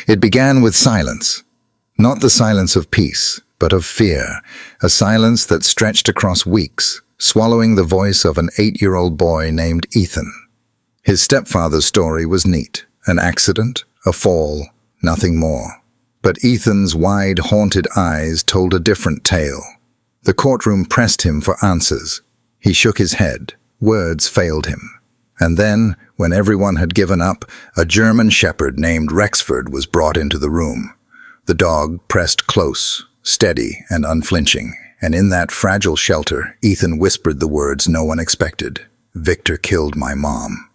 It began with silence. Not the silence of peace, but of fear, a silence that stretched across weeks, swallowing the voice of an 8-year-old boy named Ethan. His stepfather's story was neat, an accident, a fall, nothing more. But Ethan's wide, haunted eyes told a different tale. The courtroom pressed him for answers. He shook his head. Words failed him. And then, when everyone had given up, a German shepherd named Rexford was brought into the room. The dog pressed close, steady and unflinching, and in that fragile shelter, Ethan whispered the words no one expected. "Victor killed my mom."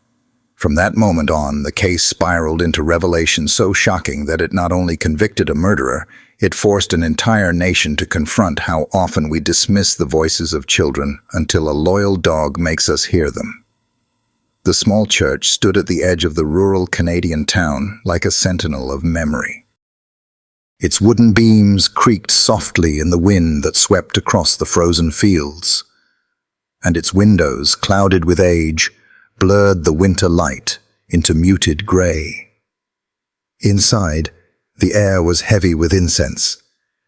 From that moment on, the case spiraled into revelation so shocking that it not only convicted a murderer, it forced an entire nation to confront how often we dismiss the voices of children until a loyal dog makes us hear them. The small church stood at the edge of the rural Canadian town like a sentinel of memory. Its wooden beams creaked softly in the wind that swept across the frozen fields, and its windows, clouded with age, blurred the winter light into muted grey. Inside, the air was heavy with incense,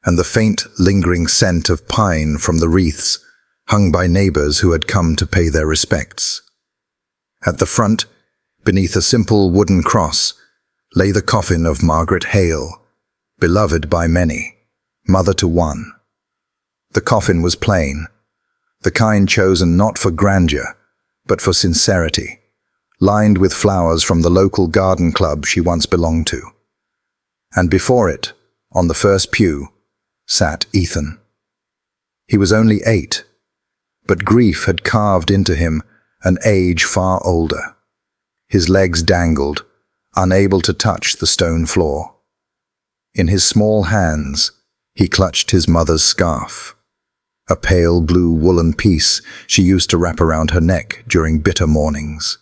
and the faint, lingering scent of pine from the wreaths hung by neighbours who had come to pay their respects. At the front, beneath a simple wooden cross, lay the coffin of Margaret Hale, beloved by many, mother to one. The coffin was plain, the kind chosen not for grandeur, but for sincerity, lined with flowers from the local garden club she once belonged to. And before it, on the first pew, sat Ethan. He was only 8, but grief had carved into him an age far older. His legs dangled, unable to touch the stone floor. In his small hands, he clutched his mother's scarf, a pale blue woolen piece she used to wrap around her neck during bitter mornings.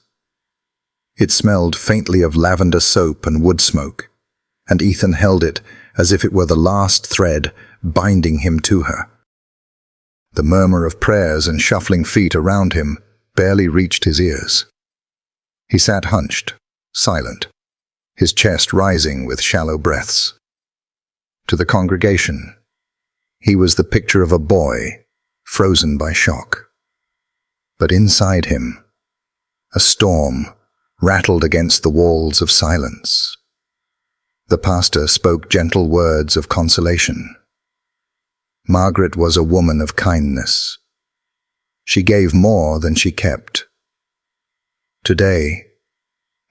It smelled faintly of lavender soap and wood smoke, and Ethan held it as if it were the last thread binding him to her. The murmur of prayers and shuffling feet around him barely reached his ears. He sat hunched, silent, his chest rising with shallow breaths. To the congregation, he was the picture of a boy, frozen by shock. But inside him, a storm rattled against the walls of silence. The pastor spoke gentle words of consolation. Margaret was a woman of kindness. She gave more than she kept. Today,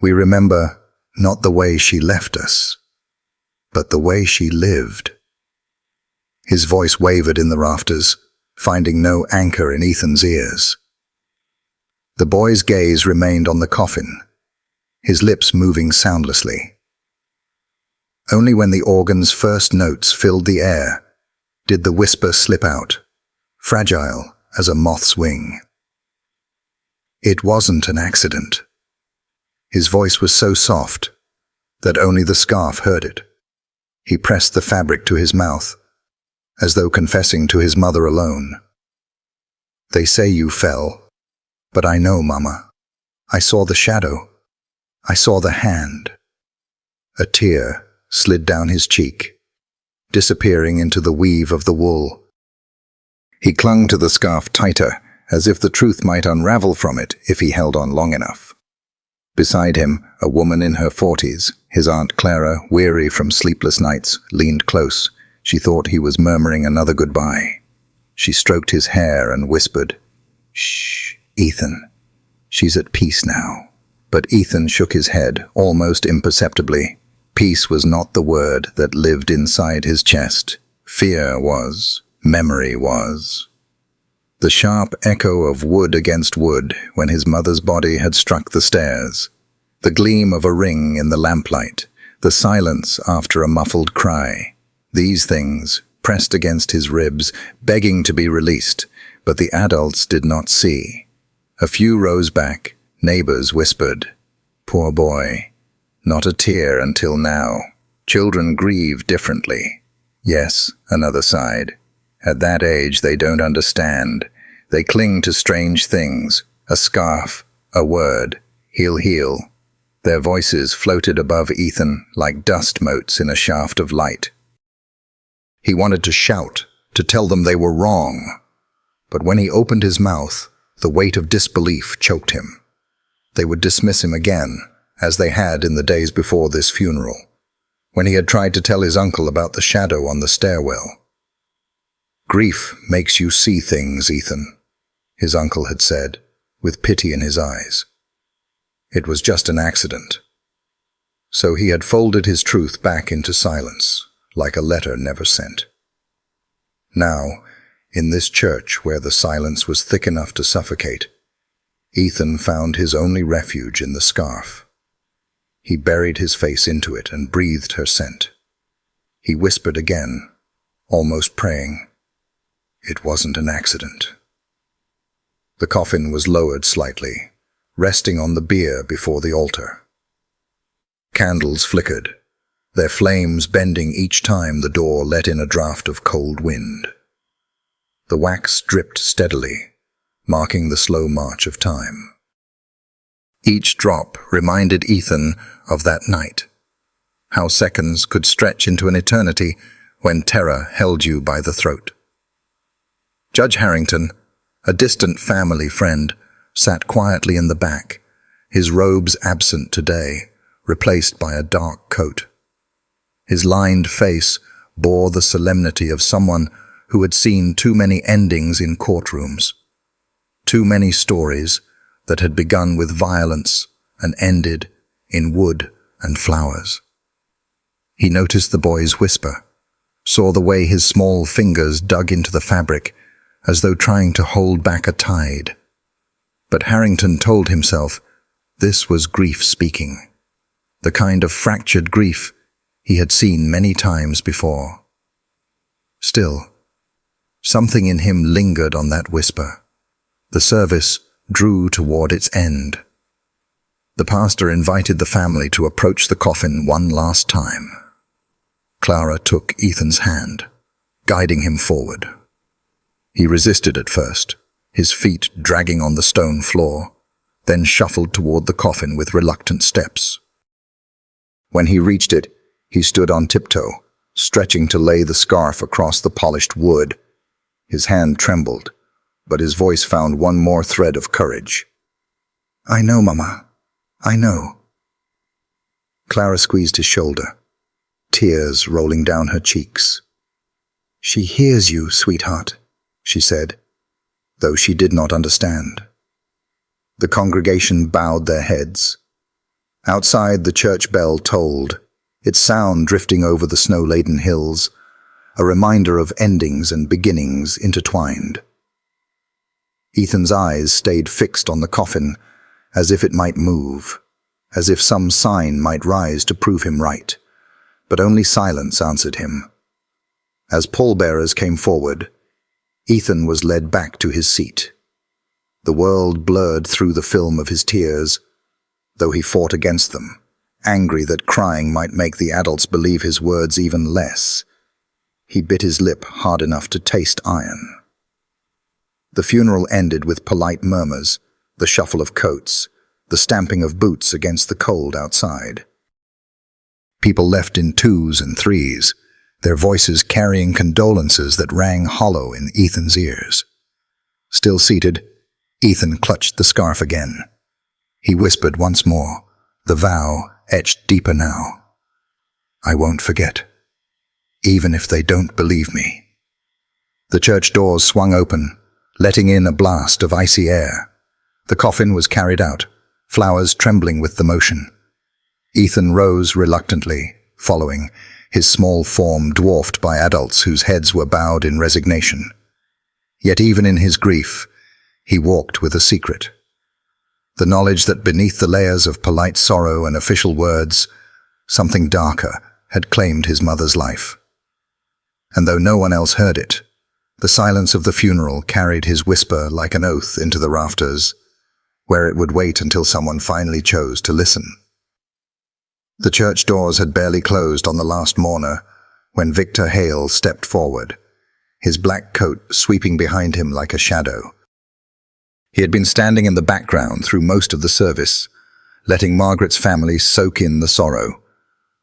we remember not the way she left us, but the way she lived. His voice wavered in the rafters, finding no anchor in Ethan's ears. The boy's gaze remained on the coffin, his lips moving soundlessly. Only when the organ's first notes filled the air did the whisper slip out, fragile as a moth's wing. It wasn't an accident. His voice was so soft that only the scarf heard it. He pressed the fabric to his mouth, as though confessing to his mother alone. "They say you fell, but I know, Mama. I saw the shadow. I saw the hand." A tear slid down his cheek, disappearing into the weave of the wool. He clung to the scarf tighter, as if the truth might unravel from it if he held on long enough. Beside him, a woman in her 40s, his Aunt Clara, weary from sleepless nights, leaned close. She thought he was murmuring another goodbye. She stroked his hair and whispered, "Shh, Ethan. She's at peace now." But Ethan shook his head, almost imperceptibly. Peace was not the word that lived inside his chest. Fear was. Memory was. The sharp echo of wood against wood when his mother's body had struck the stairs. The gleam of a ring in the lamplight. The silence after a muffled cry. These things pressed against his ribs, begging to be released, but the adults did not see. A few rows back, neighbors whispered, "Poor boy. Not a tear until now. Children grieve differently." Yes, another sighed. At that age, they don't understand. They cling to strange things, a scarf, a word. "He'll heal." Their voices floated above Ethan like dust motes in a shaft of light. He wanted to shout, to tell them they were wrong. But when he opened his mouth, the weight of disbelief choked him. They would dismiss him again, as they had in the days before this funeral, when he had tried to tell his uncle about the shadow on the stairwell. "Grief makes you see things, Ethan," his uncle had said, with pity in his eyes. It was just an accident. So he had folded his truth back into silence, like a letter never sent. Now, in this church where the silence was thick enough to suffocate, Ethan found his only refuge in the scarf. He buried his face into it and breathed her scent. He whispered again, almost praying, "It wasn't an accident." The coffin was lowered slightly, resting on the bier before the altar. Candles flickered, their flames bending each time the door let in a draught of cold wind. The wax dripped steadily, marking the slow march of time. Each drop reminded Ethan of that night, how seconds could stretch into an eternity when terror held you by the throat. Judge Harrington, a distant family friend, sat quietly in the back, his robes absent today, replaced by a dark coat. His lined face bore the solemnity of someone who had seen too many endings in courtrooms, too many stories that had begun with violence and ended in wood and flowers. He noticed the boy's whisper, saw the way his small fingers dug into the fabric as though trying to hold back a tide. But Harrington told himself this was grief speaking, the kind of fractured grief he had seen many times before. Still, something in him lingered on that whisper. The service drew toward its end. The pastor invited the family to approach the coffin one last time. Clara took Ethan's hand, guiding him forward. He resisted at first, his feet dragging on the stone floor, then shuffled toward the coffin with reluctant steps. When he reached it, he stood on tiptoe, stretching to lay the scarf across the polished wood. His hand trembled, but his voice found one more thread of courage. "I know, Mama. I know." Clara squeezed his shoulder, tears rolling down her cheeks. "She hears you, sweetheart," she said, though she did not understand. The congregation bowed their heads. Outside, the church bell tolled, its sound drifting over the snow-laden hills, a reminder of endings and beginnings intertwined. Ethan's eyes stayed fixed on the coffin, as if it might move, as if some sign might rise to prove him right, but only silence answered him. As pallbearers came forward, Ethan was led back to his seat. The world blurred through the film of his tears, though he fought against them, angry that crying might make the adults believe his words even less. He bit his lip hard enough to taste iron. The funeral ended with polite murmurs, the shuffle of coats, the stamping of boots against the cold outside. People left in twos and threes, their voices carrying condolences that rang hollow in Ethan's ears. Still seated, Ethan clutched the scarf again. He whispered once more, the vow etched deeper now. "I won't forget, even if they don't believe me." The church doors swung open, letting in a blast of icy air. The coffin was carried out, flowers trembling with the motion. Ethan rose reluctantly, following, his small form dwarfed by adults whose heads were bowed in resignation. Yet even in his grief, he walked with a secret. The knowledge that beneath the layers of polite sorrow and official words, something darker had claimed his mother's life. And though no one else heard it, the silence of the funeral carried his whisper like an oath into the rafters, where it would wait until someone finally chose to listen. The church doors had barely closed on the last mourner when Victor Hale stepped forward, his black coat sweeping behind him like a shadow. He had been standing in the background through most of the service, letting Margaret's family soak in the sorrow,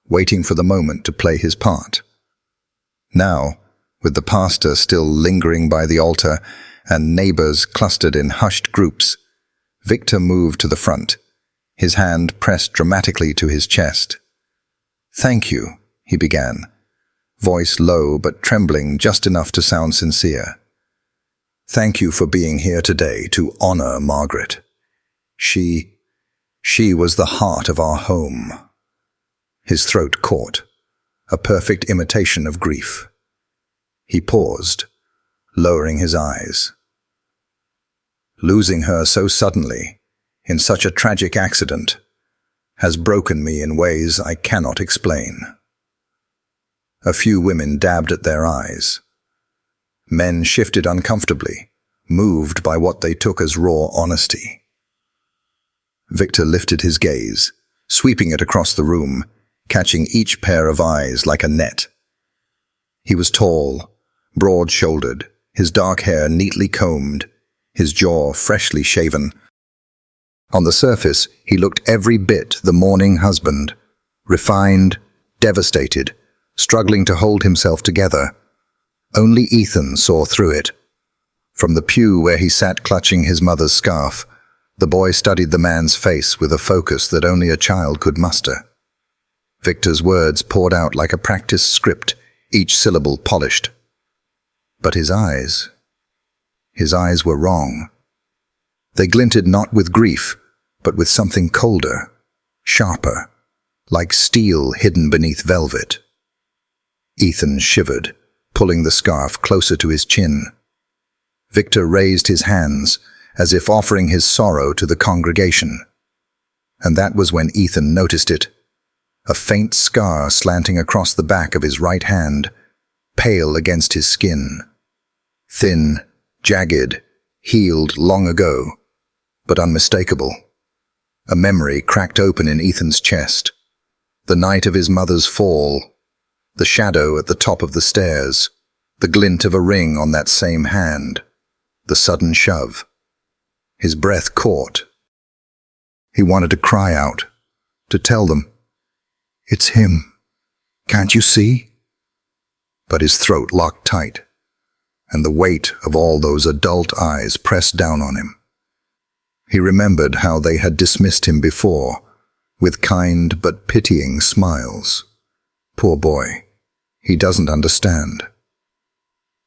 waiting for the moment to play his part. Now, with the pastor still lingering by the altar and neighbors clustered in hushed groups, Victor moved to the front, his hand pressed dramatically to his chest. "Thank you," he began, voice low but trembling just enough to sound sincere. "Thank you for being here today to honor Margaret. She was the heart of our home." His throat caught, a perfect imitation of grief. He paused, lowering his eyes. "Losing her so suddenly, in such a tragic accident, has broken me in ways I cannot explain." A few women dabbed at their eyes. Men shifted uncomfortably, moved by what they took as raw honesty. Victor lifted his gaze, sweeping it across the room, catching each pair of eyes like a net. He was tall, broad-shouldered, his dark hair neatly combed, his jaw freshly shaven. On the surface, he looked every bit the mourning husband, refined, devastated, struggling to hold himself together. Only Ethan saw through it. From the pew where he sat clutching his mother's scarf, the boy studied the man's face with a focus that only a child could muster. Victor's words poured out like a practiced script, each syllable polished. But his eyes were wrong. They glinted not with grief, but with something colder, sharper, like steel hidden beneath velvet. Ethan shivered, pulling the scarf closer to his chin. Victor raised his hands, as if offering his sorrow to the congregation. And that was when Ethan noticed it, a faint scar slanting across the back of his right hand, pale against his skin. Thin, jagged, healed long ago, but unmistakable. A memory cracked open in Ethan's chest. The night of his mother's fall, the shadow at the top of the stairs, the glint of a ring on that same hand, the sudden shove. His breath caught. He wanted to cry out, to tell them, "It's him. Can't you see?" But his throat locked tight, and the weight of all those adult eyes pressed down on him. He remembered how they had dismissed him before, with kind but pitying smiles. Poor boy, he doesn't understand.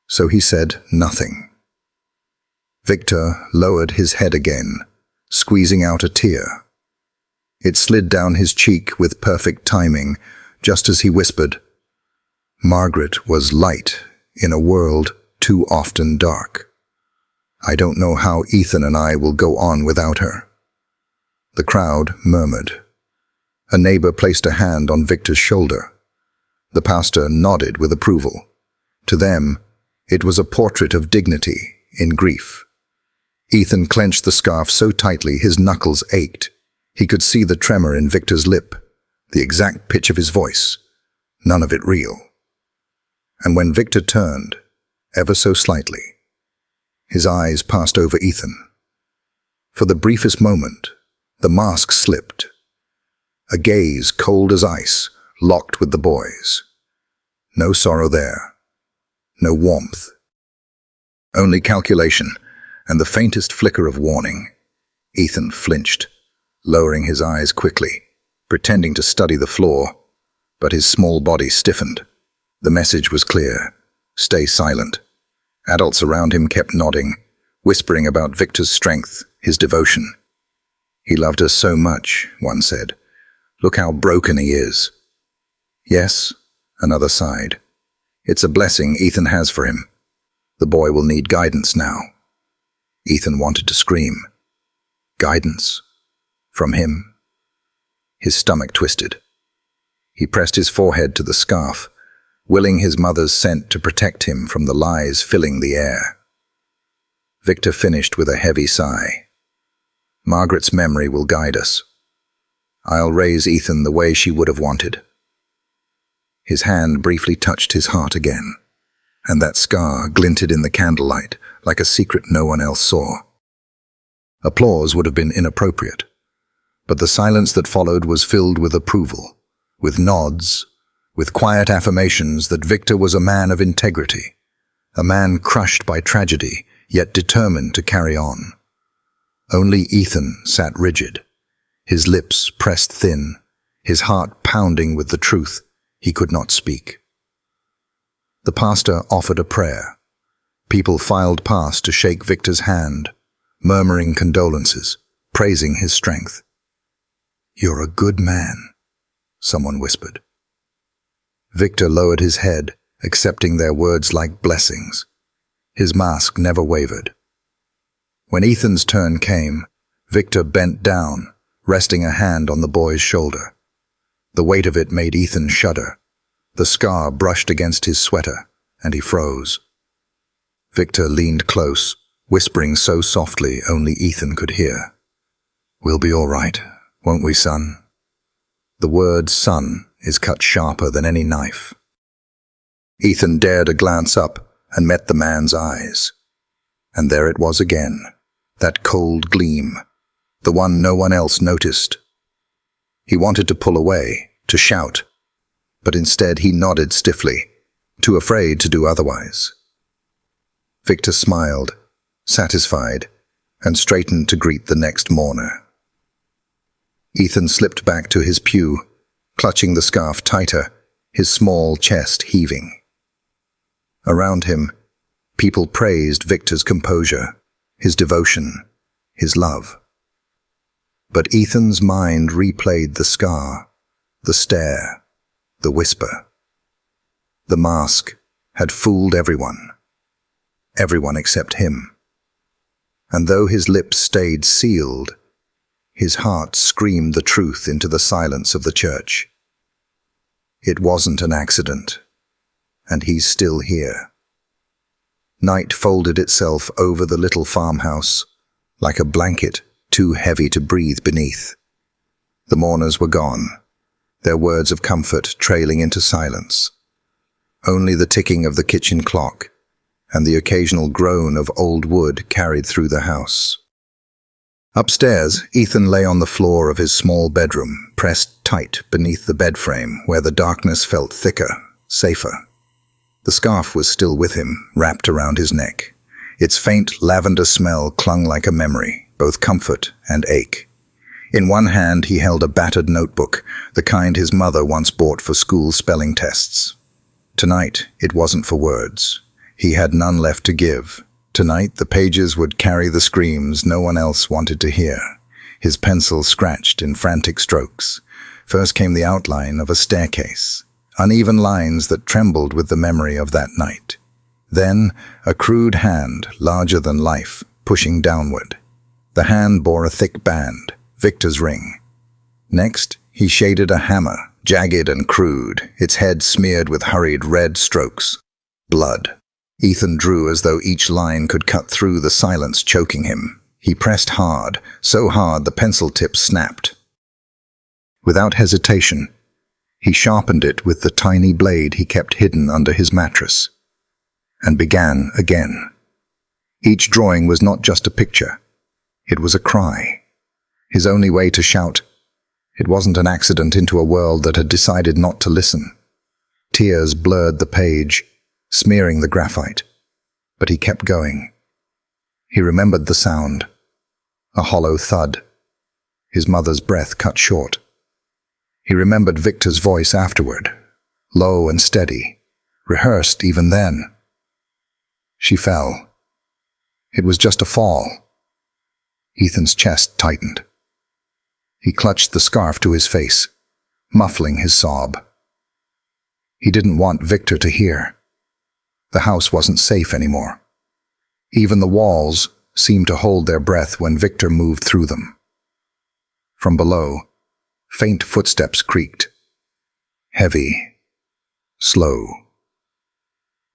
So he said nothing. Victor lowered his head again, squeezing out a tear. It slid down his cheek with perfect timing, just as he whispered, "Margaret was light in a world too often dark. I don't know how Ethan and I will go on without her." The crowd murmured. A neighbor placed a hand on Victor's shoulder. The pastor nodded with approval. To them, it was a portrait of dignity in grief. Ethan clenched the scarf so tightly his knuckles ached. He could see the tremor in Victor's lip, the exact pitch of his voice, none of it real. And when Victor turned, ever so slightly, his eyes passed over Ethan. For the briefest moment, the mask slipped. A gaze cold as ice locked with the boy's. No sorrow there, no warmth. Only calculation and the faintest flicker of warning. Ethan flinched, lowering his eyes quickly, pretending to study the floor, but his small body stiffened. The message was clear: stay silent. Adults around him kept nodding, whispering about Victor's strength, his devotion. "He loved her so much," one said. "Look how broken he is." "Yes," another sighed. "It's a blessing Ethan has for him. The boy will need guidance now." Ethan wanted to scream. Guidance? From him? His stomach twisted. He pressed his forehead to the scarf, willing his mother's scent to protect him from the lies filling the air. Victor finished with a heavy sigh. "Margaret's memory will guide us. I'll raise Ethan the way she would have wanted." His hand briefly touched his heart again, and that scar glinted in the candlelight like a secret no one else saw. Applause would have been inappropriate, But the silence that followed was filled with approval, with nods, with quiet affirmations that Victor was a man of integrity, a man crushed by tragedy, yet determined to carry on. Only Ethan sat rigid, his lips pressed thin, his heart pounding with the truth he could not speak. The pastor offered a prayer. People filed past to shake Victor's hand, murmuring condolences, praising his strength. "You're a good man," someone whispered. Victor lowered his head, accepting their words like blessings. His mask never wavered. When Ethan's turn came, Victor bent down, resting a hand on the boy's shoulder. The weight of it made Ethan shudder. The scar brushed against his sweater, and he froze. Victor leaned close, whispering so softly only Ethan could hear. "We'll be all right, won't we, son?" The word son is cut sharper than any knife. Ethan dared a glance up and met the man's eyes. And there it was again, that cold gleam, the one no one else noticed. He wanted to pull away, to shout, but instead he nodded stiffly, too afraid to do otherwise. Victor smiled, satisfied, and straightened to greet the next mourner. Ethan slipped back to his pew, clutching the scarf tighter, his small chest heaving. Around him, people praised Victor's composure, his devotion, his love. But Ethan's mind replayed the scar, the stare, the whisper. The mask had fooled everyone except him. And though his lips stayed sealed, his heart screamed the truth into the silence of the church. It wasn't an accident, and he's still here. Night folded itself over the little farmhouse, like a blanket too heavy to breathe beneath. The mourners were gone, their words of comfort trailing into silence. Only the ticking of the kitchen clock and the occasional groan of old wood carried through the house. Upstairs, Ethan lay on the floor of his small bedroom, pressed tight beneath the bed frame where the darkness felt thicker, safer. The scarf was still with him, wrapped around his neck. Its faint lavender smell clung like a memory, both comfort and ache. In one hand he held a battered notebook, the kind his mother once bought for school spelling tests. Tonight, it wasn't for words. He had none left to give. Tonight, the pages would carry the screams no one else wanted to hear. His pencil scratched in frantic strokes. First came the outline of a staircase, uneven lines that trembled with the memory of that night. Then, a crude hand, larger than life, pushing downward. The hand bore a thick band, Victor's ring. Next, he shaded a hammer, jagged and crude, its head smeared with hurried red strokes. Blood. Ethan drew as though each line could cut through the silence choking him. He pressed hard, so hard the pencil tip snapped. Without hesitation, he sharpened it with the tiny blade he kept hidden under his mattress, and began again. Each drawing was not just a picture. It was a cry. His only way to shout. It wasn't an accident into a world that had decided not to listen. Tears blurred the page, smearing the graphite. But he kept going. He remembered the sound. A hollow thud. His mother's breath cut short. He remembered Victor's voice afterward, low and steady, rehearsed even then. She fell. It was just a fall. Ethan's chest tightened. He clutched the scarf to his face, muffling his sob. He didn't want Victor to hear. The house wasn't safe anymore. Even the walls seemed to hold their breath when Victor moved through them. From below, faint footsteps creaked. Heavy, slow.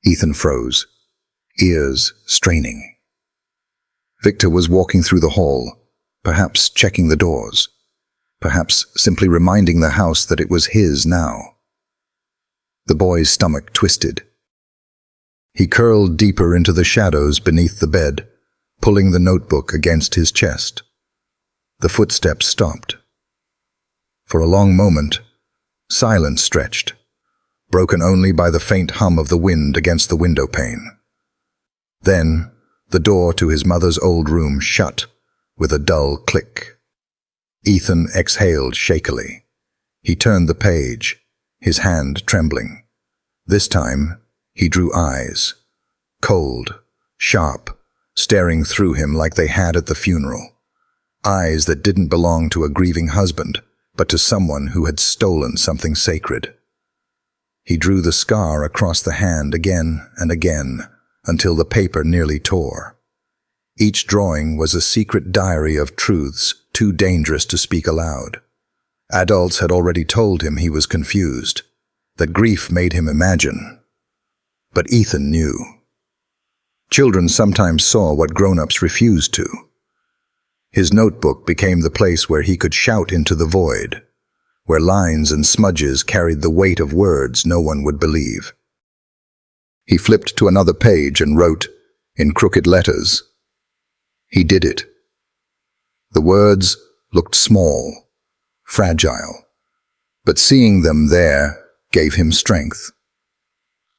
Ethan froze, ears straining. Victor was walking through the hall, perhaps checking the doors, perhaps simply reminding the house that it was his now. The boy's stomach twisted. He curled deeper into the shadows beneath the bed, pulling the notebook against his chest. The footsteps stopped, For a long moment, silence stretched, broken only by the faint hum of the wind against the window pane. Then, the door to his mother's old room shut with a dull click. Ethan exhaled shakily. He turned the page, his hand trembling. This time, he drew eyes, cold, sharp, staring through him like they had at the funeral. Eyes that didn't belong to a grieving husband, but to someone who had stolen something sacred. He drew the scar across the hand again and again, until the paper nearly tore. Each drawing was a secret diary of truths too dangerous to speak aloud. Adults had already told him he was confused, that grief made him imagine. But Ethan knew. Children sometimes saw what grown-ups refused to. His notebook became the place where he could shout into the void, where lines and smudges carried the weight of words no one would believe. He flipped to another page and wrote, in crooked letters, "He did it." The words looked small, fragile, but seeing them there gave him strength.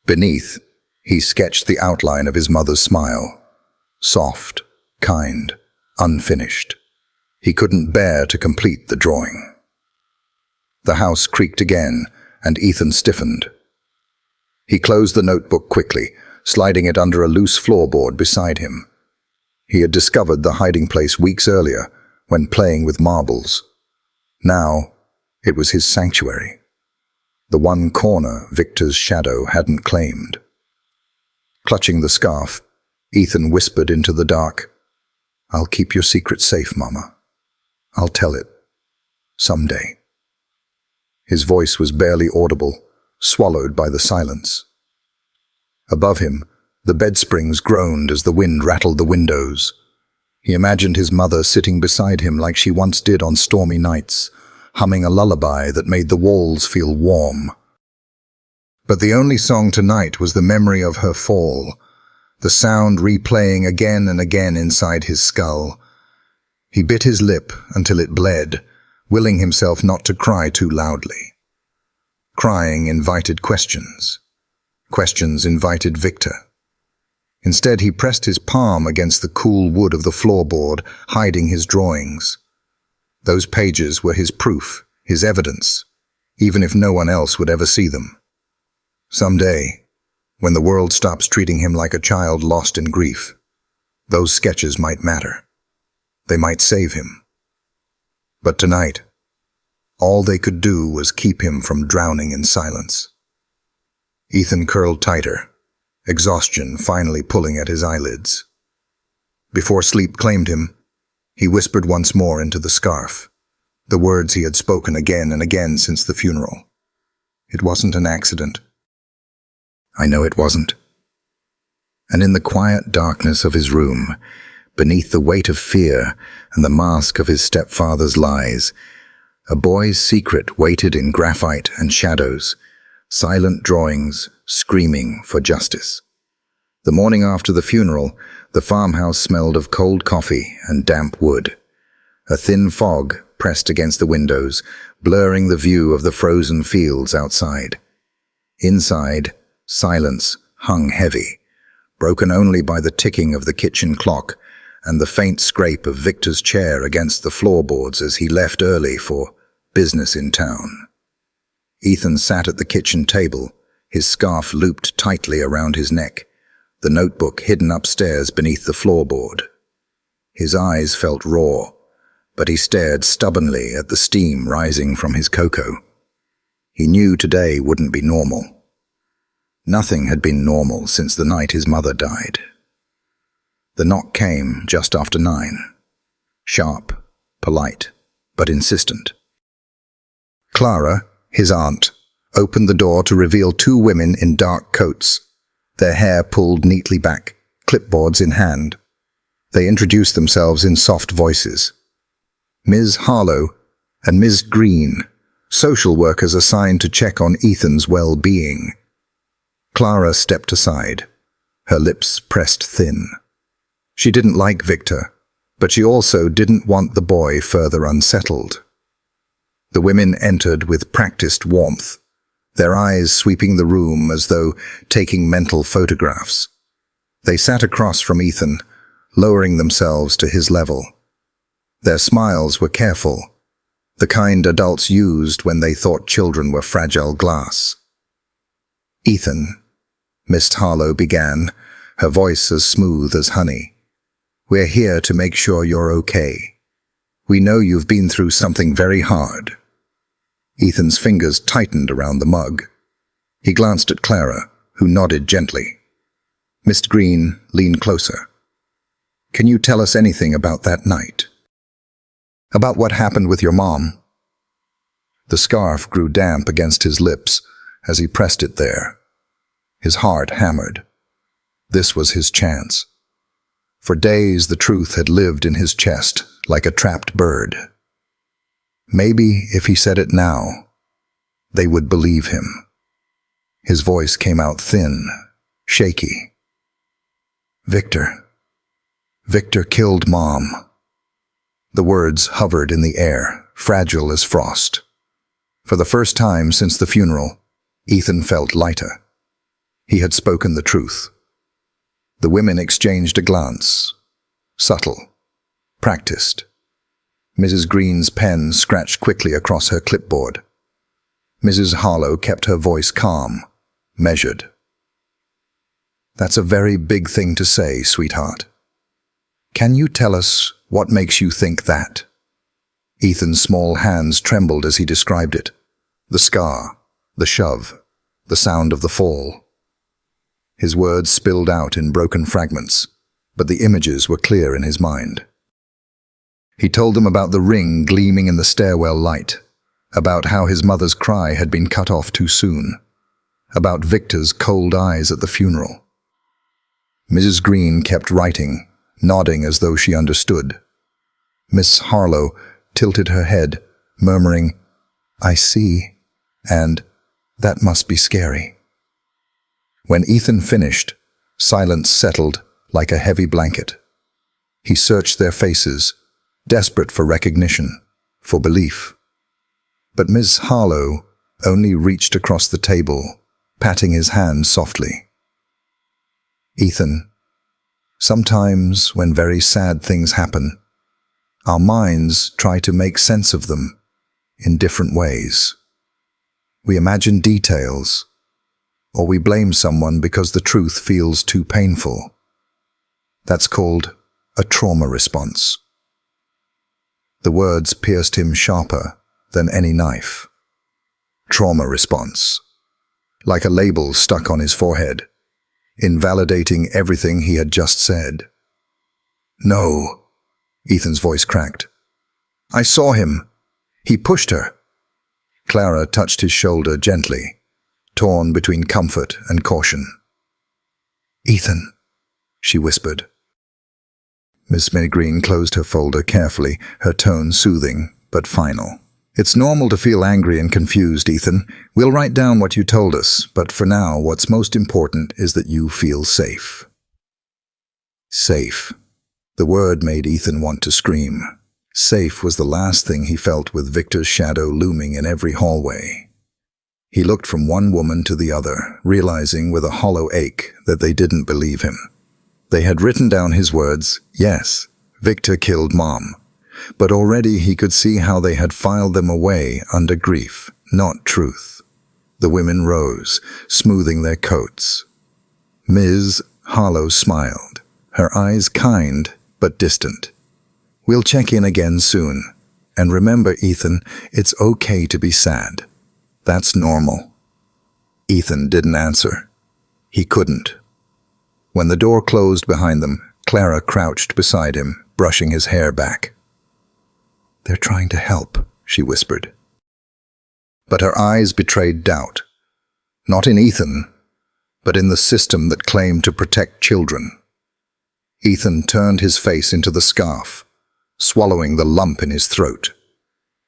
Beneath, he sketched the outline of his mother's smile, soft, kind, unfinished. He couldn't bear to complete the drawing. The house creaked again, and Ethan stiffened. He closed the notebook quickly, sliding it under a loose floorboard beside him. He had discovered the hiding place weeks earlier, when playing with marbles. Now, it was his sanctuary. The one corner Victor's shadow hadn't claimed. Clutching the scarf, Ethan whispered into the dark, "I'll keep your secret safe, Mama. I'll tell it. Someday." His voice was barely audible, swallowed by the silence. Above him, the bed springs groaned as the wind rattled the windows. He imagined his mother sitting beside him like she once did on stormy nights, humming a lullaby that made the walls feel warm. But the only song tonight was the memory of her fall, the sound replaying again and again inside his skull. He bit his lip until it bled, willing himself not to cry too loudly. Crying invited questions. Questions invited Victor. Instead, he pressed his palm against the cool wood of the floorboard, hiding his drawings. Those pages were his proof, his evidence, even if no one else would ever see them. Someday, when the world stops treating him like a child lost in grief, those sketches might matter. They might save him. But tonight, all they could do was keep him from drowning in silence. Ethan curled tighter, exhaustion finally pulling at his eyelids. Before sleep claimed him, he whispered once more into the scarf, the words he had spoken again and again since the funeral. "It wasn't an accident." "I know it wasn't." And in the quiet darkness of his room, beneath the weight of fear and the mask of his stepfather's lies, a boy's secret waited in graphite and shadows, silent drawings screaming for justice. The morning after the funeral, the farmhouse smelled of cold coffee and damp wood. A thin fog pressed against the windows, blurring the view of the frozen fields outside. Inside, silence hung heavy, broken only by the ticking of the kitchen clock and the faint scrape of Victor's chair against the floorboards as he left early for business in town. Ethan sat at the kitchen table, his scarf looped tightly around his neck, the notebook hidden upstairs beneath the floorboard. His eyes felt raw, but he stared stubbornly at the steam rising from his cocoa. He knew today wouldn't be normal. Nothing had been normal since the night his mother died. The knock came just after 9. Sharp, polite, but insistent. Clara, his aunt, opened the door to reveal 2 women in dark coats, their hair pulled neatly back, clipboards in hand. They introduced themselves in soft voices. Ms. Harlow and Ms. Green, social workers assigned to check on Ethan's well-being. Clara stepped aside, her lips pressed thin. She didn't like Victor, but she also didn't want the boy further unsettled. The women entered with practiced warmth, their eyes sweeping the room as though taking mental photographs. They sat across from Ethan, lowering themselves to his level. Their smiles were careful, the kind adults used when they thought children were fragile glass. "Ethan," Miss Harlow began, her voice as smooth as honey, "we're here to make sure you're okay. We know you've been through something very hard." Ethan's fingers tightened around the mug. He glanced at Clara, who nodded gently. Miss Green leaned closer. "Can you tell us anything about that night? About what happened with your mom?" The scarf grew damp against his lips as he pressed it there. His heart hammered. This was his chance. For days the truth had lived in his chest like a trapped bird. Maybe if he said it now, they would believe him. His voice came out thin, shaky. Victor killed Mom." The words hovered in the air, fragile as frost. For the first time since the funeral, Ethan felt lighter. He had spoken the truth. The women exchanged a glance. Subtle. Practiced. Mrs. Green's pen scratched quickly across her clipboard. Mrs. Harlow kept her voice calm, measured. "That's a very big thing to say, sweetheart. Can you tell us what makes you think that?" Ethan's small hands trembled as he described it. The scar, the shove, the sound of the fall. His words spilled out in broken fragments, but the images were clear in his mind. He told them about the ring gleaming in the stairwell light, about how his mother's cry had been cut off too soon, about Victor's cold eyes at the funeral. Mrs. Green kept writing, nodding as though she understood. Miss Harlow tilted her head, murmuring, "I see," and "That must be scary." When Ethan finished, silence settled like a heavy blanket. He searched their faces, desperate for recognition, for belief. But Miss Harlow only reached across the table, patting his hand softly. "Ethan, sometimes when very sad things happen, our minds try to make sense of them in different ways. We imagine details, or we blame someone because the truth feels too painful. That's called a trauma response." The words pierced him sharper than any knife. Trauma response. Like a label stuck on his forehead, invalidating everything he had just said. "No," Ethan's voice cracked. "I saw him. He pushed her." Clara touched his shoulder gently, torn between comfort and caution. "Ethan," she whispered. Miss Green closed her folder carefully, her tone soothing but final. "It's normal to feel angry and confused, Ethan. We'll write down what you told us, but for now, what's most important is that you feel safe." Safe. The word made Ethan want to scream. Safe was the last thing he felt with Victor's shadow looming in every hallway. He looked from one woman to the other, realizing with a hollow ache that they didn't believe him. They had written down his words, yes, Victor killed Mom, but already he could see how they had filed them away under grief, not truth. The women rose, smoothing their coats. Ms. Harlow smiled, her eyes kind but distant. "We'll check in again soon. And remember, Ethan, it's okay to be sad. That's normal." Ethan didn't answer. He couldn't. When the door closed behind them, Clara crouched beside him, brushing his hair back. "They're trying to help," she whispered. But her eyes betrayed doubt. Not in Ethan, but in the system that claimed to protect children. Ethan turned his face into the scarf, swallowing the lump in his throat.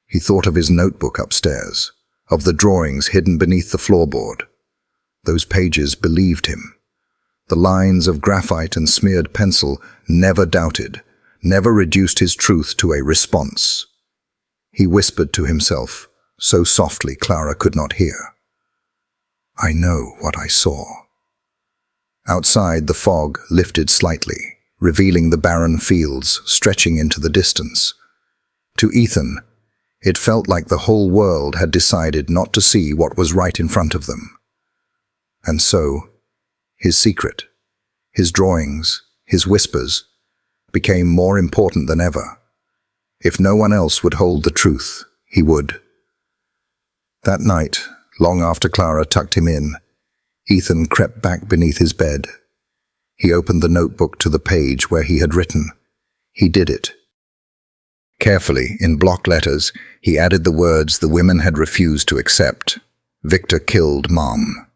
He thought of his notebook upstairs, of the drawings hidden beneath the floorboard. Those pages believed him. The lines of graphite and smeared pencil never doubted, never reduced his truth to a response. He whispered to himself, so softly Clara could not hear. "I know what I saw." Outside, the fog lifted slightly, revealing the barren fields stretching into the distance. To Ethan, it felt like the whole world had decided not to see what was right in front of them. And so, his secret, his drawings, his whispers, became more important than ever. If no one else would hold the truth, he would. That night, long after Clara tucked him in, Ethan crept back beneath his bed. He opened the notebook to the page where he had written. He did it. Carefully, in block letters, he added the words the women had refused to accept. "Victor killed Mom."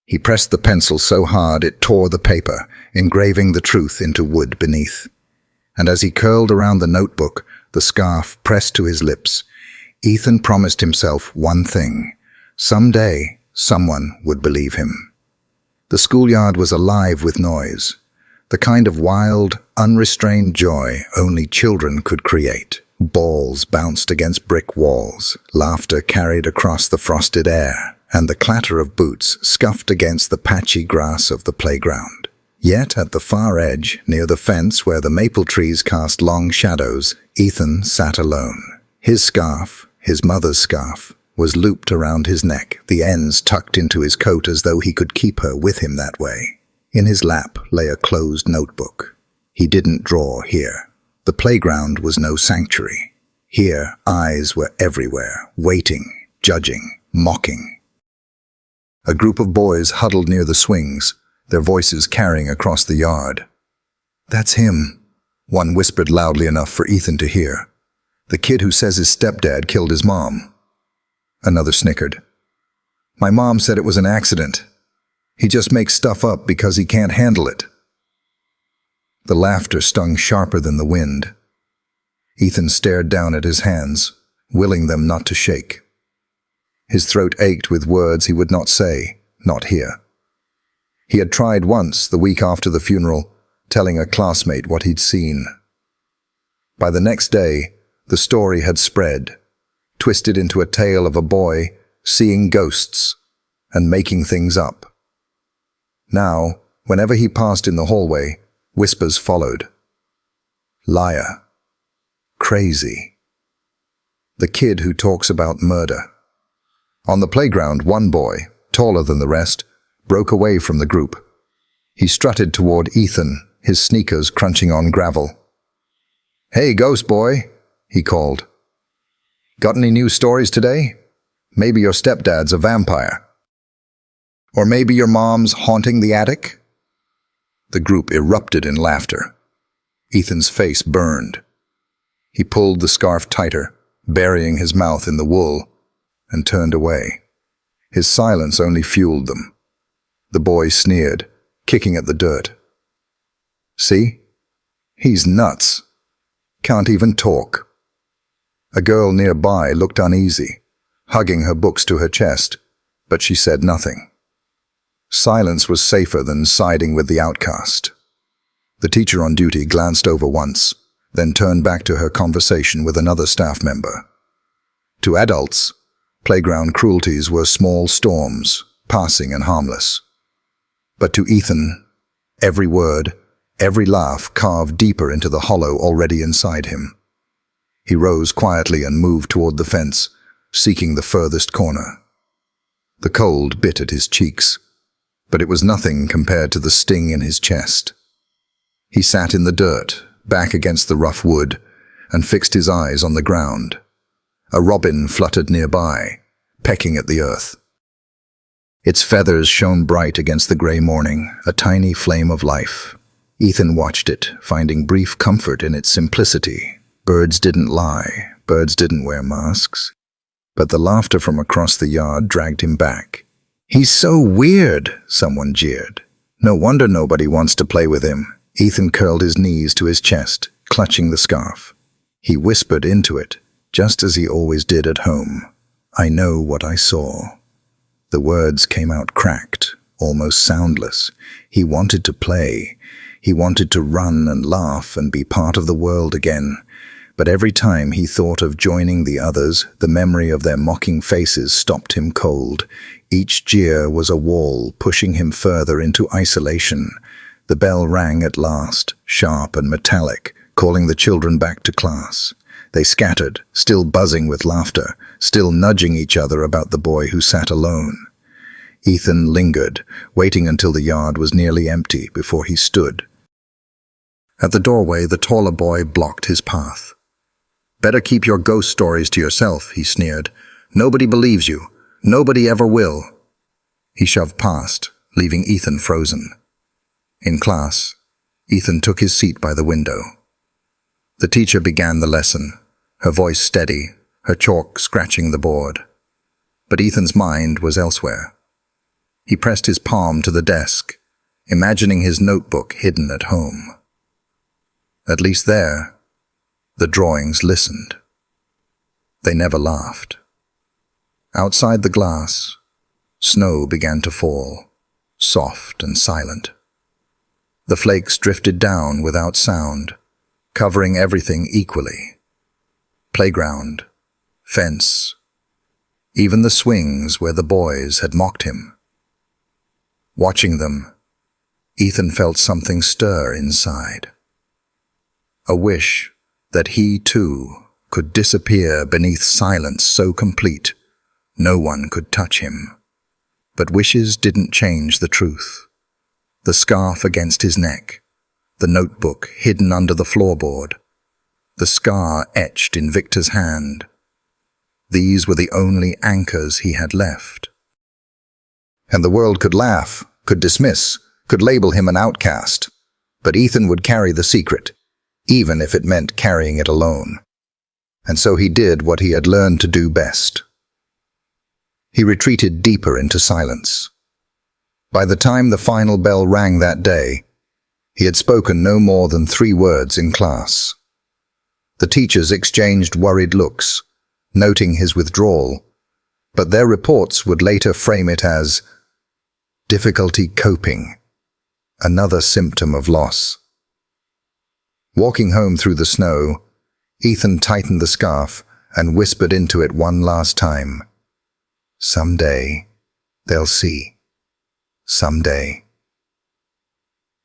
He pressed the pencil so hard it tore the paper, engraving the truth into wood beneath. And as he curled around the notebook, the scarf pressed to his lips, Ethan promised himself one thing. Someday, someone would believe him. The schoolyard was alive with noise, the kind of wild, unrestrained joy only children could create. Balls bounced against brick walls, laughter carried across the frosted air, and the clatter of boots scuffed against the patchy grass of the playground. Yet at the far edge, near the fence where the maple trees cast long shadows, Ethan sat alone. His scarf, his mother's scarf, was looped around his neck, the ends tucked into his coat as though he could keep her with him that way. In his lap lay a closed notebook. He didn't draw here. The playground was no sanctuary. Here, eyes were everywhere, waiting, judging, mocking. A group of boys huddled near the swings, their voices carrying across the yard. "That's him," one whispered loudly enough for Ethan to hear. "The kid who says his stepdad killed his mom." Another snickered. "My mom said it was an accident. He just makes stuff up because he can't handle it." The laughter stung sharper than the wind. Ethan stared down at his hands, willing them not to shake. His throat ached with words he would not say, not here. He had tried once, the week after the funeral, telling a classmate what he'd seen. By the next day, the story had spread, twisted into a tale of a boy seeing ghosts and making things up. Now, whenever he passed in the hallway, whispers followed. Liar. Crazy. The kid who talks about murder. On the playground, one boy, taller than the rest, broke away from the group. He strutted toward Ethan, his sneakers crunching on gravel. "Hey, ghost boy," he called. "Got any new stories today? Maybe your stepdad's a vampire. Or maybe your mom's haunting the attic?" The group erupted in laughter. Ethan's face burned. He pulled the scarf tighter, burying his mouth in the wool, and turned away. His silence only fueled them. The boy sneered, kicking at the dirt. "See? He's nuts. Can't even talk." A girl nearby looked uneasy, hugging her books to her chest, but she said nothing. Silence was safer than siding with the outcast. The teacher on duty glanced over once, then turned back to her conversation with another staff member. To adults, playground cruelties were small storms, passing and harmless. But to Ethan, every word, every laugh carved deeper into the hollow already inside him. He rose quietly and moved toward the fence, seeking the furthest corner. The cold bit at his cheeks, but it was nothing compared to the sting in his chest. He sat in the dirt, back against the rough wood, and fixed his eyes on the ground. A robin fluttered nearby, pecking at the earth. Its feathers shone bright against the gray morning, a tiny flame of life. Ethan watched it, finding brief comfort in its simplicity. Birds didn't lie, birds didn't wear masks. But the laughter from across the yard dragged him back. "He's so weird," someone jeered. "No wonder nobody wants to play with him." Ethan curled his knees to his chest, clutching the scarf. He whispered into it, just as he always did at home. "I know what I saw." The words came out cracked, almost soundless. He wanted to play. He wanted to run and laugh and be part of the world again. But every time he thought of joining the others, the memory of their mocking faces stopped him cold. Each jeer was a wall, pushing him further into isolation. The bell rang at last, sharp and metallic, calling the children back to class. They scattered, still buzzing with laughter, still nudging each other about the boy who sat alone. Ethan lingered, waiting until the yard was nearly empty before he stood. At the doorway, the taller boy blocked his path. "Better keep your ghost stories to yourself," he sneered. "Nobody believes you. Nobody ever will." He shoved past, leaving Ethan frozen. In class, Ethan took his seat by the window. The teacher began the lesson, her voice steady, her chalk scratching the board. But Ethan's mind was elsewhere. He pressed his palm to the desk, imagining his notebook hidden at home. At least there, the drawings listened. They never laughed. Outside the glass, snow began to fall, soft and silent. The flakes drifted down without sound, covering everything equally. Playground, fence, even the swings where the boys had mocked him. Watching them, Ethan felt something stir inside. A wish that he, too, could disappear beneath silence so complete, no one could touch him. But wishes didn't change the truth. The scarf against his neck, the notebook hidden under the floorboard, the scar etched in Victor's hand. These were the only anchors he had left. And the world could laugh, could dismiss, could label him an outcast. But Ethan would carry the secret, even if it meant carrying it alone. And so he did what he had learned to do best. He retreated deeper into silence. By the time the final bell rang that day, he had spoken no more than 3 words in class. The teachers exchanged worried looks, noting his withdrawal, but their reports would later frame it as difficulty coping, another symptom of loss. Walking home through the snow, Ethan tightened the scarf and whispered into it one last time. "Someday, they'll see. Someday."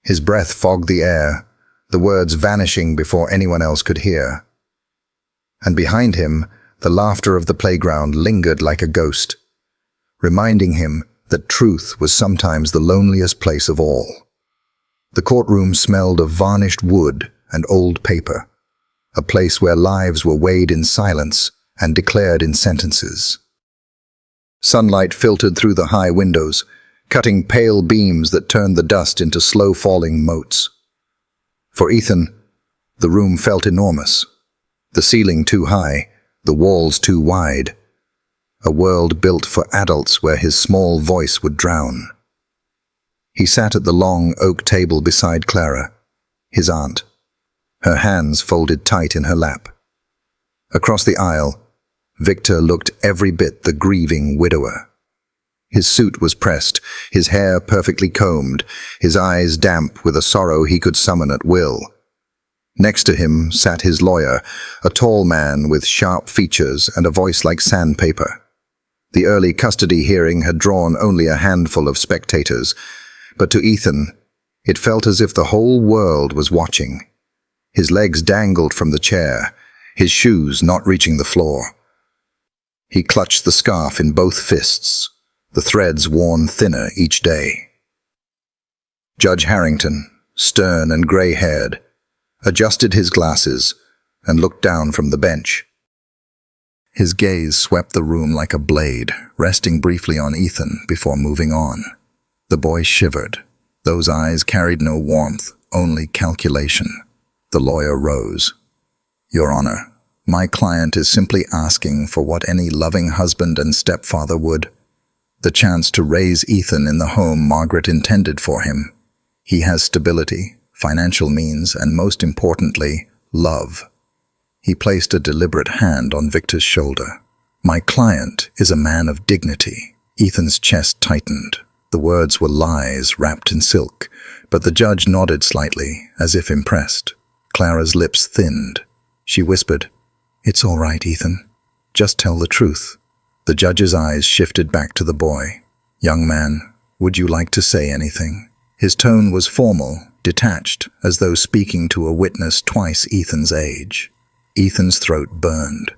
His breath fogged the air, the words vanishing before anyone else could hear. And behind him, the laughter of the playground lingered like a ghost, reminding him that truth was sometimes the loneliest place of all. The courtroom smelled of varnished wood and old paper, a place where lives were weighed in silence and declared in sentences. Sunlight filtered through the high windows, cutting pale beams that turned the dust into slow-falling motes. For Ethan, the room felt enormous, the ceiling too high, the walls too wide, a world built for adults where his small voice would drown. He sat at the long oak table beside Clara, his aunt, her hands folded tight in her lap. Across the aisle, Victor looked every bit the grieving widower. His suit was pressed, his hair perfectly combed, his eyes damp with a sorrow he could summon at will. Next to him sat his lawyer, a tall man with sharp features and a voice like sandpaper. The early custody hearing had drawn only a handful of spectators, but to Ethan, it felt as if the whole world was watching. His legs dangled from the chair, his shoes not reaching the floor. He clutched the scarf in both fists, the threads worn thinner each day. Judge Harrington, stern and gray-haired, adjusted his glasses and looked down from the bench. His gaze swept the room like a blade, resting briefly on Ethan before moving on. The boy shivered. Those eyes carried no warmth, only calculation. The lawyer rose. "Your Honor, my client is simply asking for what any loving husband and stepfather would. The chance to raise Ethan in the home Margaret intended for him. He has stability, financial means, and most importantly, love." He placed a deliberate hand on Victor's shoulder. "My client is a man of dignity." Ethan's chest tightened. The words were lies wrapped in silk, but the judge nodded slightly, as if impressed. Clara's lips thinned. She whispered, "It's all right, Ethan. Just tell the truth." The judge's eyes shifted back to the boy. "Young man, would you like to say anything?" His tone was formal, detached, as though speaking to a witness twice Ethan's age. Ethan's throat burned.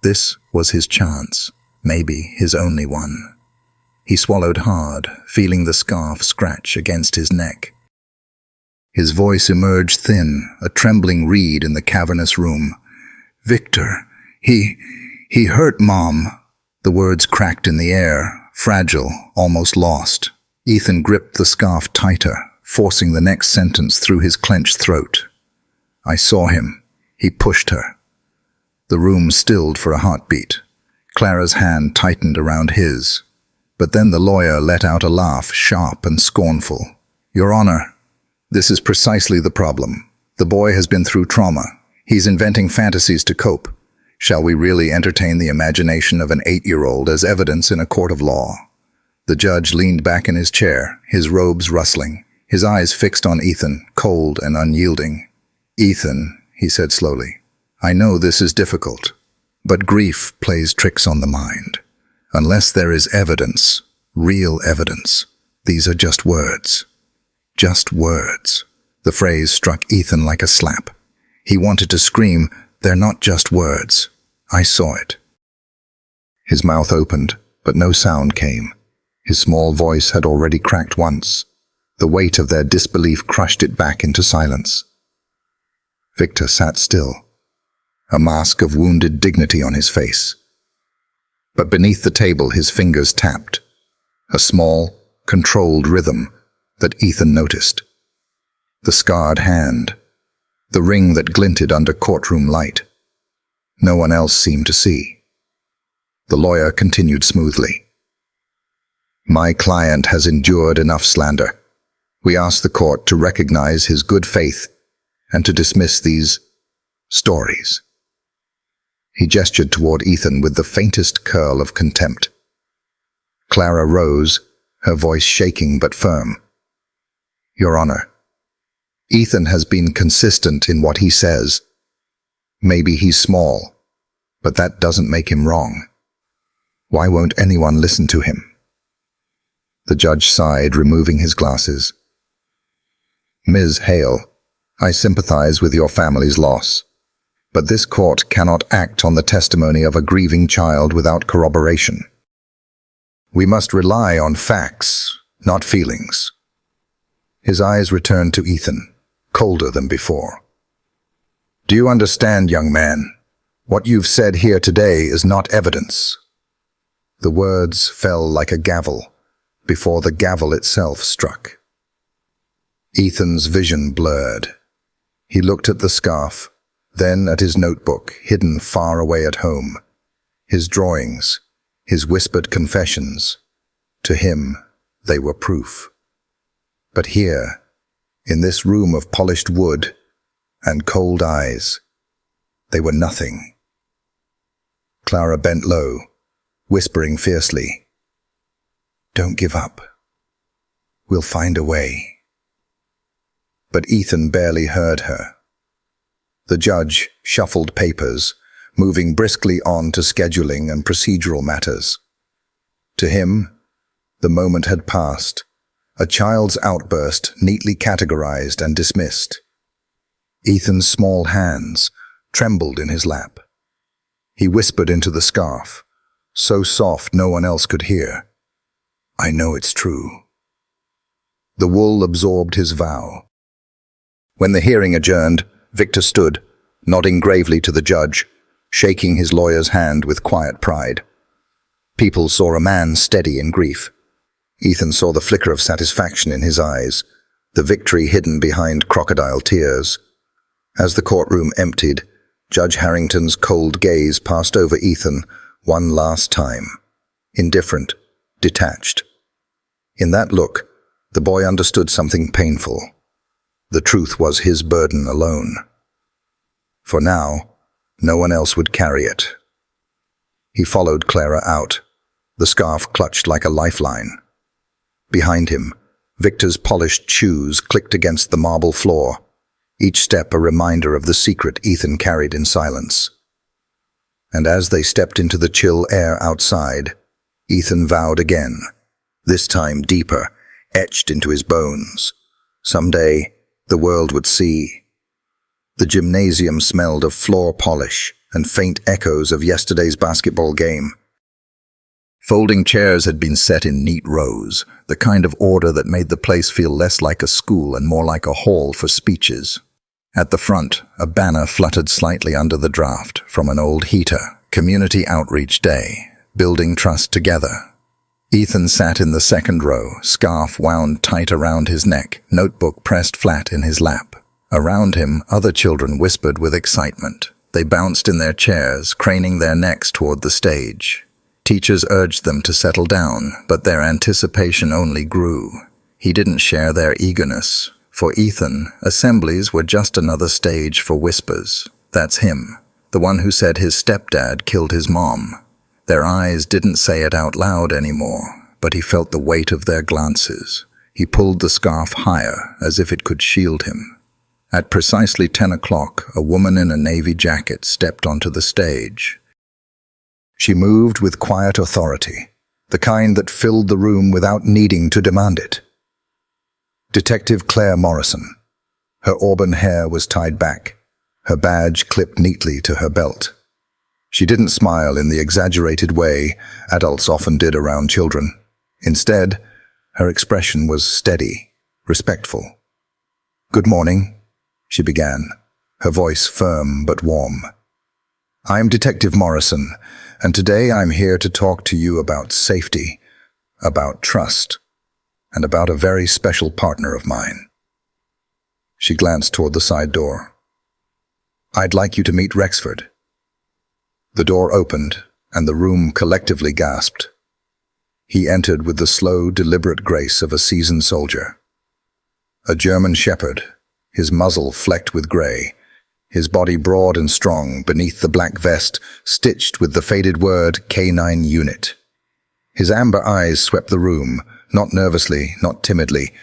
This was his chance, maybe his only one. He swallowed hard, feeling the scarf scratch against his neck. His voice emerged thin, a trembling reed in the cavernous room. "Victor, he hurt Mom." The words cracked in the air, fragile, almost lost. Ethan gripped the scarf tighter, forcing the next sentence through his clenched throat. "I saw him. He pushed her." The room stilled for a heartbeat. Clara's hand tightened around his. But then the lawyer let out a laugh, sharp and scornful. "Your Honor, this is precisely the problem. The boy has been through trauma. He's inventing fantasies to cope. Shall we really entertain the imagination of an 8-year-old as evidence in a court of law?" The judge leaned back in his chair, his robes rustling, his eyes fixed on Ethan, cold and unyielding. "Ethan," he said slowly, "I know this is difficult, but grief plays tricks on the mind. Unless there is evidence, real evidence, these are just words. Just words." The phrase struck Ethan like a slap. He wanted to scream, "They're not just words. I saw it." His mouth opened, but no sound came. His small voice had already cracked once. The weight of their disbelief crushed it back into silence. Victor sat still, a mask of wounded dignity on his face. But beneath the table his fingers tapped, a small, controlled rhythm that Ethan noticed. The scarred hand, the ring that glinted under courtroom light. No one else seemed to see. The lawyer continued smoothly. "My client has endured enough slander. We ask the court to recognize his good faith and to dismiss these stories." He gestured toward Ethan with the faintest curl of contempt. Clara rose, her voice shaking but firm. "Your Honor, Ethan has been consistent in what he says. Maybe he's small, but that doesn't make him wrong. Why won't anyone listen to him?" The judge sighed, removing his glasses. "Ms. Hale, I sympathize with your family's loss. But this court cannot act on the testimony of a grieving child without corroboration. We must rely on facts, not feelings." His eyes returned to Ethan, colder than before. "Do you understand, young man? What you've said here today is not evidence." The words fell like a gavel, before the gavel itself struck. Ethan's vision blurred. He looked at the scarf, then at his notebook, hidden far away at home. His drawings, his whispered confessions. To him, they were proof. But here, in this room of polished wood and cold eyes, they were nothing. Clara bent low, whispering fiercely, "Don't give up. We'll find a way." But Ethan barely heard her. The judge shuffled papers, moving briskly on to scheduling and procedural matters. To him, the moment had passed, a child's outburst neatly categorized and dismissed. Ethan's small hands trembled in his lap. He whispered into the scarf, so soft no one else could hear, "I know it's true." The wool absorbed his vow. When the hearing adjourned, Victor stood, nodding gravely to the judge, shaking his lawyer's hand with quiet pride. People saw a man steady in grief. Ethan saw the flicker of satisfaction in his eyes, the victory hidden behind crocodile tears. As the courtroom emptied, Judge Harrington's cold gaze passed over Ethan one last time, indifferent, detached. In that look, the boy understood something painful. The truth was his burden alone. For now, no one else would carry it. He followed Clara out, the scarf clutched like a lifeline. Behind him, Victor's polished shoes clicked against the marble floor. each step a reminder of the secret Ethan carried in silence. And as they stepped into the chill air outside, Ethan vowed again, this time deeper, etched into his bones. Someday, the world would see. The gymnasium smelled of floor polish and faint echoes of yesterday's basketball game. Folding chairs had been set in neat rows, the kind of order that made the place feel less like a school and more like a hall for speeches. At the front, a banner fluttered slightly under the draft from an old heater, Community Outreach Day, Building Trust Together. Ethan sat in the second row, scarf wound tight around his neck, notebook pressed flat in his lap. Around him, other children whispered with excitement. They bounced in their chairs, craning their necks toward the stage. Teachers urged them to settle down, but their anticipation only grew. He didn't share their eagerness. For Ethan, assemblies were just another stage for whispers. That's him, the one who said his stepdad killed his mom. Their eyes didn't say it out loud anymore, but he felt the weight of their glances. He pulled the scarf higher, as if it could shield him. At precisely 10 o'clock, a woman in a navy jacket stepped onto the stage. She moved with quiet authority, the kind that filled the room without needing to demand it. Detective Claire Morrison. Her auburn hair was tied back, her badge clipped neatly to her belt. She didn't smile in the exaggerated way adults often did around children. Instead, her expression was steady, respectful. "Good morning," she began, her voice firm but warm. "I'm Detective Morrison, and today I'm here to talk to you about safety, about trust, and about a very special partner of mine." She glanced toward the side door. "I'd like you to meet Rexford." The door opened, and the room collectively gasped. He entered with the slow, deliberate grace of a seasoned soldier. A German shepherd, his muzzle flecked with gray, his body broad and strong beneath the black vest stitched with the faded word K9 Unit. His amber eyes swept the room, not nervously, not timidly,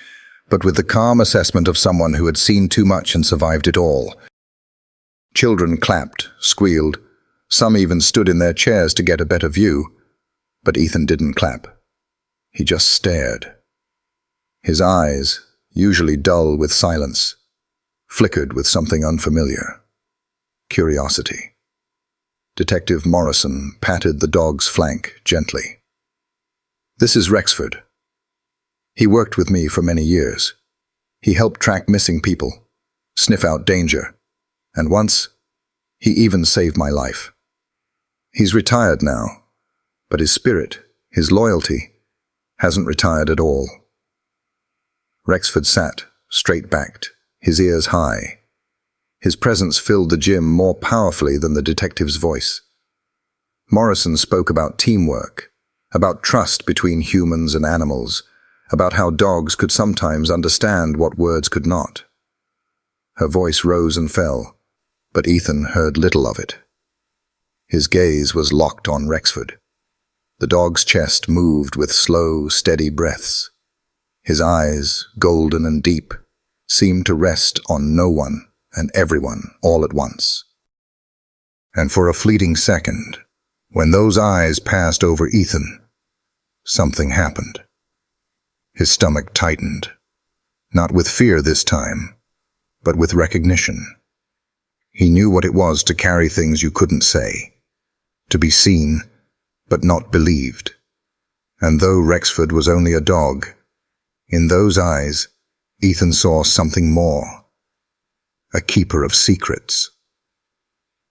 but with the calm assessment of someone who had seen too much and survived it all. Children clapped, squealed. Some even stood in their chairs to get a better view. But Ethan didn't clap. He just stared. His eyes, usually dull with silence, flickered with something unfamiliar. Curiosity. Detective Morrison patted the dog's flank gently. "This is Rexford. He worked with me for many years. He helped track missing people, sniff out danger, and once, he even saved my life. He's retired now, but his spirit, his loyalty, hasn't retired at all." Rexford sat, straight-backed, his ears high. His presence filled the gym more powerfully than the detective's voice. Morrison spoke about teamwork, about trust between humans and animals, about how dogs could sometimes understand what words could not. Her voice rose and fell, but Ethan heard little of it. His gaze was locked on Rexford. The dog's chest moved with slow, steady breaths. His eyes, golden and deep, seemed to rest on no one and everyone all at once. And for a fleeting second, when those eyes passed over Ethan, something happened. His stomach tightened, not with fear this time, but with recognition. He knew what it was to carry things you couldn't say, to be seen, but not believed. And though Rexford was only a dog, in those eyes, Ethan saw something more. A keeper of secrets.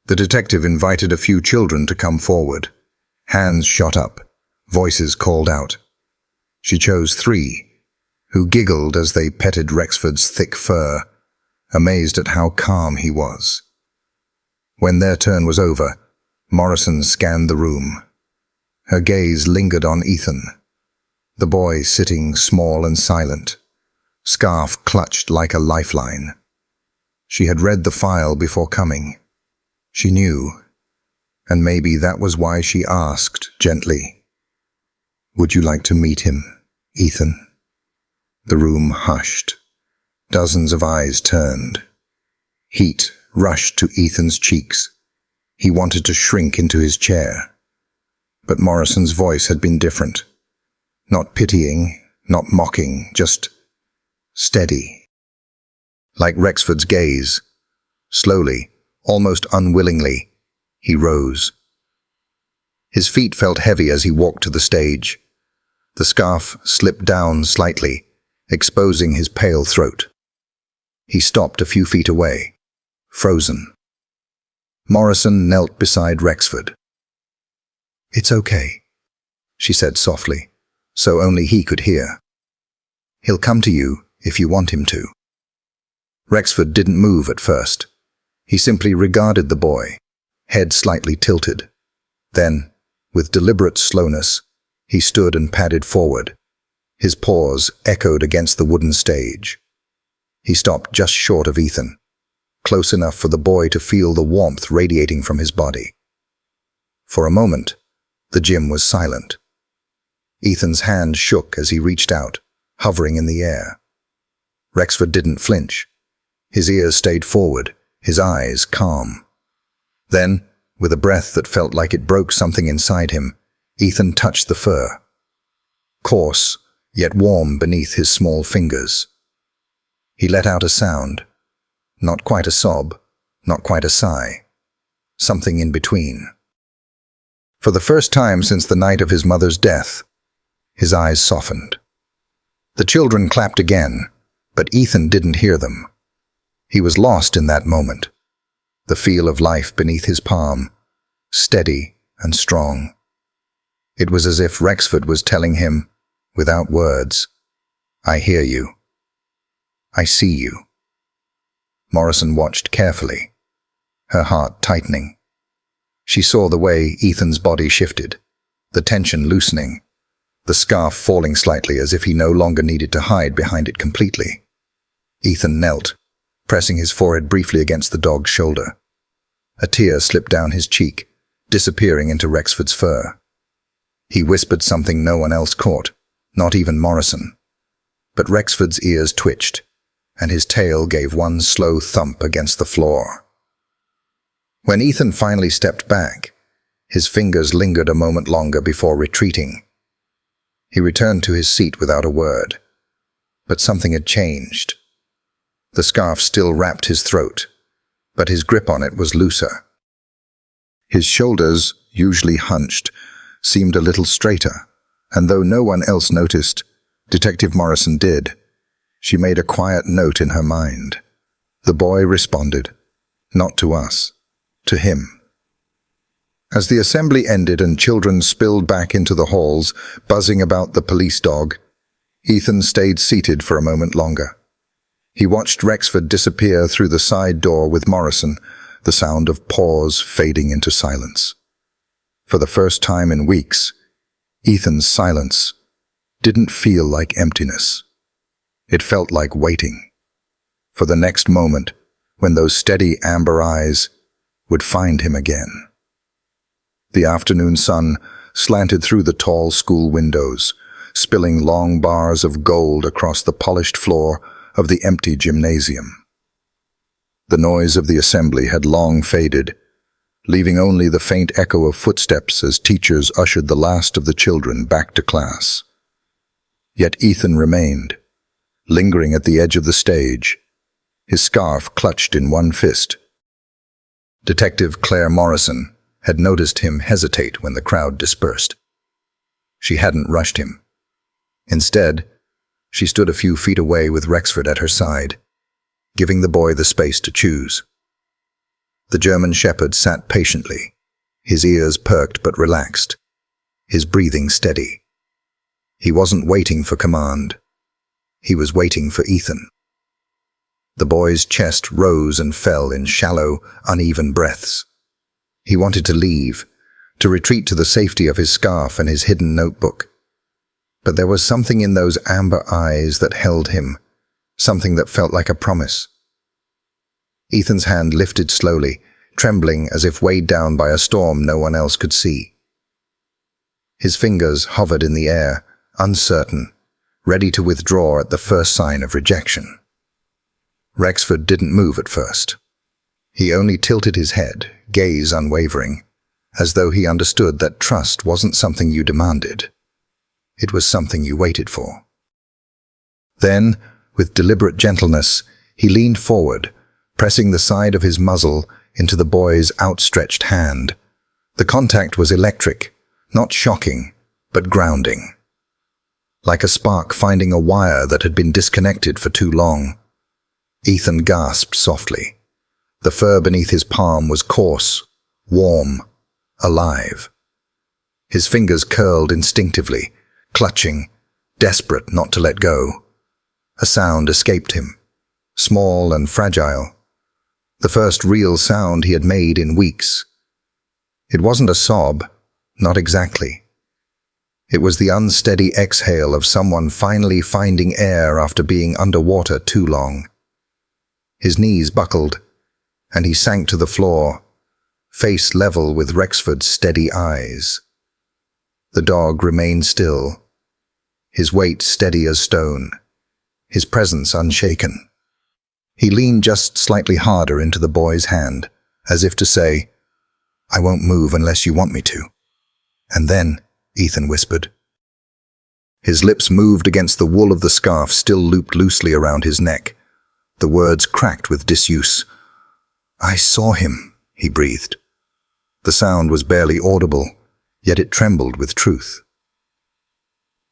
The detective invited a few children to come forward. Hands shot up, voices called out. She chose 3, who giggled as they petted Rexford's thick fur, amazed at how calm he was. When their turn was over, Morrison scanned the room. Her gaze lingered on Ethan, the boy sitting small and silent, scarf clutched like a lifeline. She had read the file before coming. She knew, and maybe that was why she asked gently, "Would you like to meet him, Ethan?" The room hushed. Dozens of eyes turned. Heat rushed to Ethan's cheeks. He wanted to shrink into his chair. But Morrison's voice had been different. Not pitying, not mocking, just steady. Like Rexford's gaze. Slowly, almost unwillingly, he rose. His feet felt heavy as he walked to the stage. The scarf slipped down slightly, exposing his pale throat. He stopped a few feet away, frozen. Morrison knelt beside Rexford. "It's okay," she said softly, so only he could hear. "He'll come to you if you want him to." Rexford didn't move at first. He simply regarded the boy, head slightly tilted. Then, with deliberate slowness, he stood and padded forward. His paws echoed against the wooden stage. He stopped just short of Ethan, close enough for the boy to feel the warmth radiating from his body. For a moment, the gym was silent. Ethan's hand shook as he reached out, hovering in the air. Rexford didn't flinch. His ears stayed forward, his eyes calm. Then, with a breath that felt like it broke something inside him, Ethan touched the fur. Coarse, yet warm beneath his small fingers. He let out a sound. Not quite a sob, not quite a sigh. Something in between. For the first time since the night of his mother's death, his eyes softened. The children clapped again, but Ethan didn't hear them. He was lost in that moment. The feel of life beneath his palm, steady and strong. It was as if Rexford was telling him, without words, "I hear you. I see you." Morrison watched carefully, her heart tightening. She saw the way Ethan's body shifted, the tension loosening, the scarf falling slightly as if he no longer needed to hide behind it completely. Ethan knelt, pressing his forehead briefly against the dog's shoulder. A tear slipped down his cheek, disappearing into Rexford's fur. He whispered something no one else caught, not even Morrison. But Rexford's ears twitched, and his tail gave one slow thump against the floor. When Ethan finally stepped back, his fingers lingered a moment longer before retreating. He returned to his seat without a word. But something had changed. The scarf still wrapped his throat, but his grip on it was looser. His shoulders, usually hunched, seemed a little straighter, and though no one else noticed, Detective Morrison did. She made a quiet note in her mind. The boy responded, not to us, to him. As the assembly ended and children spilled back into the halls, buzzing about the police dog, Ethan stayed seated for a moment longer. He watched Rexford disappear through the side door with Morrison, the sound of paws fading into silence. For the first time in weeks, Ethan's silence didn't feel like emptiness. It felt like waiting for the next moment when those steady amber eyes would find him again. The afternoon sun slanted through the tall school windows, spilling long bars of gold across the polished floor of the empty gymnasium. The noise of the assembly had long faded, leaving only the faint echo of footsteps as teachers ushered the last of the children back to class. Yet Ethan remained, lingering at the edge of the stage, his scarf clutched in one fist. Detective Claire Morrison had noticed him hesitate when the crowd dispersed. She hadn't rushed him. Instead, she stood a few feet away with Rexford at her side, giving the boy the space to choose. The German shepherd sat patiently, his ears perked but relaxed, his breathing steady. He wasn't waiting for command. He was waiting for Ethan. The boy's chest rose and fell in shallow, uneven breaths. He wanted to leave, to retreat to the safety of his scarf and his hidden notebook. But there was something in those amber eyes that held him, something that felt like a promise. Ethan's hand lifted slowly, trembling as if weighed down by a storm no one else could see. His fingers hovered in the air, uncertain, ready to withdraw at the first sign of rejection. Rexford didn't move at first. He only tilted his head, gaze unwavering, as though he understood that trust wasn't something you demanded. It was something you waited for. Then, with deliberate gentleness, he leaned forward, pressing the side of his muzzle into the boy's outstretched hand. The contact was electric, not shocking, but grounding. Like a spark finding a wire that had been disconnected for too long. Ethan gasped softly. The fur beneath his palm was coarse, warm, alive. His fingers curled instinctively, clutching, desperate not to let go. A sound escaped him, small and fragile. The first real sound he had made in weeks. It wasn't a sob, not exactly. It was the unsteady exhale of someone finally finding air after being underwater too long. His knees buckled, and he sank to the floor, face level with Rexford's steady eyes. The dog remained still, his weight steady as stone, his presence unshaken. He leaned just slightly harder into the boy's hand, as if to say, "I won't move unless you want me to." "And then," Ethan whispered. His lips moved against the wool of the scarf still looped loosely around his neck. The words cracked with disuse. "I saw him," he breathed. The sound was barely audible, yet it trembled with truth.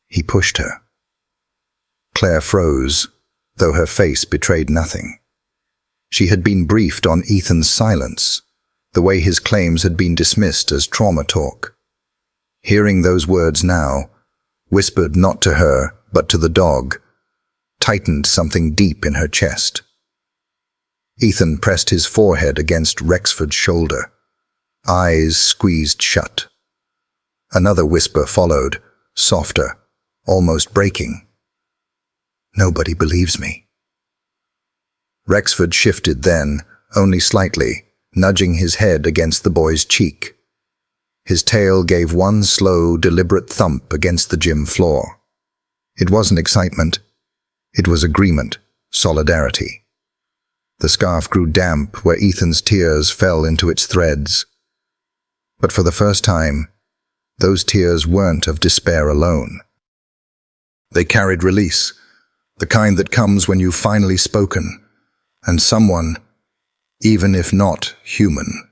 He pushed her. Claire froze, though her face betrayed nothing. She had been briefed on Ethan's silence, the way his claims had been dismissed as trauma talk. Hearing those words now, whispered not to her, but to the dog, tightened something deep in her chest. Ethan pressed his forehead against Rexford's shoulder, eyes squeezed shut. Another whisper followed, softer, almost breaking. "Nobody believes me." Rexford shifted then, only slightly, nudging his head against the boy's cheek. His tail gave one slow, deliberate thump against the gym floor. It wasn't excitement. It was agreement, solidarity. The scarf grew damp where Ethan's tears fell into its threads. But for the first time, those tears weren't of despair alone. They carried release, the kind that comes when you've finally spoken, and someone, even if not human,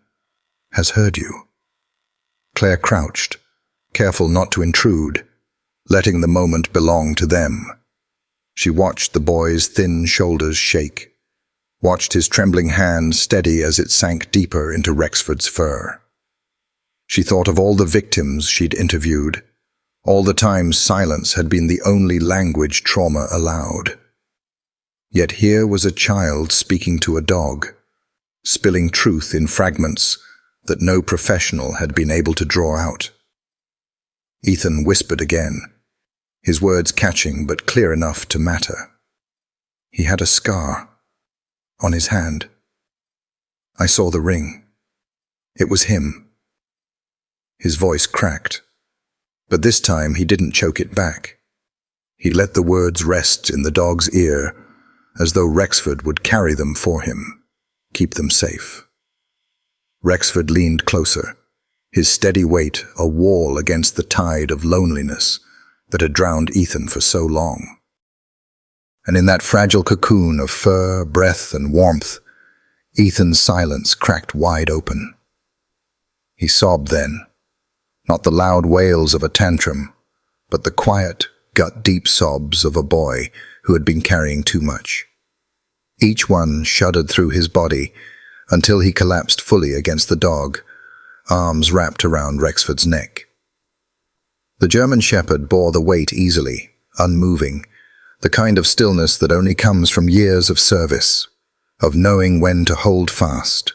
has heard you. Claire crouched, careful not to intrude, letting the moment belong to them. She watched the boy's thin shoulders shake, watched his trembling hand steady as it sank deeper into Rexford's fur. She thought of all the victims she'd interviewed, all the times silence had been the only language trauma allowed. Yet here was a child speaking to a dog, spilling truth in fragments that no professional had been able to draw out. Ethan whispered again, his words catching but clear enough to matter. He had a scar on his hand. I saw the ring. It was him. His voice cracked, but this time he didn't choke it back. He let the words rest in the dog's ear, as though Rexford would carry them for him, keep them safe. Rexford leaned closer, his steady weight a wall against the tide of loneliness that had drowned Ethan for so long. And in that fragile cocoon of fur, breath, and warmth, Ethan's silence cracked wide open. He sobbed then, not the loud wails of a tantrum, but the quiet, gut-deep sobs of a boy who had been carrying too much. Each one shuddered through his body until he collapsed fully against the dog, arms wrapped around Rexford's neck. The German shepherd bore the weight easily, unmoving, the kind of stillness that only comes from years of service, of knowing when to hold fast.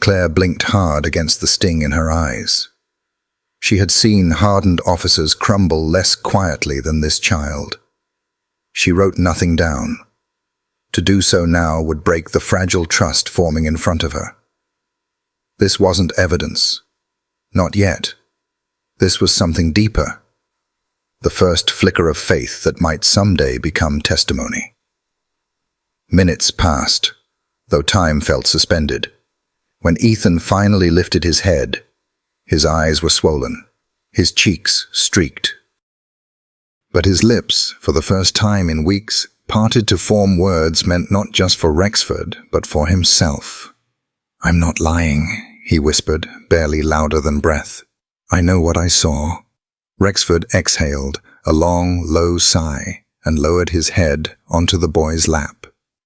Claire blinked hard against the sting in her eyes. She had seen hardened officers crumble less quietly than this child. She wrote nothing down. To do so now would break the fragile trust forming in front of her. This wasn't evidence. Not yet. This was something deeper. The first flicker of faith that might someday become testimony. Minutes passed. though time felt suspended. When Ethan finally lifted his head, his eyes were swollen, his cheeks streaked. But his lips, for the first time in weeks, parted to form words meant not just for Rexford, but for himself. "I'm not lying," he whispered, barely louder than breath. "I know what I saw." Rexford exhaled a long, low sigh and lowered his head onto the boy's lap.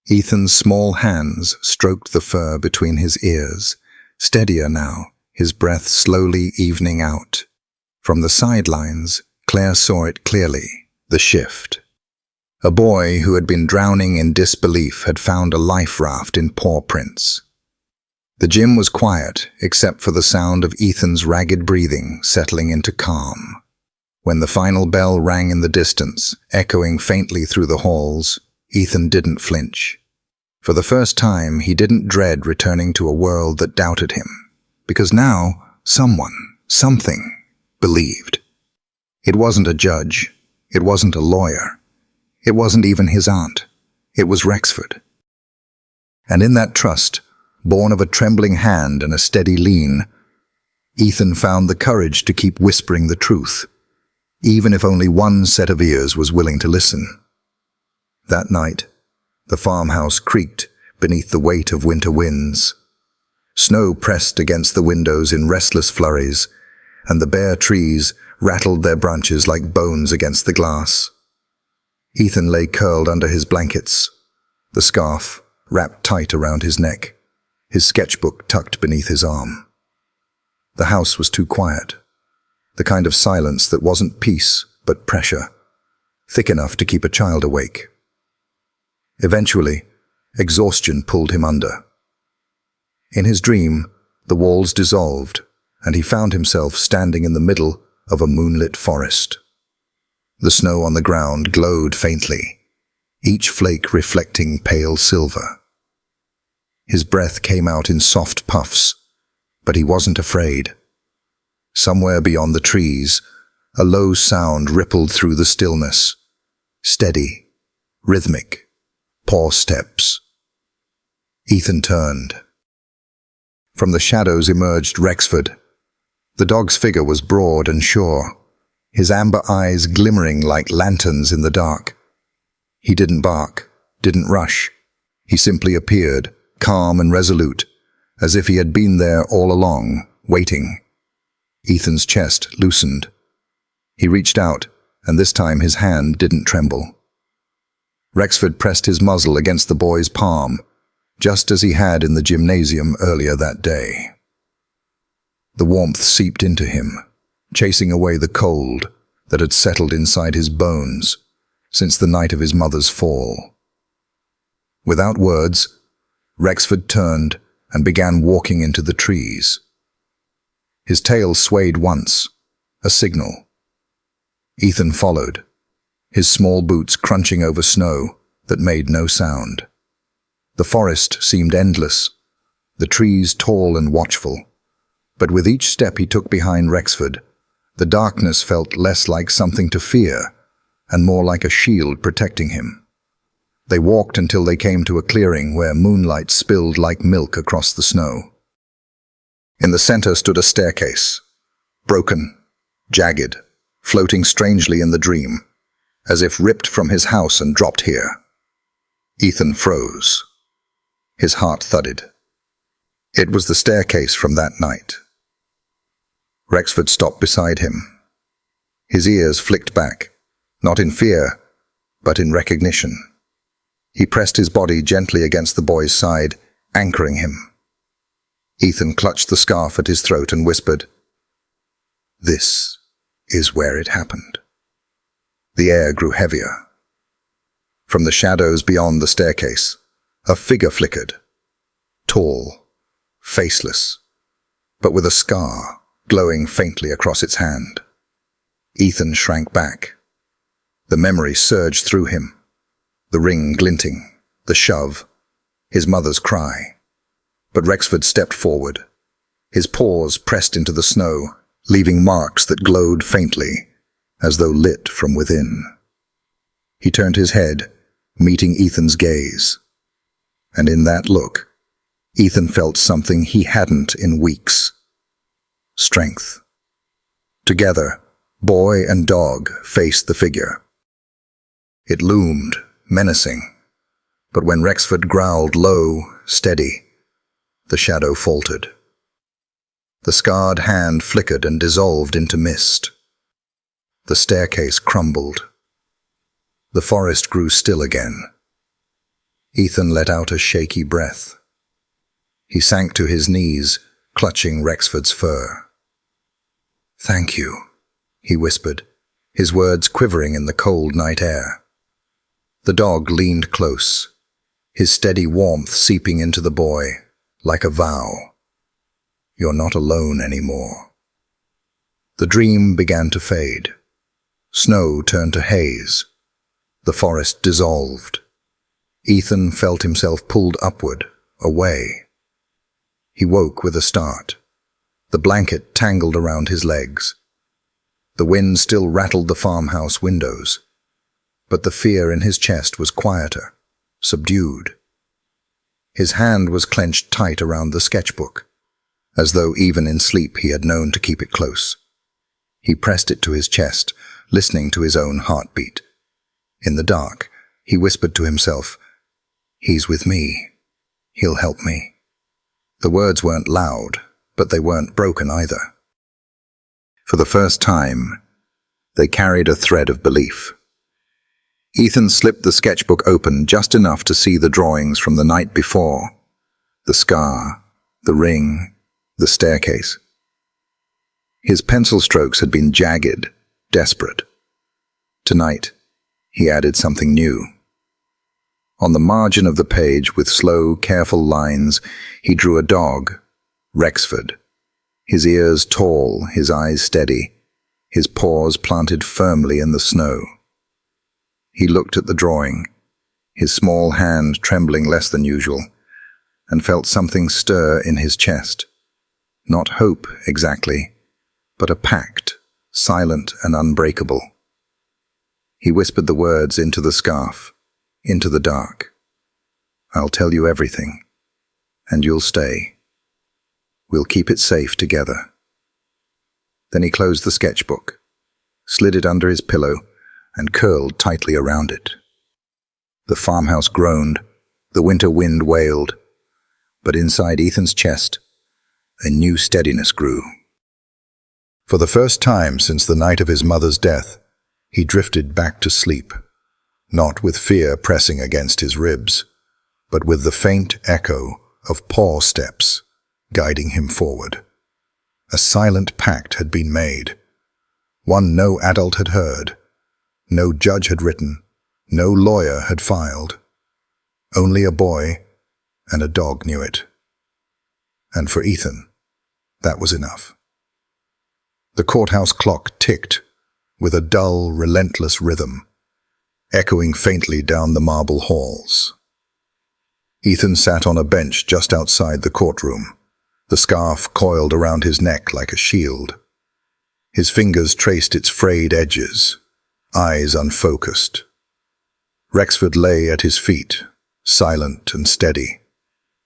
Ethan's small hands stroked the fur between his ears, steadier now, his breath slowly evening out. From the sidelines, Claire saw it clearly, the shift. A boy who had been drowning in disbelief had found a life raft in paw prints. The gym was quiet, except for the sound of Ethan's ragged breathing settling into calm. When the final bell rang in the distance, echoing faintly through the halls, Ethan didn't flinch. For the first time, he didn't dread returning to a world that doubted him, because now someone, something, believed. It wasn't a judge. It wasn't a lawyer. It wasn't even his aunt. It was Rexford. And in that trust, born of a trembling hand and a steady lean, Ethan found the courage to keep whispering the truth, even if only one set of ears was willing to listen. That night, the farmhouse creaked beneath the weight of winter winds. Snow pressed against the windows in restless flurries, and the bare trees rattled their branches like bones against the glass. Ethan lay curled under his blankets, the scarf wrapped tight around his neck, his sketchbook tucked beneath his arm. The house was too quiet, the kind of silence that wasn't peace but pressure, thick enough to keep a child awake. Eventually, exhaustion pulled him under. In his dream, the walls dissolved, and he found himself standing in the middle of a moonlit forest. The snow on the ground glowed faintly, each flake reflecting pale silver. His breath came out in soft puffs, but he wasn't afraid. Somewhere beyond the trees, a low sound rippled through the stillness, steady, rhythmic, paw steps. Ethan turned. From the shadows emerged Rexford. The dog's figure was broad and sure, his amber eyes glimmering like lanterns in the dark. He didn't bark, didn't rush. He simply appeared, calm and resolute, as if he had been there all along, waiting. Ethan's chest loosened. He reached out, and this time his hand didn't tremble. Rexford pressed his muzzle against the boy's palm, just as he had in the gymnasium earlier that day. The warmth seeped into him, chasing away the cold that had settled inside his bones since the night of his mother's fall. Without words, Rexford turned and began walking into the trees. His tail swayed once, a signal. Ethan followed, his small boots crunching over snow that made no sound. The forest seemed endless, the trees tall and watchful, but with each step he took behind Rexford, the darkness felt less like something to fear and more like a shield protecting him. They walked until they came to a clearing where moonlight spilled like milk across the snow. In the center stood a staircase, broken, jagged, floating strangely in the dream, as if ripped from his house and dropped here. Ethan froze. His heart thudded. It was the staircase from that night. Rexford stopped beside him. His ears flicked back, not in fear, but in recognition. He pressed his body gently against the boy's side, anchoring him. Ethan clutched the scarf at his throat and whispered, "This is where it happened." The air grew heavier. From the shadows beyond the staircase, a figure flickered, tall, faceless, but with a scar glowing faintly across its hand. Ethan shrank back. The memory surged through him, the ring glinting, the shove, his mother's cry. But Rexford stepped forward. His paws pressed into the snow, leaving marks that glowed faintly, as though lit from within. He turned his head, meeting Ethan's gaze. And in that look, Ethan felt something he hadn't in weeks. Strength. Together, boy and dog faced the figure. It loomed, menacing, but when Rexford growled low, steady, the shadow faltered. The scarred hand flickered and dissolved into mist. The staircase crumbled. The forest grew still again. Ethan let out a shaky breath. He sank to his knees, clutching Rexford's fur. "Thank you," he whispered, his words quivering in the cold night air. The dog leaned close, his steady warmth seeping into the boy, like a vow. "You're not alone anymore." The dream began to fade. Snow turned to haze. The forest dissolved. Ethan felt himself pulled upward, away. He woke with a start. The blanket tangled around his legs. The wind still rattled the farmhouse windows, but the fear in his chest was quieter, subdued. His hand was clenched tight around the sketchbook, as though even in sleep he had known to keep it close. He pressed it to his chest, listening to his own heartbeat. In the dark, he whispered to himself, "He's with me. He'll help me." The words weren't loud, but they weren't broken either. For the first time, they carried a thread of belief. Ethan slipped the sketchbook open just enough to see the drawings from the night before. The scar, the ring, the staircase. His pencil strokes had been jagged, desperate. Tonight, he added something new. On the margin of the page, with slow, careful lines, he drew a dog, Rexford. His ears tall, his eyes steady, his paws planted firmly in the snow. He looked at the drawing, his small hand trembling less than usual, and felt something stir in his chest. Not hope, exactly, but a pact, silent and unbreakable. He whispered the words into the scarf, into the dark. "I'll tell you everything, and you'll stay. We'll keep it safe together." Then he closed the sketchbook, slid it under his pillow, and curled tightly around it. The farmhouse groaned, the winter wind wailed, but inside Ethan's chest, a new steadiness grew. For the first time since the night of his mother's death, he drifted back to sleep, not with fear pressing against his ribs, but with the faint echo of paw steps guiding him forward. A silent pact had been made, one no adult had heard, no judge had written, no lawyer had filed. Only a boy and a dog knew it. And for Ethan, that was enough. The courthouse clock ticked with a dull, relentless rhythm, echoing faintly down the marble halls. Ethan sat on a bench just outside the courtroom, the scarf coiled around his neck like a shield. His fingers traced its frayed edges, eyes unfocused. Rexford lay at his feet, silent and steady,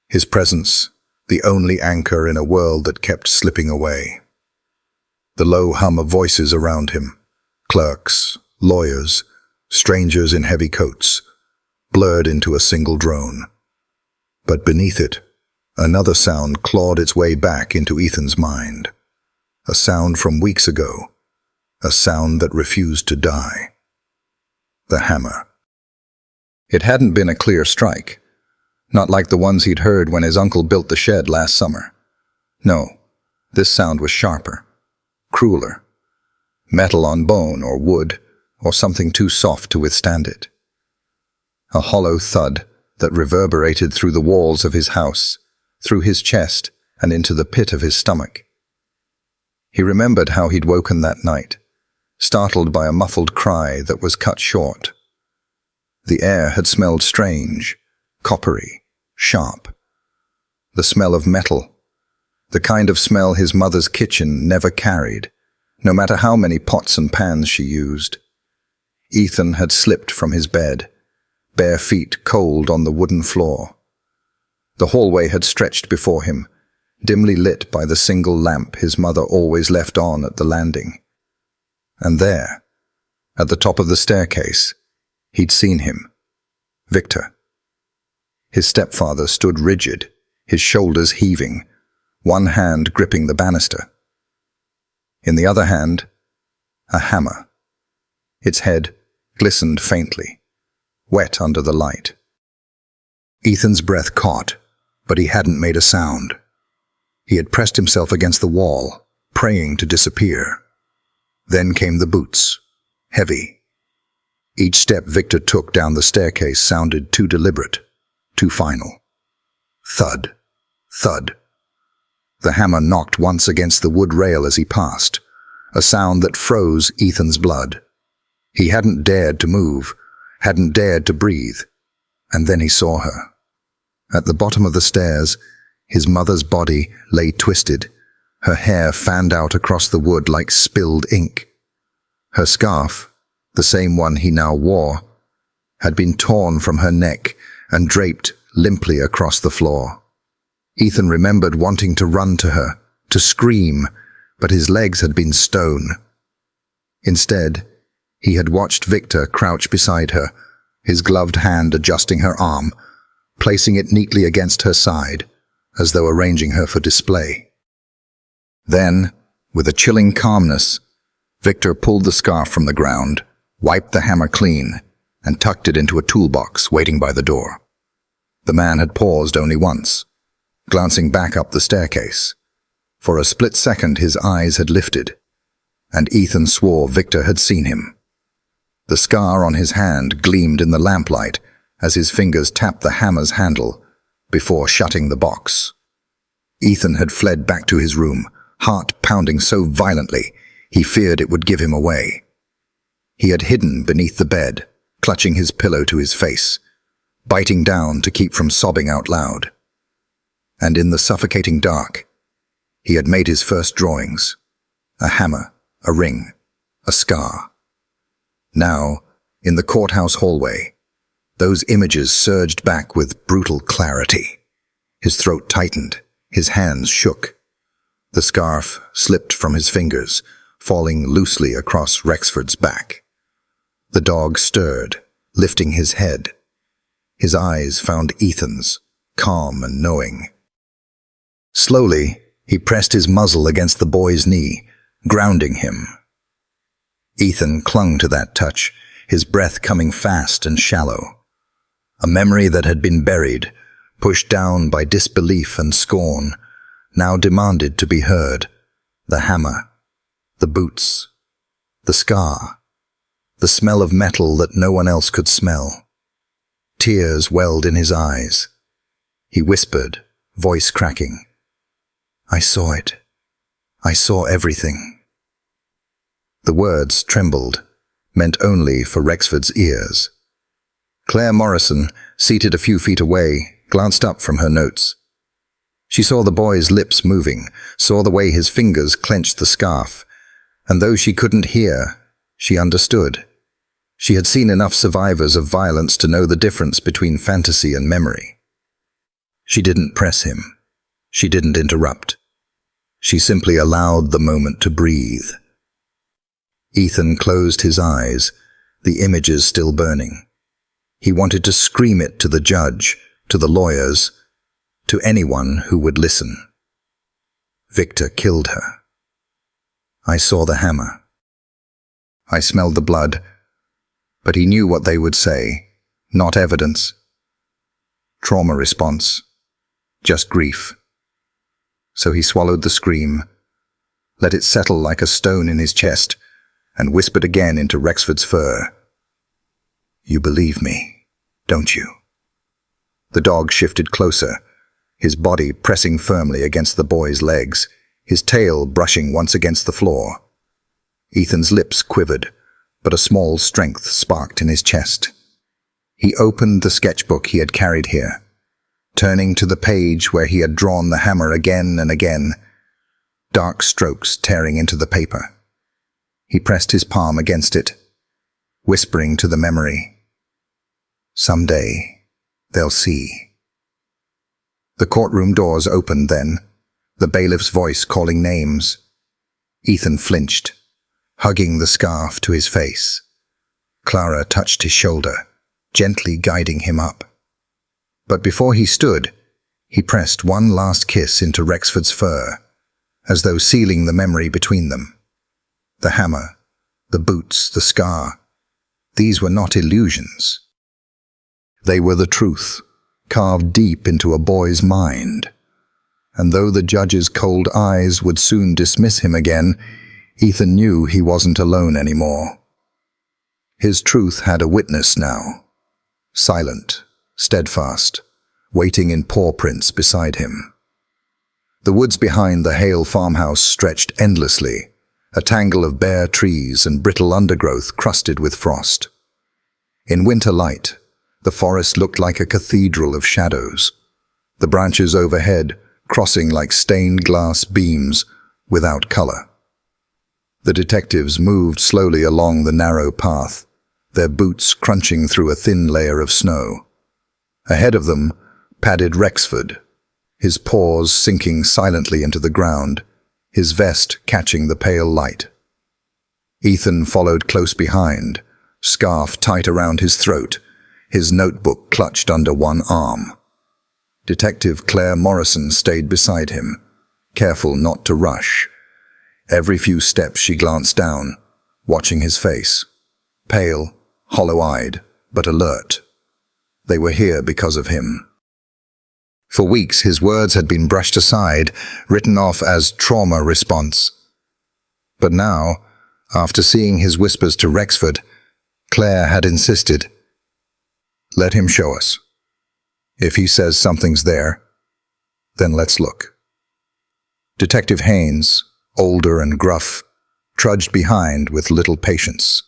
his presence the only anchor in a world that kept slipping away. The low hum of voices around him, clerks, lawyers, strangers in heavy coats, blurred into a single drone. But beneath it, another sound clawed its way back into Ethan's mind. A sound from weeks ago, a sound that refused to die. The hammer. It hadn't been a clear strike, not like the ones he'd heard when his uncle built the shed last summer. No, this sound was sharper, crueler. Metal on bone or wood, or something too soft to withstand it. A hollow thud that reverberated through the walls of his house, through his chest, and into the pit of his stomach. He remembered how he'd woken that night, startled by a muffled cry that was cut short. The air had smelled strange, coppery, sharp. The smell of metal, the kind of smell his mother's kitchen never carried, no matter how many pots and pans she used. Ethan had slipped from his bed, bare feet cold on the wooden floor. The hallway had stretched before him, dimly lit by the single lamp his mother always left on at the landing. And there, at the top of the staircase, he'd seen him, Victor. His stepfather stood rigid, his shoulders heaving, one hand gripping the banister. In the other hand, a hammer. Its head glistened faintly, wet under the light. Ethan's breath caught, but he hadn't made a sound. He had pressed himself against the wall, praying to disappear. Then came the boots, heavy. Each step Victor took down the staircase sounded too deliberate, too final. Thud, thud. The hammer knocked once against the wood rail as he passed, a sound that froze Ethan's blood. He hadn't dared to move, hadn't dared to breathe, and then he saw her. At the bottom of the stairs, his mother's body lay twisted, her hair fanned out across the wood like spilled ink. Her scarf, the same one he now wore, had been torn from her neck and draped limply across the floor. Ethan remembered wanting to run to her, to scream, but his legs had been stone. Instead, he had watched Victor crouch beside her, his gloved hand adjusting her arm, placing it neatly against her side, as though arranging her for display. Then, with a chilling calmness, Victor pulled the scarf from the ground, wiped the hammer clean, and tucked it into a toolbox waiting by the door. The man had paused only once, glancing back up the staircase. For a split second his eyes had lifted, and Ethan swore Victor had seen him. The scar on his hand gleamed in the lamplight as his fingers tapped the hammer's handle before shutting the box. Ethan had fled back to his room, heart pounding so violently he feared it would give him away. He had hidden beneath the bed, clutching his pillow to his face, biting down to keep from sobbing out loud. And in the suffocating dark, he had made his first drawings: a hammer, a ring, a scar. Now, in the courthouse hallway, those images surged back with brutal clarity. His throat tightened, his hands shook. The scarf slipped from his fingers, falling loosely across Rexford's back. The dog stirred, lifting his head. His eyes found Ethan's, calm and knowing. Slowly, he pressed his muzzle against the boy's knee, grounding him. Ethan clung to that touch, his breath coming fast and shallow. A memory that had been buried, pushed down by disbelief and scorn, now demanded to be heard. The hammer, the boots, the scar, the smell of metal that no one else could smell. Tears welled in his eyes. He whispered, voice cracking, "I saw it. I saw everything." The words trembled, meant only for Rexford's ears. Claire Morrison, seated a few feet away, glanced up from her notes. She saw the boy's lips moving, saw the way his fingers clenched the scarf, and though she couldn't hear, she understood. She had seen enough survivors of violence to know the difference between fantasy and memory. She didn't press him. She didn't interrupt. She simply allowed the moment to breathe. Ethan closed his eyes, the images still burning. He wanted to scream it to the judge, to the lawyers, to anyone who would listen. Victor killed her. I saw the hammer. I smelled the blood, but he knew what they would say, not evidence. Trauma response, just grief. So he swallowed the scream, let it settle like a stone in his chest, and whispered again into Rexford's fur. You believe me, don't you? The dog shifted closer, his body pressing firmly against the boy's legs, his tail brushing once against the floor. Ethan's lips quivered, but a small strength sparked in his chest. He opened the sketchbook he had carried here, turning to the page where he had drawn the hammer again and again, dark strokes tearing into the paper. He pressed his palm against it, whispering to the memory, someday they'll see. The courtroom doors opened then, the bailiff's voice calling names. Ethan flinched, hugging the scarf to his face. Clara touched his shoulder, gently guiding him up. But before he stood, he pressed one last kiss into Rexford's fur, as though sealing the memory between them. The hammer, the boots, the scar, these were not illusions. They were the truth, carved deep into a boy's mind. And though the judge's cold eyes would soon dismiss him again, Ethan knew he wasn't alone anymore. His truth had a witness now, silent, steadfast, waiting in paw prints beside him. The woods behind the Hale farmhouse stretched endlessly, a tangle of bare trees and brittle undergrowth crusted with frost. In winter light, the forest looked like a cathedral of shadows, the branches overhead crossing like stained glass beams without color. The detectives moved slowly along the narrow path, their boots crunching through a thin layer of snow. Ahead of them padded Rexford, his paws sinking silently into the ground, his vest catching the pale light. Ethan followed close behind, scarf tight around his throat, his notebook clutched under one arm. Detective Claire Morrison stayed beside him, careful not to rush. Every few steps she glanced down, watching his face, pale, hollow-eyed, but alert. They were here because of him. For weeks his words had been brushed aside, written off as trauma response. But now, after seeing his whispers to Rexford, Claire had insisted, "Let him show us. If he says something's there, then let's look." Detective Haynes, older and gruff, trudged behind with little patience.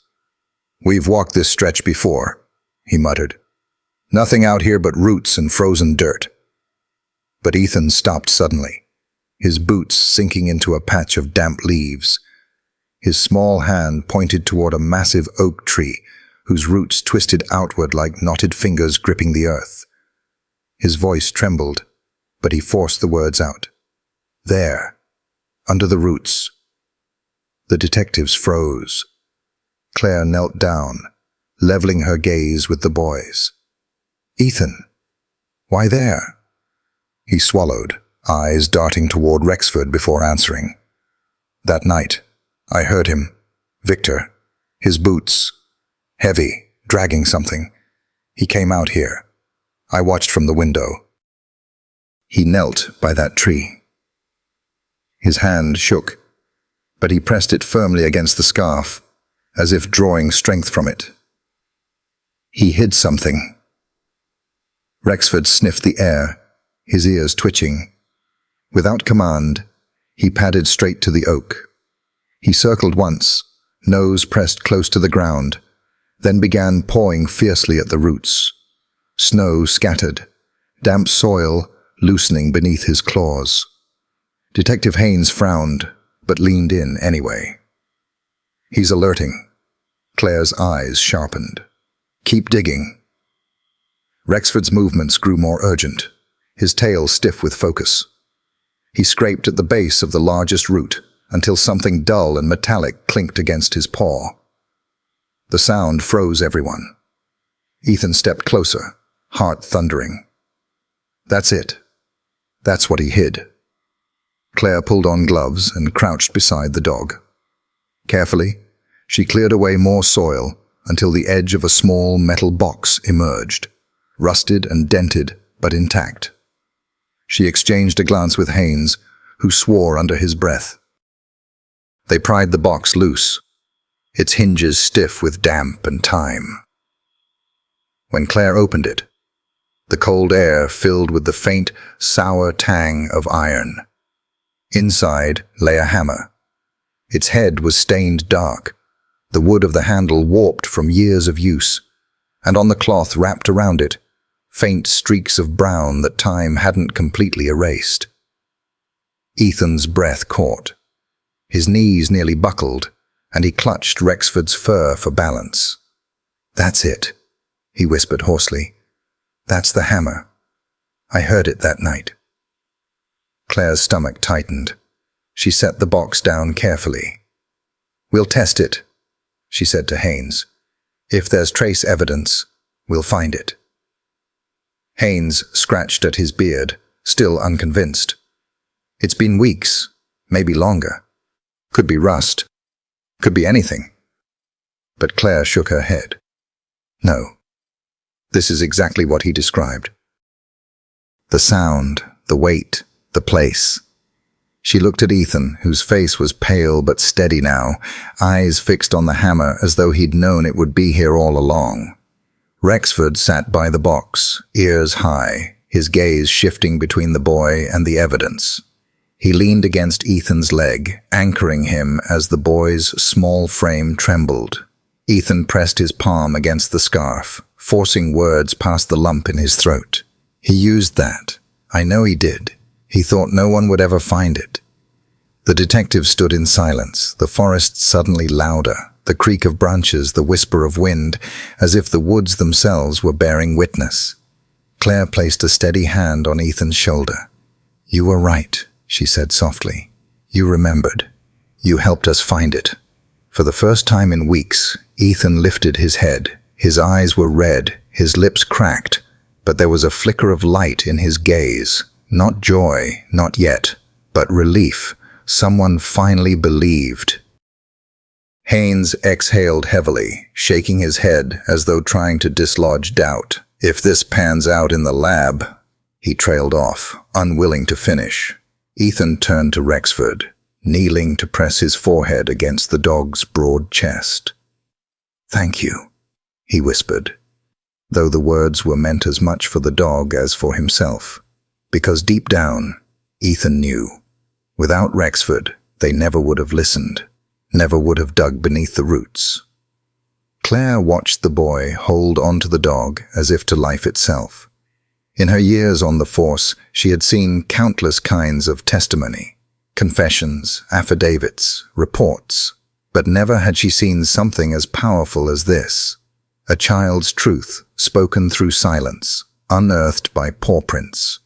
"We've walked this stretch before," he muttered. "Nothing out here but roots and frozen dirt." But Ethan stopped suddenly, his boots sinking into a patch of damp leaves. His small hand pointed toward a massive oak tree whose roots twisted outward like knotted fingers gripping the earth. His voice trembled, but he forced the words out. "There, under the roots." The detectives froze. Claire knelt down, leveling her gaze with the boys. "Ethan, why there?" He swallowed, eyes darting toward Rexford before answering. "That night, I heard him, Victor, his boots, heavy, dragging something. He came out here. I watched from the window. He knelt by that tree." His hand shook, but he pressed it firmly against the scarf, as if drawing strength from it. "He hid something." Rexford sniffed the air, his ears twitching. Without command, he padded straight to the oak. He circled once, nose pressed close to the ground, then began pawing fiercely at the roots. Snow scattered, damp soil loosening beneath his claws. Detective Haynes frowned, but leaned in anyway. "He's alerting." Claire's eyes sharpened. "Keep digging." Rexford's movements grew more urgent, his tail stiff with focus. He scraped at the base of the largest root until something dull and metallic clinked against his paw. The sound froze everyone. Ethan stepped closer, heart thundering. "That's it. That's what he hid." Claire pulled on gloves and crouched beside the dog. Carefully, she cleared away more soil until the edge of a small metal box emerged, rusted and dented but intact. She exchanged a glance with Haynes, who swore under his breath. They pried the box loose, its hinges stiff with damp and time. When Claire opened it, the cold air filled with the faint, sour tang of iron. Inside lay a hammer. Its head was stained dark, the wood of the handle warped from years of use, and on the cloth wrapped around it, faint streaks of brown that time hadn't completely erased. Ethan's breath caught. His knees nearly buckled, and he clutched Rexford's fur for balance. "That's it," he whispered hoarsely. "That's the hammer. I heard it that night." Claire's stomach tightened. She set the box down carefully. "We'll test it," she said to Haynes. "If there's trace evidence, we'll find it." Haynes scratched at his beard, still unconvinced. "It's been weeks, maybe longer. Could be rust. Could be anything." But Claire shook her head. "No. This is exactly what he described. The sound, the weight, the place." She looked at Ethan, whose face was pale but steady now, eyes fixed on the hammer as though he'd known it would be here all along. Rexford sat by the box, ears high, his gaze shifting between the boy and the evidence. He leaned against Ethan's leg, anchoring him as the boy's small frame trembled. Ethan pressed his palm against the scarf, forcing words past the lump in his throat. "He used that. I know he did. He thought no one would ever find it." The detective stood in silence, the forest suddenly louder, the creak of branches, the whisper of wind, as if the woods themselves were bearing witness. Claire placed a steady hand on Ethan's shoulder. "You were right," she said softly. "You remembered. You helped us find it." For the first time in weeks, Ethan lifted his head. His eyes were red, his lips cracked, but there was a flicker of light in his gaze. Not joy, not yet, but relief. Someone finally believed. Haynes exhaled heavily, shaking his head as though trying to dislodge doubt. "If this pans out in the lab," he trailed off, unwilling to finish. Ethan turned to Rexford, kneeling to press his forehead against the dog's broad chest. "Thank you," he whispered, though the words were meant as much for the dog as for himself. Because deep down, Ethan knew. Without Rexford, they never would have listened, never would have dug beneath the roots. Claire watched the boy hold onto the dog as if to life itself. In her years on the force, she had seen countless kinds of testimony, confessions, affidavits, reports, but never had she seen something as powerful as this. A child's truth spoken through silence, unearthed by paw prints.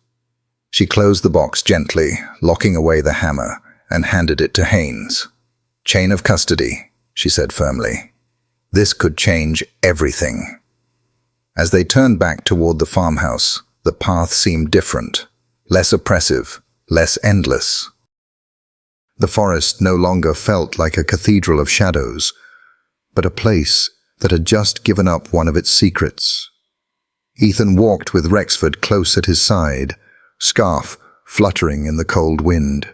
She closed the box gently, locking away the hammer, and handed it to Haynes. "Chain of custody," she said firmly. "This could change everything." As they turned back toward the farmhouse, the path seemed different, less oppressive, less endless. The forest no longer felt like a cathedral of shadows, but a place that had just given up one of its secrets. Ethan walked with Rexford close at his side, scarf fluttering in the cold wind.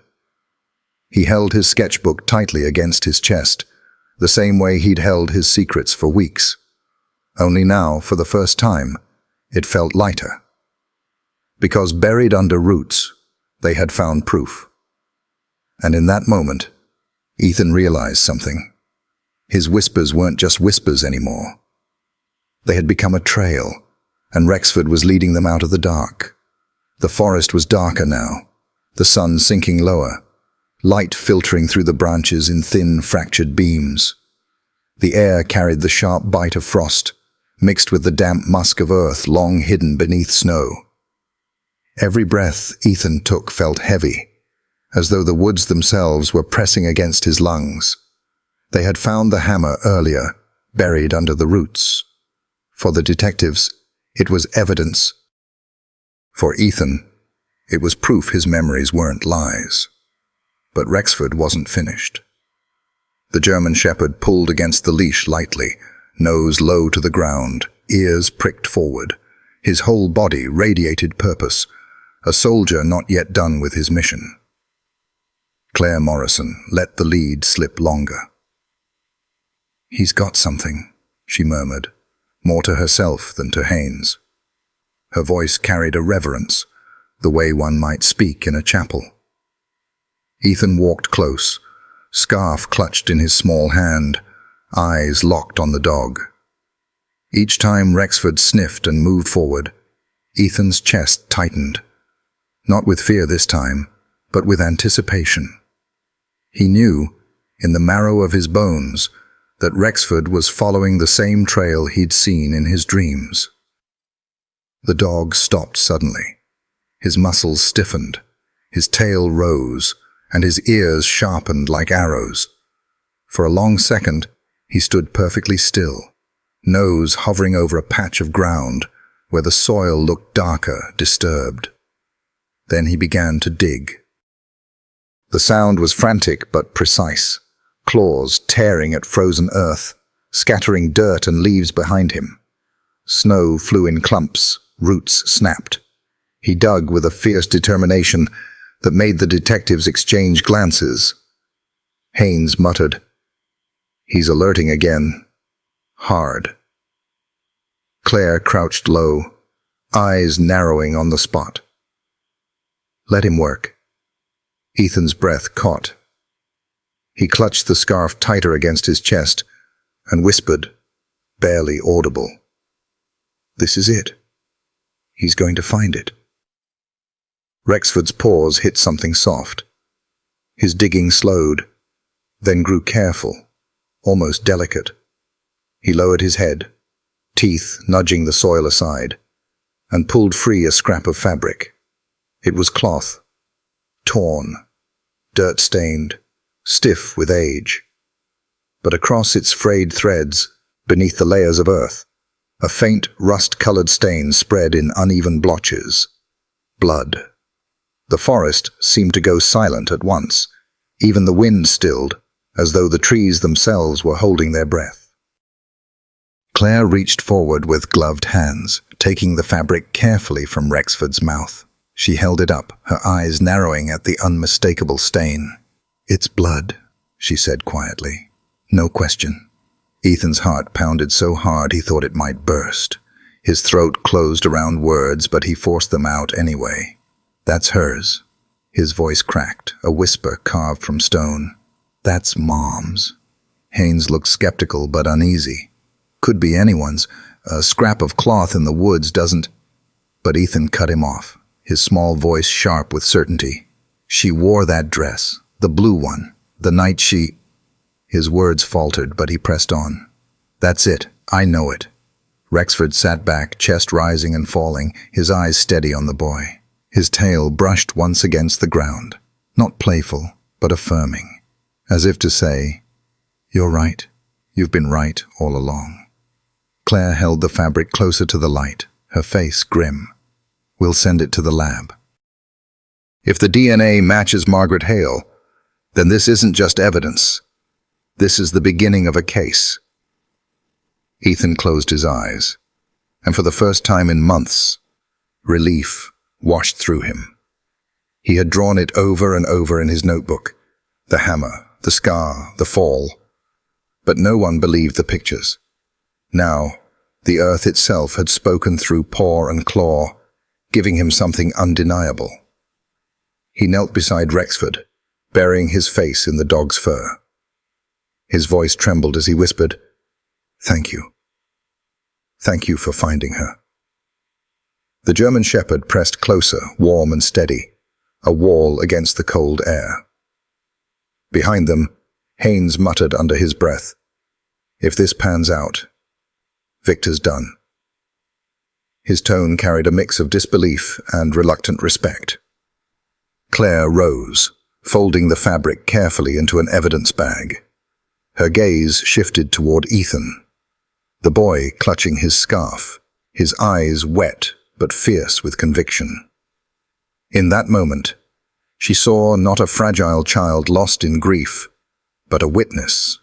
He held his sketchbook tightly against his chest, the same way he'd held his secrets for weeks. Only now, for the first time, it felt lighter. Because buried under roots, they had found proof. And in that moment, Ethan realized something. His whispers weren't just whispers anymore. They had become a trail, and Rexford was leading them out of the dark. The forest was darker now, the sun sinking lower, light filtering through the branches in thin, fractured beams. The air carried the sharp bite of frost, mixed with the damp musk of earth long hidden beneath snow. Every breath Ethan took felt heavy, as though the woods themselves were pressing against his lungs. They had found the hammer earlier, buried under the roots. For the detectives, it was evidence. For Ethan, it was proof his memories weren't lies. But Rexford wasn't finished. The German shepherd pulled against the leash lightly, nose low to the ground, ears pricked forward. His whole body radiated purpose, a soldier not yet done with his mission. Claire Morrison let the lead slip longer. "He's got something," she murmured, more to herself than to Haynes. Her voice carried a reverence, the way one might speak in a chapel. Ethan walked close, scarf clutched in his small hand, eyes locked on the dog. Each time Rexford sniffed and moved forward, Ethan's chest tightened. Not with fear this time, but with anticipation. He knew, in the marrow of his bones, that Rexford was following the same trail he'd seen in his dreams. The dog stopped suddenly. His muscles stiffened, His tail rose, and his ears sharpened like arrows. For a long second, he stood perfectly still, nose hovering over a patch of ground where the soil looked darker, disturbed. Then he began to dig. The sound was frantic but precise, claws tearing at frozen earth, scattering dirt and leaves behind him. Snow flew in clumps, roots snapped. He dug with a fierce determination that made the detectives exchange glances. Haynes muttered, "He's alerting again. Hard." Claire crouched low, eyes narrowing on the spot. "Let him work." Ethan's breath caught. He clutched the scarf tighter against his chest and whispered, barely audible, "This is it. He's going to find it." Rexford's paws hit something soft. His digging slowed, then grew careful, almost delicate. He lowered his head, teeth nudging the soil aside, and pulled free a scrap of fabric. It was cloth, torn, dirt-stained, stiff with age. But across its frayed threads, beneath the layers of earth, a faint, rust-colored stain spread in uneven blotches. Blood. The forest seemed to go silent at once. Even the wind stilled, as though the trees themselves were holding their breath. Claire reached forward with gloved hands, taking the fabric carefully from Rexford's mouth. She held it up, her eyes narrowing at the unmistakable stain. "It's blood," she said quietly. "No question." Ethan's heart pounded so hard he thought it might burst. His throat closed around words, but he forced them out anyway. "That's hers." His voice cracked, a whisper carved from stone. "That's Mom's." Haynes looked skeptical but uneasy. "Could be anyone's. A scrap of cloth in the woods doesn't—" But Ethan cut him off, his small voice sharp with certainty. "She wore that dress, the blue one, the night she—" His words faltered, but he pressed on. "That's it. I know it." Rexford sat back, chest rising and falling, his eyes steady on the boy. His tail brushed once against the ground, not playful, but affirming, as if to say, "You're right. You've been right all along." Claire held the fabric closer to the light, her face grim. "We'll send it to the lab. If the DNA matches Margaret Hale, then this isn't just evidence. This is the beginning of a case." Ethan closed his eyes, and for the first time in months, relief washed through him. He had drawn it over and over in his notebook, the hammer, the scar, the fall. But no one believed the pictures. Now, the earth itself had spoken through paw and claw, giving him something undeniable. He knelt beside Rexford, burying his face in the dog's fur. His voice trembled as he whispered, "Thank you. Thank you for finding her." The German shepherd pressed closer, warm and steady, a wall against the cold air. Behind them, Haynes muttered under his breath, "If this pans out, Victor's done." His tone carried a mix of disbelief and reluctant respect. Claire rose, folding the fabric carefully into an evidence bag. Her gaze shifted toward Ethan, the boy clutching his scarf, his eyes wet but fierce with conviction. In that moment, she saw not a fragile child lost in grief, but a witness.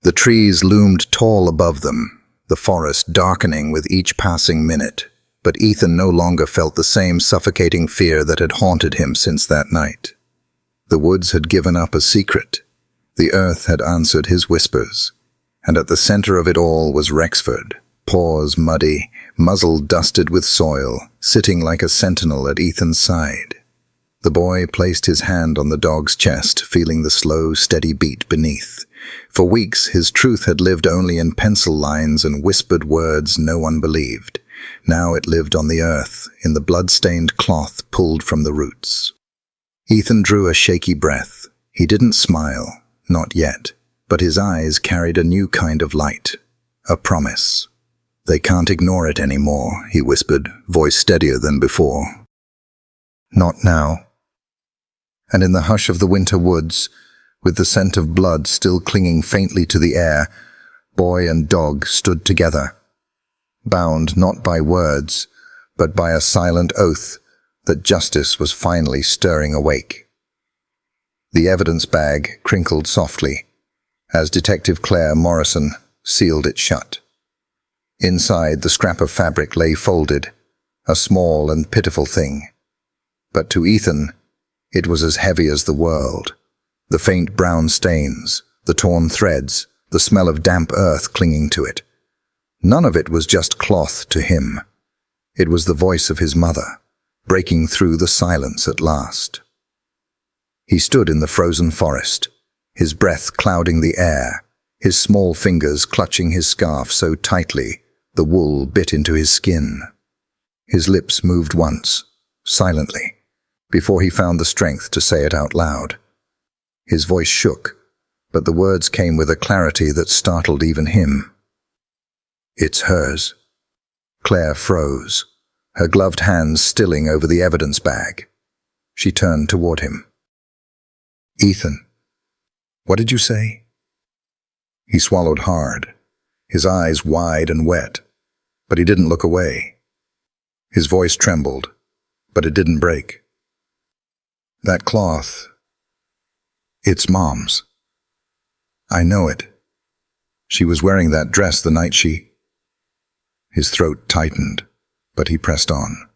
The trees loomed tall above them, the forest darkening with each passing minute, but Ethan no longer felt the same suffocating fear that had haunted him since that night. The woods had given up a secret. The earth had answered his whispers, and at the center of it all was Rexford, paws muddy, muzzle dusted with soil, sitting like a sentinel at Ethan's side. The boy placed his hand on the dog's chest, feeling the slow, steady beat beneath. For weeks, his truth had lived only in pencil lines and whispered words no one believed. Now it lived on the earth, in the blood-stained cloth pulled from the roots. Ethan drew a shaky breath. He didn't smile, not yet, but his eyes carried a new kind of light, a promise. "They can't ignore it anymore," he whispered, voice steadier than before. "Not now." and in the hush of the winter woods, with the scent of blood still clinging faintly to the air, boy and dog stood together, bound not by words, but by a silent oath that justice was finally stirring awake. The evidence bag crinkled softly as Detective Claire Morrison sealed it shut. Inside, the scrap of fabric lay folded, a small and pitiful thing. But to Ethan, it was as heavy as the world. The faint brown stains, the torn threads, the smell of damp earth clinging to it. None of it was just cloth to him. It was the voice of his mother, breaking through the silence at last. He stood in the frozen forest, his breath clouding the air, his small fingers clutching his scarf so tightly the wool bit into his skin. His lips moved once, silently, before he found the strength to say it out loud. His voice shook, but the words came with a clarity that startled even him. "It's hers." Claire froze, her gloved hands stilling over the evidence bag. She turned toward him. "Ethan, what did you say?" He swallowed hard, his eyes wide and wet, but he didn't look away. His voice trembled, but it didn't break. "That cloth, it's Mom's. I know it. She was wearing that dress the night she—" His throat tightened, but he pressed on.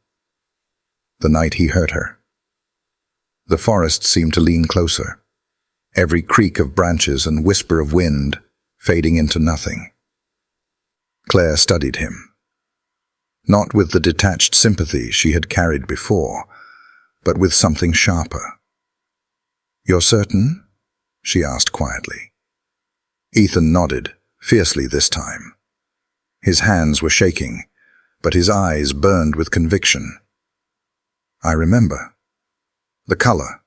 "The night he hurt her." The forest seemed to lean closer, every creak of branches and whisper of wind fading into nothing. Claire studied him, not with the detached sympathy she had carried before, but with something sharper. "You're certain?" she asked quietly. Ethan nodded, fiercely this time. His hands were shaking, but his eyes burned with conviction. "I remember. The color.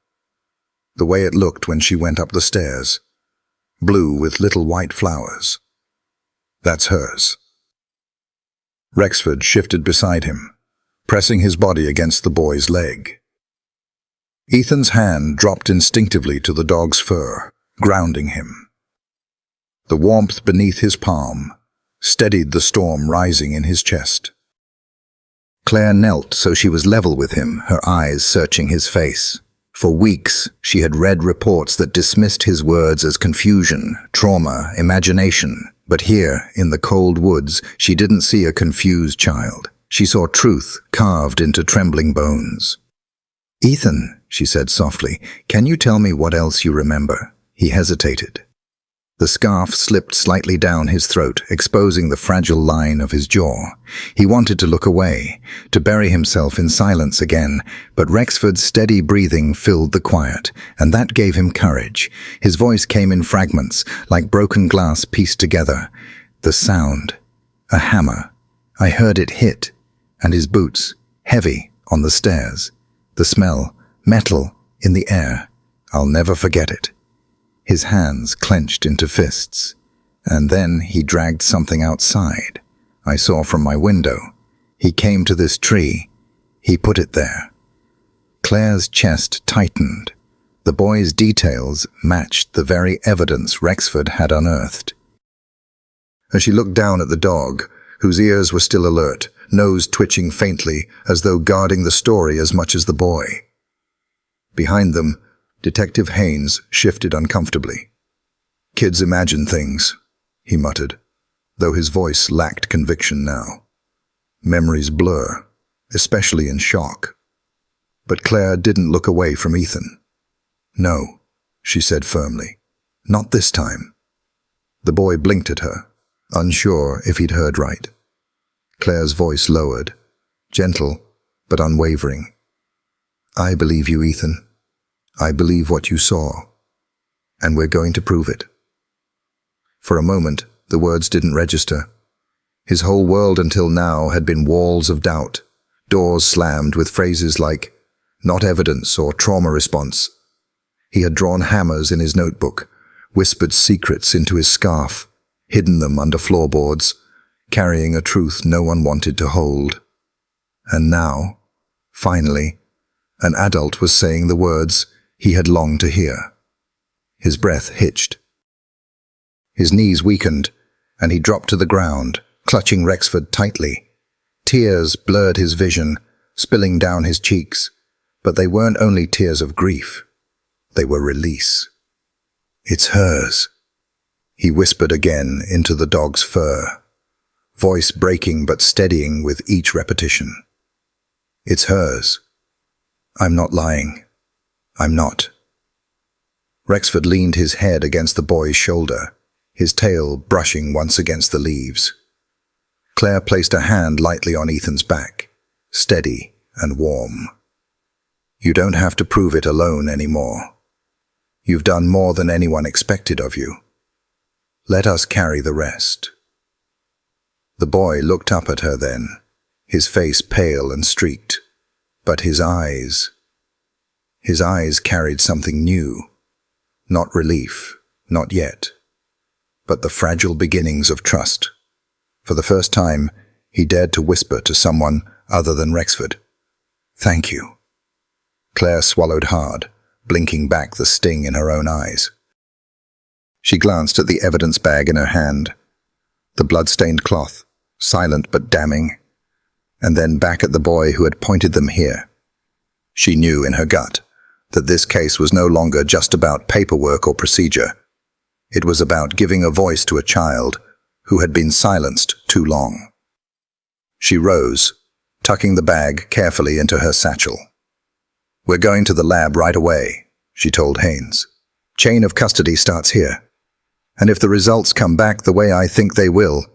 The way it looked when she went up the stairs. Blue with little white flowers. That's hers." Rexford shifted beside him, pressing his body against the boy's leg. Ethan's hand dropped instinctively to the dog's fur, grounding him. The warmth beneath his palm steadied the storm rising in his chest. Claire knelt so she was level with him, her eyes searching his face. For weeks, she had read reports that dismissed his words as confusion, trauma, imagination. But here, in the cold woods, she didn't see a confused child. She saw truth carved into trembling bones. "Ethan," she said softly, "can you tell me what else you remember?" He hesitated. The scarf slipped slightly down his throat, exposing the fragile line of his jaw. He wanted to look away, to bury himself in silence again, but Rexford's steady breathing filled the quiet, and that gave him courage. His voice came in fragments, like broken glass pieced together. The sound, a hammer. I heard it hit, and his boots, heavy, on the stairs. The smell, metal, in the air. I'll never forget it. His hands clenched into fists. And then he dragged something outside. I saw from my window. He came to this tree. He put it there. Claire's chest tightened. The boy's details matched the very evidence Rexford had unearthed. As she looked down at the dog, whose ears were still alert, nose twitching faintly as though guarding the story as much as the boy. Behind them, Detective Haynes shifted uncomfortably. "Kids imagine things," he muttered, though his voice lacked conviction now. "Memories blur, especially in shock." But Claire didn't look away from Ethan. "No," she said firmly. "Not this time." The boy blinked at her, unsure if he'd heard right. Claire's voice lowered, gentle but unwavering. "I believe you, Ethan. I believe what you saw, and we're going to prove it." For a moment, the words didn't register. His whole world until now had been walls of doubt, doors slammed with phrases like, "not evidence" or "trauma response." He had drawn hammers in his notebook, whispered secrets into his scarf, hidden them under floorboards, carrying a truth no one wanted to hold. And now, finally, an adult was saying the words he had longed to hear. His breath hitched. His knees weakened, and he dropped to the ground, clutching Rexford tightly. Tears blurred his vision, spilling down his cheeks, but they weren't only tears of grief. They were release. "It's hers," he whispered again into the dog's fur, voice breaking but steadying with each repetition. "It's hers. I'm not lying. I'm not." Rexford leaned his head against the boy's shoulder, his tail brushing once against the leaves. Claire placed a hand lightly on Ethan's back, steady and warm. "You don't have to prove it alone anymore. You've done more than anyone expected of you. Let us carry the rest." The boy looked up at her then, his face pale and streaked, but his eyes carried something new. Not relief, not yet, but the fragile beginnings of trust. For the first time, he dared to whisper to someone other than Rexford, "Thank you." Claire swallowed hard, blinking back the sting in her own eyes. She glanced at the evidence bag in her hand, the blood-stained cloth, silent but damning, and then back at the boy who had pointed them here. She knew in her gut that this case was no longer just about paperwork or procedure. It was about giving a voice to a child who had been silenced too long. She rose, tucking the bag carefully into her satchel. "We're going to the lab right away," she told Haynes. "Chain of custody starts here. And if the results come back the way I think they will,"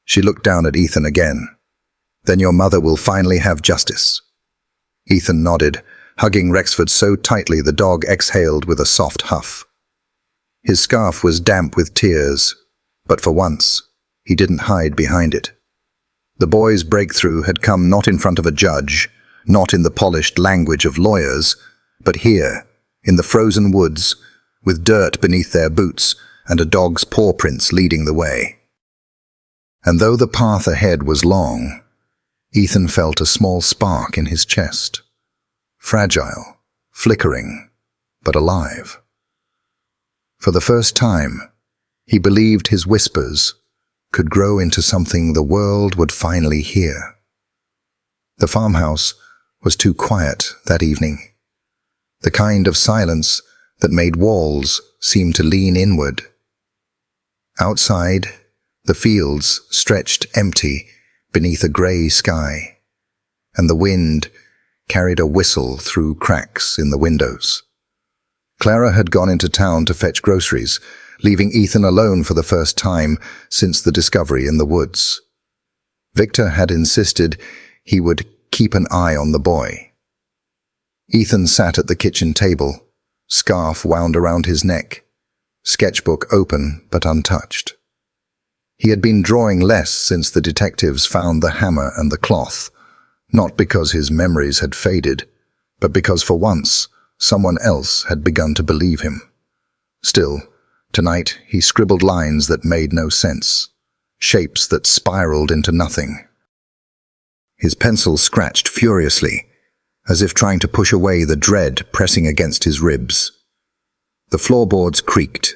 she looked down at Ethan again, "then your mother will finally have justice." Ethan nodded, hugging Rexford so tightly the dog exhaled with a soft huff. His scarf was damp with tears, but for once, he didn't hide behind it. The boy's breakthrough had come not in front of a judge, not in the polished language of lawyers, but here, in the frozen woods, with dirt beneath their boots and a dog's paw prints leading the way. And though the path ahead was long, Ethan felt a small spark in his chest. Fragile, flickering, but alive. For the first time, he believed his whispers could grow into something the world would finally hear. The farmhouse was too quiet that evening, the kind of silence that made walls seem to lean inward. Outside, the fields stretched empty beneath a grey sky, and the wind carried a whistle through cracks in the windows. Clara had gone into town to fetch groceries, leaving Ethan alone for the first time since the discovery in the woods. Victor had insisted he would keep an eye on the boy. Ethan sat at the kitchen table, scarf wound around his neck, sketchbook open but untouched. He had been drawing less since the detectives found the hammer and the cloth, not because his memories had faded, but because for once someone else had begun to believe him. Still, tonight he scribbled lines that made no sense, shapes that spiraled into nothing. His pencil scratched furiously, as if trying to push away the dread pressing against his ribs. The floorboards creaked.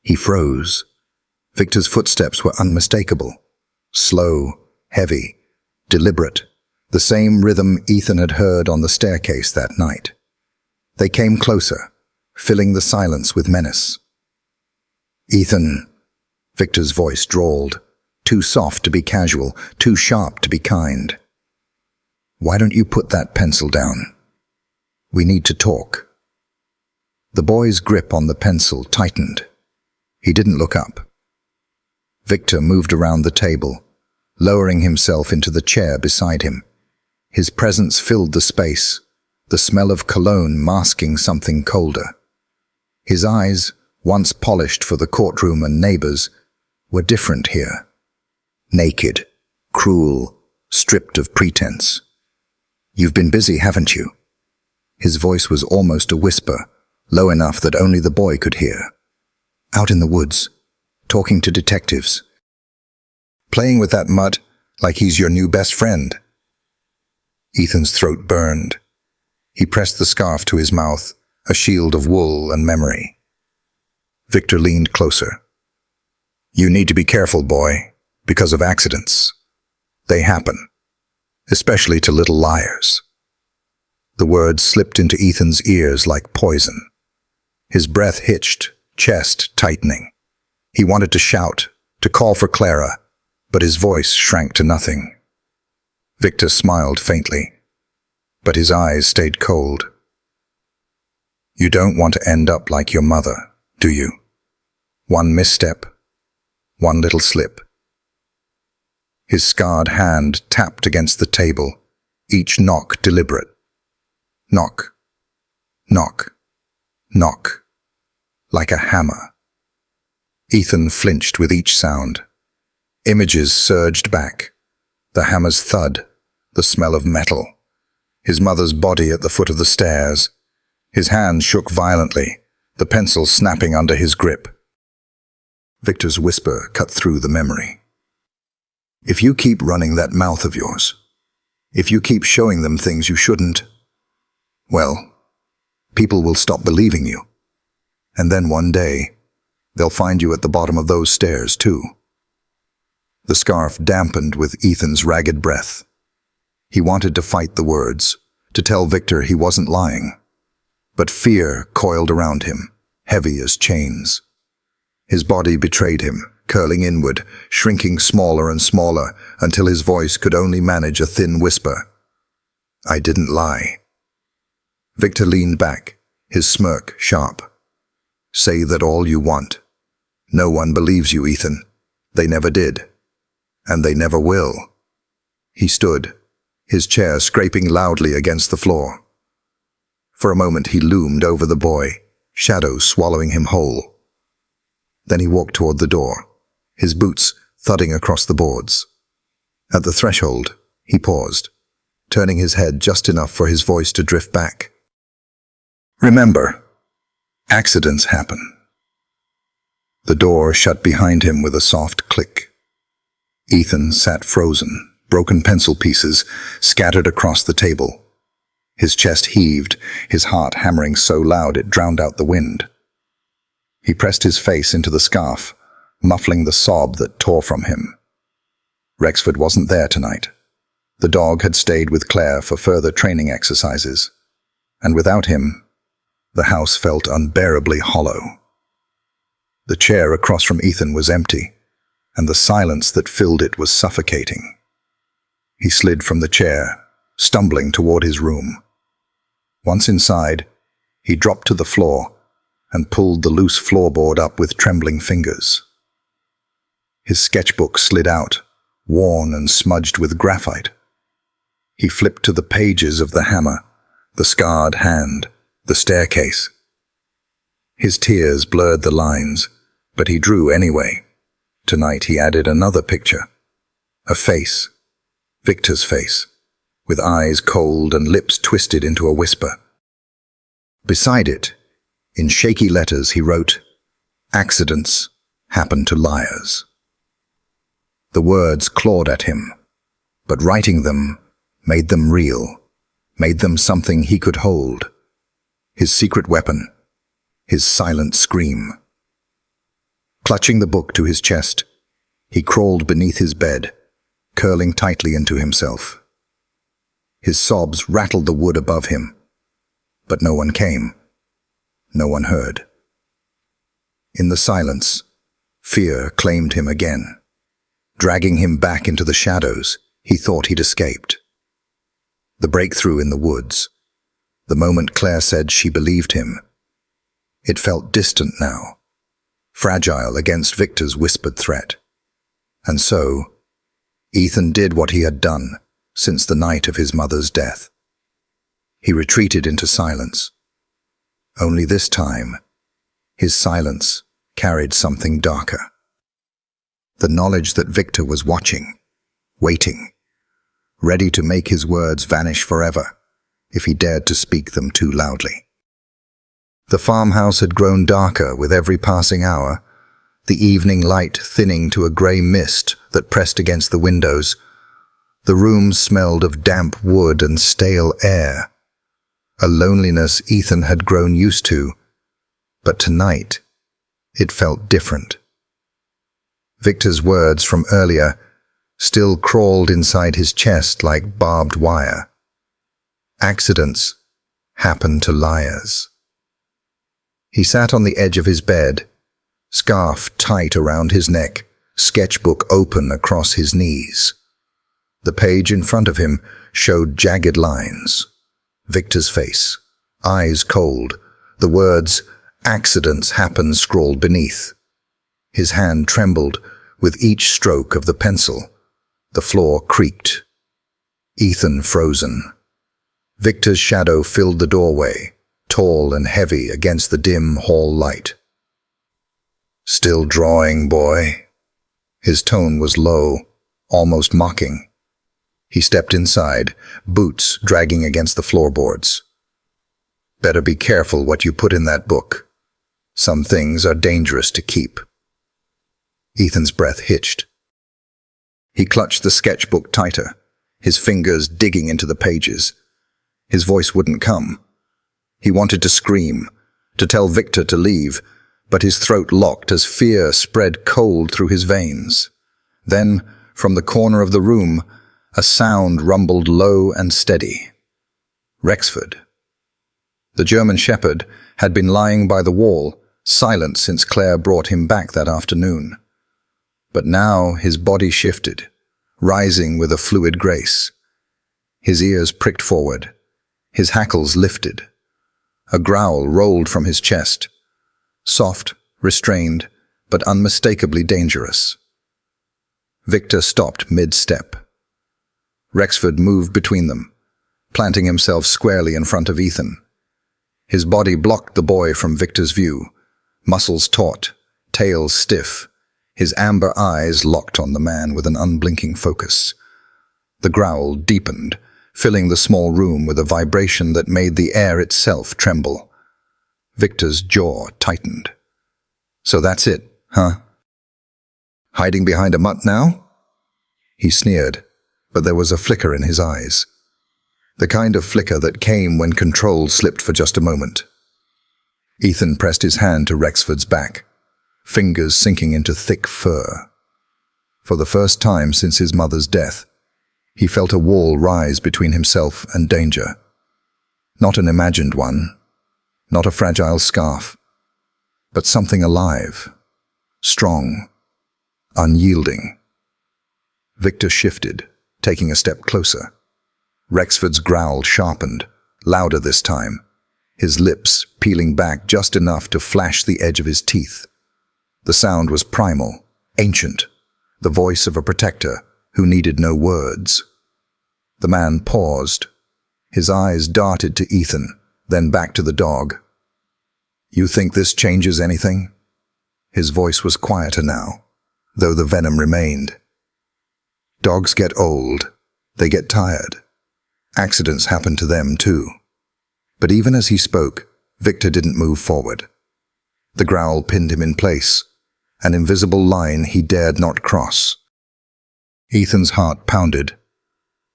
He froze. Victor's footsteps were unmistakable, slow, heavy, deliberate, the same rhythm Ethan had heard on the staircase that night. They came closer, filling the silence with menace. "Ethan," Victor's voice drawled, too soft to be casual, too sharp to be kind. "Why don't you put that pencil down? We need to talk." The boy's grip on the pencil tightened. He didn't look up. Victor moved around the table, lowering himself into the chair beside him. His presence filled the space, the smell of cologne masking something colder. His eyes, once polished for the courtroom and neighbors, were different here. Naked, cruel, stripped of pretense. "You've been busy, haven't you?" His voice was almost a whisper, low enough that only the boy could hear. "Out in the woods, talking to detectives. Playing with that mutt like he's your new best friend." Ethan's throat burned. He pressed the scarf to his mouth, a shield of wool and memory. Victor leaned closer. "You need to be careful, boy, because of accidents. They happen, especially to little liars." The words slipped into Ethan's ears like poison. His breath hitched, chest tightening. He wanted to shout, to call for Clara, but his voice shrank to nothing. Victor smiled faintly, but his eyes stayed cold. "You don't want to end up like your mother, do you? One misstep, one little slip." His scarred hand tapped against the table, each knock deliberate. Knock, knock, knock, like a hammer. Ethan flinched with each sound. Images surged back. The hammer's thud, the smell of metal. His mother's body at the foot of the stairs. His hand shook violently, the pencil snapping under his grip. Victor's whisper cut through the memory. "If you keep running that mouth of yours, if you keep showing them things you shouldn't, well, people will stop believing you. And then one day, they'll find you at the bottom of those stairs too." The scarf dampened with Ethan's ragged breath. He wanted to fight the words, to tell Victor he wasn't lying. But fear coiled around him, heavy as chains. His body betrayed him, curling inward, shrinking smaller and smaller until his voice could only manage a thin whisper. "I didn't lie." Victor leaned back, his smirk sharp. "Say that all you want. No one believes you, Ethan. They never did. And they never will." He stood, his chair scraping loudly against the floor. For a moment he loomed over the boy, shadows swallowing him whole. Then he walked toward the door, his boots thudding across the boards. At the threshold, he paused, turning his head just enough for his voice to drift back. "Remember, accidents happen." The door shut behind him with a soft click. Ethan sat frozen, broken pencil pieces scattered across the table. His chest heaved, his heart hammering so loud it drowned out the wind. He pressed his face into the scarf, muffling the sob that tore from him. Rexford wasn't there tonight. The dog had stayed with Claire for further training exercises, and without him, the house felt unbearably hollow. The chair across from Ethan was empty, and the silence that filled it was suffocating. He slid from the chair, stumbling toward his room. Once inside, he dropped to the floor and pulled the loose floorboard up with trembling fingers. His sketchbook slid out, worn and smudged with graphite. He flipped to the pages of the hammer, the scarred hand, the staircase. His tears blurred the lines, but he drew anyway. Tonight he added another picture. A face, Victor's face, with eyes cold and lips twisted into a whisper. Beside it, in shaky letters, he wrote, "Accidents happen to liars." The words clawed at him, but writing them made them real, made them something he could hold. His secret weapon, his silent scream. Clutching the book to his chest, he crawled beneath his bed, curling tightly into himself. His sobs rattled the wood above him, but no one came. No one heard. In the silence, fear claimed him again. Dragging him back into the shadows, he thought he'd escaped. The breakthrough in the woods, the moment Claire said she believed him. It felt distant now, fragile against Victor's whispered threat. And so, Ethan did what he had done since the night of his mother's death. He retreated into silence. Only this time, his silence carried something darker. The knowledge that Victor was watching, waiting, ready to make his words vanish forever if he dared to speak them too loudly. The farmhouse had grown darker with every passing hour, the evening light thinning to a grey mist that pressed against the windows. The room smelled of damp wood and stale air. a loneliness Ethan had grown used to, but tonight it felt different. Victor's words from earlier still crawled inside his chest like barbed wire. Accidents happen to liars. He sat on the edge of his bed, scarf tight around his neck, sketchbook open across his knees. The page in front of him showed jagged lines. Victor's face, eyes cold, the words, "Accidents happen," scrawled beneath. His hand trembled with each stroke of the pencil. The floor creaked. Ethan frozen. Victor's shadow filled the doorway, tall and heavy against the dim hall light. "Still drawing, boy?" His tone was low, almost mocking. He stepped inside, boots dragging against the floorboards. "Better be careful what you put in that book. Some things are dangerous to keep." Ethan's breath hitched. He clutched the sketchbook tighter, his fingers digging into the pages. His voice wouldn't come. He wanted to scream, to tell Victor to leave, but his throat locked as fear spread cold through his veins. Then, from the corner of the room, a sound rumbled low and steady. Rexford. The German shepherd had been lying by the wall, silent since Claire brought him back that afternoon. But now his body shifted, rising with a fluid grace. His ears pricked forward, his hackles lifted. A growl rolled from his chest, soft, restrained, but unmistakably dangerous. Victor stopped mid-step. Rexford moved between them, planting himself squarely in front of Ethan. His body blocked the boy from Victor's view, muscles taut, tail stiff, his amber eyes locked on the man with an unblinking focus. The growl deepened, filling the small room with a vibration that made the air itself tremble. Victor's jaw tightened. "So that's it, huh? Hiding behind a mutt now?" He sneered, but there was a flicker in his eyes. The kind of flicker that came when control slipped for just a moment. Ethan pressed his hand to Rexford's back, fingers sinking into thick fur. For the first time since his mother's death, he felt a wall rise between himself and danger. Not an imagined one, not a fragile scarf, but something alive, strong, unyielding. Victor shifted, taking a step closer. Rexford's growl sharpened, louder this time, his lips peeling back just enough to flash the edge of his teeth. The sound was primal, ancient, the voice of a protector who needed no words. The man paused. His eyes darted to Ethan, then back to the dog. "You think this changes anything?" His voice was quieter now, though the venom remained. "Dogs get old. They get tired. Accidents happen to them too." But even as he spoke, Victor didn't move forward. The growl pinned him in place, an invisible line he dared not cross. Ethan's heart pounded,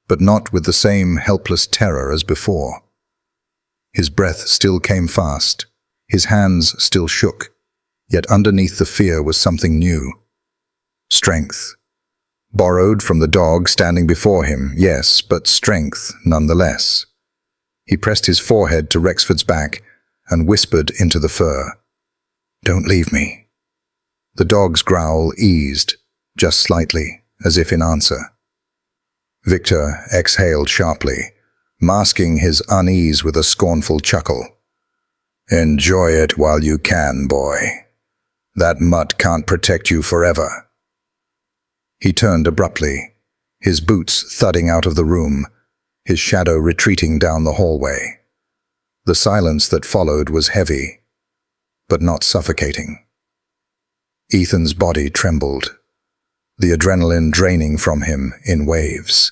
but not with the same helpless terror as before. His breath still came fast, his hands still shook, yet underneath the fear was something new. Strength. Borrowed from the dog standing before him, yes, but strength nonetheless. He pressed his forehead to Rexford's back and whispered into the fur, "Don't leave me." The dog's growl eased, just slightly, as if in answer. Victor exhaled sharply, masking his unease with a scornful chuckle. "Enjoy it while you can, boy. That mutt can't protect you forever." He turned abruptly, his boots thudding out of the room, his shadow retreating down the hallway. The silence that followed was heavy, but not suffocating. Ethan's body trembled, the adrenaline draining from him in waves.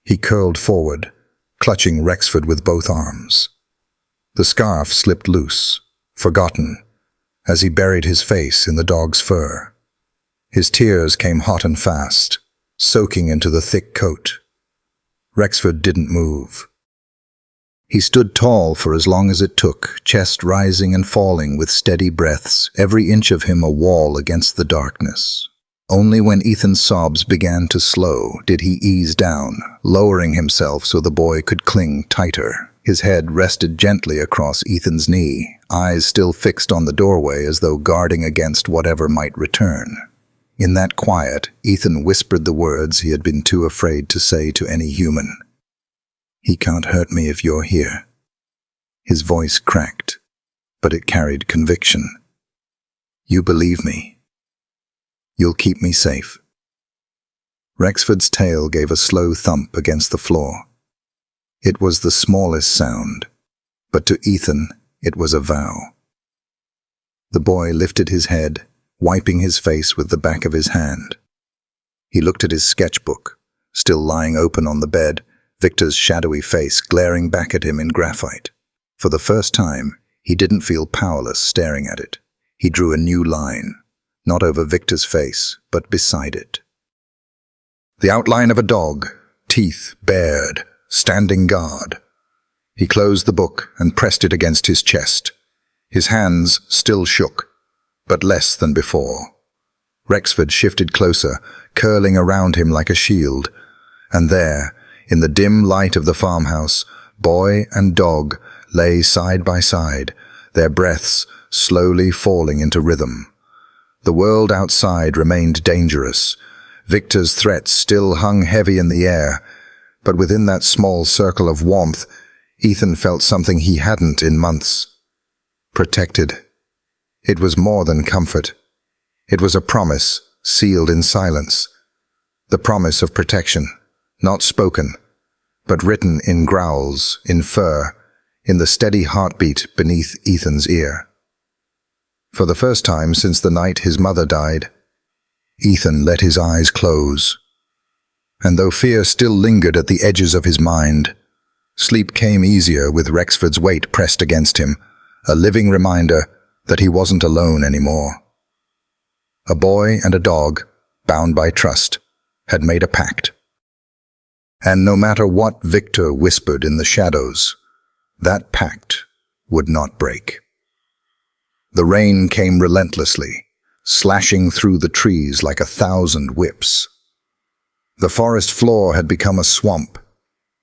He curled forward, clutching Rexford with both arms. The scarf slipped loose, forgotten, as he buried his face in the dog's fur. His tears came hot and fast, soaking into the thick coat. Rexford didn't move. He stood tall for as long as it took, chest rising and falling with steady breaths, every inch of him a wall against the darkness. Only when Ethan's sobs began to slow did he ease down, lowering himself so the boy could cling tighter. His head rested gently across Ethan's knee, eyes still fixed on the doorway as though guarding against whatever might return. In that quiet, Ethan whispered the words he had been too afraid to say to any human. "He can't hurt me if you're here." His voice cracked, but it carried conviction. "You believe me. You'll keep me safe." Rexford's tail gave a slow thump against the floor. It was the smallest sound, but to Ethan it was a vow. The boy lifted his head, wiping his face with the back of his hand. He looked at his sketchbook, still lying open on the bed, Victor's shadowy face glaring back at him in graphite. For the first time, he didn't feel powerless staring at it. He drew a new line, not over Victor's face, but beside it. The outline of a dog, teeth bared, standing guard. He closed the book and pressed it against his chest. His hands still shook, but less than before. Rexford shifted closer, curling around him like a shield, and there, in the dim light of the farmhouse, boy and dog lay side by side, their breaths slowly falling into rhythm. The world outside remained dangerous. Victor's threats still hung heavy in the air, but within that small circle of warmth, Ethan felt something he hadn't in months. Protected. It was more than comfort. It was a promise, sealed in silence. The promise of protection. Not spoken, but written in growls, in fur, in the steady heartbeat beneath Ethan's ear. For the first time since the night his mother died, Ethan let his eyes close. And though fear still lingered at the edges of his mind, sleep came easier with Rexford's weight pressed against him, a living reminder that he wasn't alone anymore. A boy and a dog, bound by trust, had made a pact. And no matter what Victor whispered in the shadows, that pact would not break. The rain came relentlessly, slashing through the trees like 1,000 whips. The forest floor had become a swamp,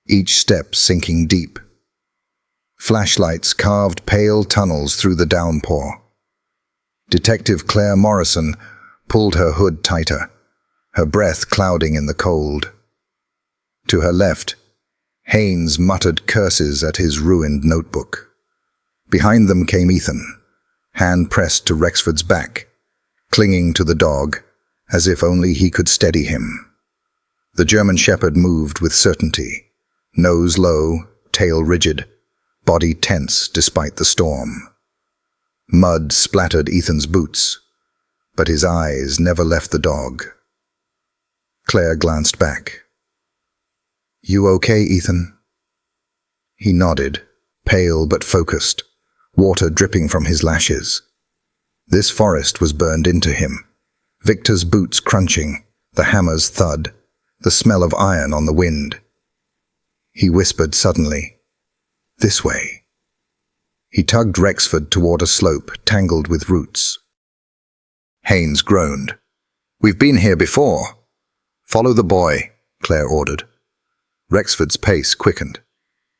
each step sinking deep. Flashlights carved pale tunnels through the downpour. Detective Claire Morrison pulled her hood tighter, her breath clouding in the cold. To her left, Haynes muttered curses at his ruined notebook. Behind them came Ethan, hand pressed to Rexford's back, clinging to the dog, as if only he could steady him. The German shepherd moved with certainty, nose low, tail rigid, body tense despite the storm. Mud splattered Ethan's boots, but his eyes never left the dog. Claire glanced back. "You okay, Ethan?" He nodded, pale but focused, water dripping from his lashes. This forest was burned into him, Victor's boots crunching, the hammer's thud, the smell of iron on the wind. He whispered suddenly, "This way." He tugged Rexford toward a slope tangled with roots. Haynes groaned. "We've been here before." "Follow the boy," Claire ordered. Rexford's pace quickened.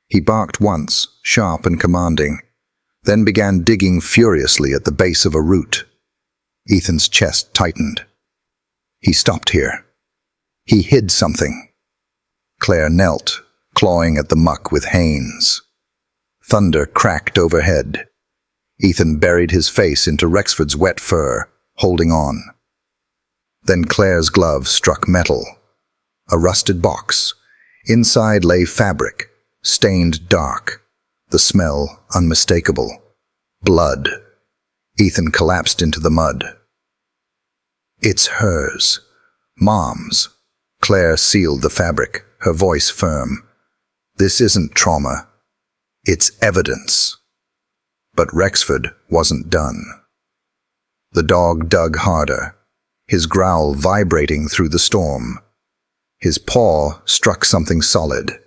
He barked once, sharp and commanding, then began digging furiously at the base of a root. Ethan's chest tightened. He stopped here. He hid something. Claire knelt, clawing at the muck with Haynes. Thunder cracked overhead. Ethan buried his face into Rexford's wet fur, holding on. Then Claire's glove struck metal. A rusted box. Inside lay fabric, stained dark, the smell unmistakable. Blood. Ethan collapsed into the mud. "It's hers. Mom's." Claire sealed the fabric, her voice firm. "This isn't trauma. It's evidence." But Rexford wasn't done. The dog dug harder, his growl vibrating through the storm. His paw struck something solid,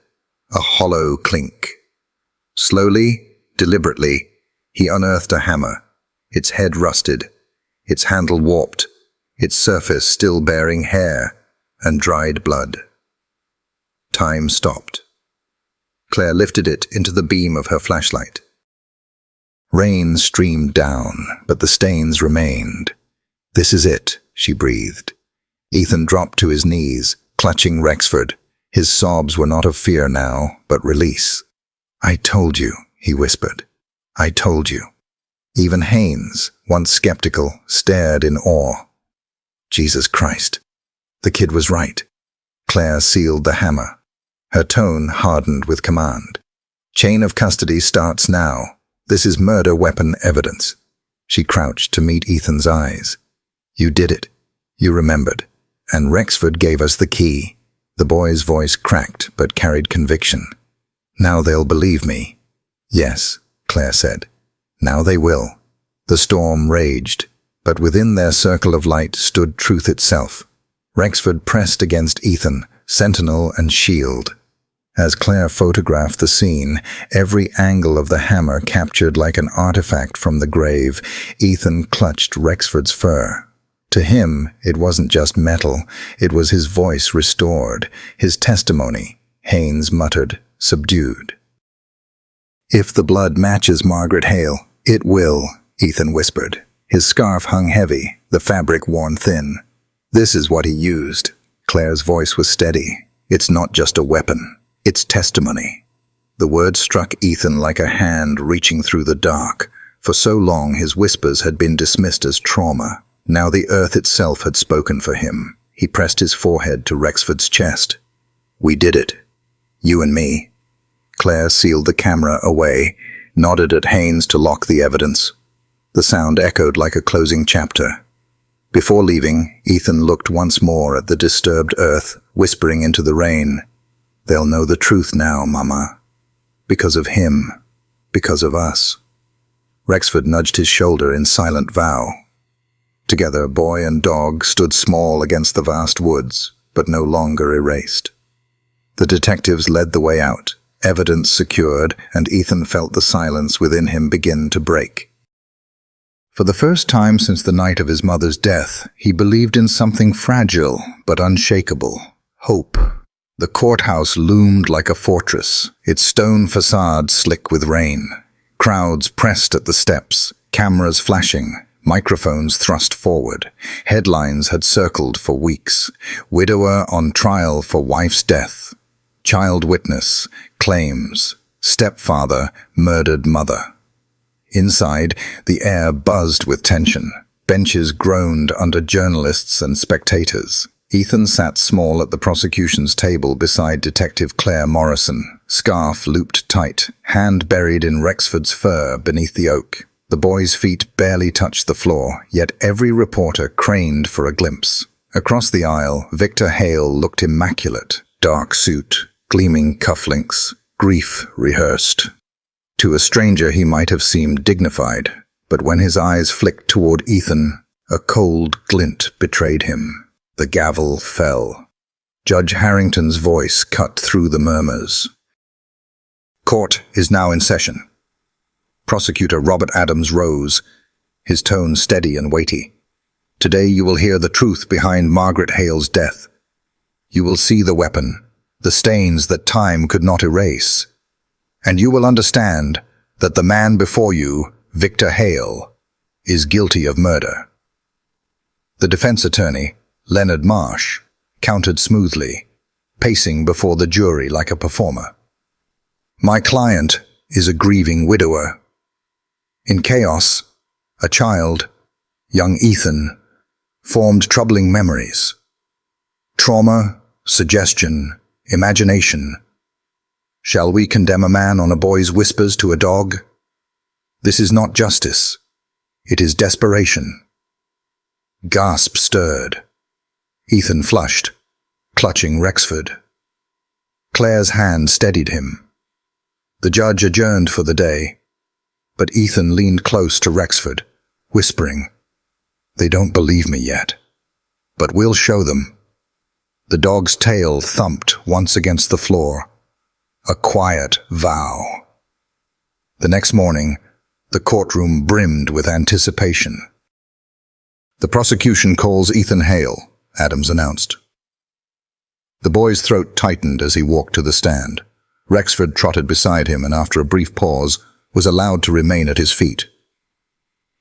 a hollow clink. Slowly, deliberately, he unearthed a hammer, its head rusted, its handle warped, its surface still bearing hair and dried blood. Time stopped. Claire lifted it into the beam of her flashlight. Rain streamed down, but the stains remained. "This is it," she breathed. Ethan dropped to his knees, clutching Rexford. His sobs were not of fear now, but release. "I told you," he whispered. "I told you." Even Haynes, once skeptical, stared in awe. Jesus Christ. The kid was right. Claire sealed the hammer. Her tone hardened with command. "Chain of custody starts now. This is murder weapon evidence." She crouched to meet Ethan's eyes. "You did it. You remembered. And Rexford gave us the key." The boy's voice cracked but carried conviction. "Now they'll believe me." "Yes," Claire said. "Now they will." The storm raged, but within their circle of light stood truth itself. Rexford pressed against Ethan, sentinel and shield. As Claire photographed the scene, every angle of the hammer captured like an artifact from the grave. Ethan clutched Rexford's fur. To him, it wasn't just metal, it was his voice restored, his testimony. Haynes muttered, subdued. "If the blood matches Margaret Hale, it will," Ethan whispered. His scarf hung heavy, the fabric worn thin. "This is what he used." Claire's voice was steady. "It's not just a weapon, it's testimony." The word struck Ethan like a hand reaching through the dark. For so long his whispers had been dismissed as trauma. Now the earth itself had spoken for him. He pressed his forehead to Rexford's chest. "We did it. You and me." Claire sealed the camera away, nodded at Haynes to lock the evidence. The sound echoed like a closing chapter. Before leaving, Ethan looked once more at the disturbed earth, whispering into the rain. "They'll know the truth now, Mama. Because of him. Because of us." Rexford nudged his shoulder in silent vow. Together, boy and dog stood small against the vast woods, but no longer erased. The detectives led the way out, evidence secured, and Ethan felt the silence within him begin to break. For the first time since the night of his mother's death, he believed in something fragile but unshakable: hope. The courthouse loomed like a fortress, its stone facade slick with rain. Crowds pressed at the steps, cameras flashing, microphones thrust forward. Headlines had circled for weeks. Widower on trial for wife's death. Child witness, claims. Stepfather, murdered mother. Inside, the air buzzed with tension. Benches groaned under journalists and spectators. Ethan sat small at the prosecution's table beside Detective Claire Morrison, scarf looped tight, hand buried in Rexford's fur beneath the oak. The boy's feet barely touched the floor, yet every reporter craned for a glimpse. Across the aisle, Victor Hale looked immaculate. Dark suit, gleaming cufflinks, grief rehearsed. To a stranger he might have seemed dignified, but when his eyes flicked toward Ethan, a cold glint betrayed him. The gavel fell. Judge Harrington's voice cut through the murmurs. "Court is now in session." Prosecutor Robert Adams rose, his tone steady and weighty. "Today you will hear the truth behind Margaret Hale's death. You will see the weapon, the stains that time could not erase. And you will understand that the man before you, Victor Hale, is guilty of murder." The defense attorney, Leonard Marsh, countered smoothly, pacing before the jury like a performer. "My client is a grieving widower. In chaos, a child, young Ethan, formed troubling memories. Trauma, suggestion, imagination. Shall we condemn a man on a boy's whispers to a dog? This is not justice. It is desperation." Gasp stirred. Ethan flushed, clutching Rexford. Claire's hand steadied him. The judge adjourned for the day, but Ethan leaned close to Rexford, whispering, "They don't believe me yet, but we'll show them." The dog's tail thumped once against the floor, a quiet vow. The next morning, the courtroom brimmed with anticipation. "The prosecution calls Ethan Hale," Adams announced. The boy's throat tightened as he walked to the stand. Rexford trotted beside him and after a brief pause, was allowed to remain at his feet.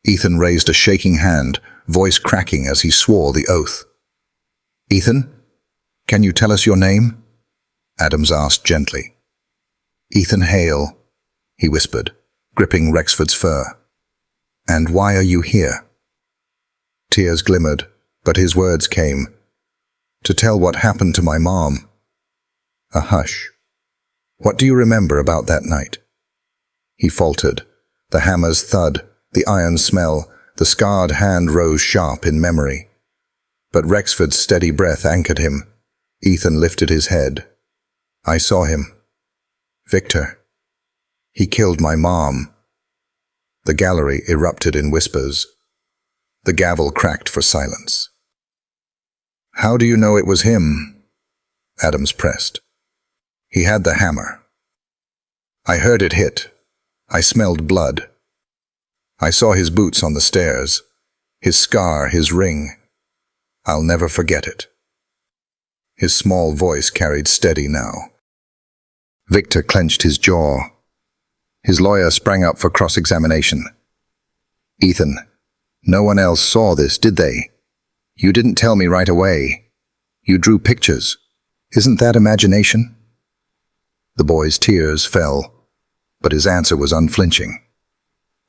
Ethan raised a shaking hand, voice cracking as he swore the oath. "Ethan, can you tell us your name?" Adams asked gently. "Ethan Hale," he whispered, gripping Rexford's fur. "And why are you here?" Tears glimmered, but his words came. "To tell what happened to my mom." A hush. "What do you remember about that night?" He faltered. The hammer's thud, the iron smell, the scarred hand rose sharp in memory. But Rexford's steady breath anchored him. Ethan lifted his head. "I saw him. Victor. He killed my mom." The gallery erupted in whispers. The gavel cracked for silence. "How do you know it was him?" Adams pressed. "He had the hammer. I heard it hit. I smelled blood. I saw his boots on the stairs, his scar, his ring. I'll never forget it." His small voice carried steady now. Victor clenched his jaw. His lawyer sprang up for cross-examination. "Ethan, no one else saw this, did they? You didn't tell me right away. You drew pictures. Isn't that imagination?" The boy's tears fell, but his answer was unflinching.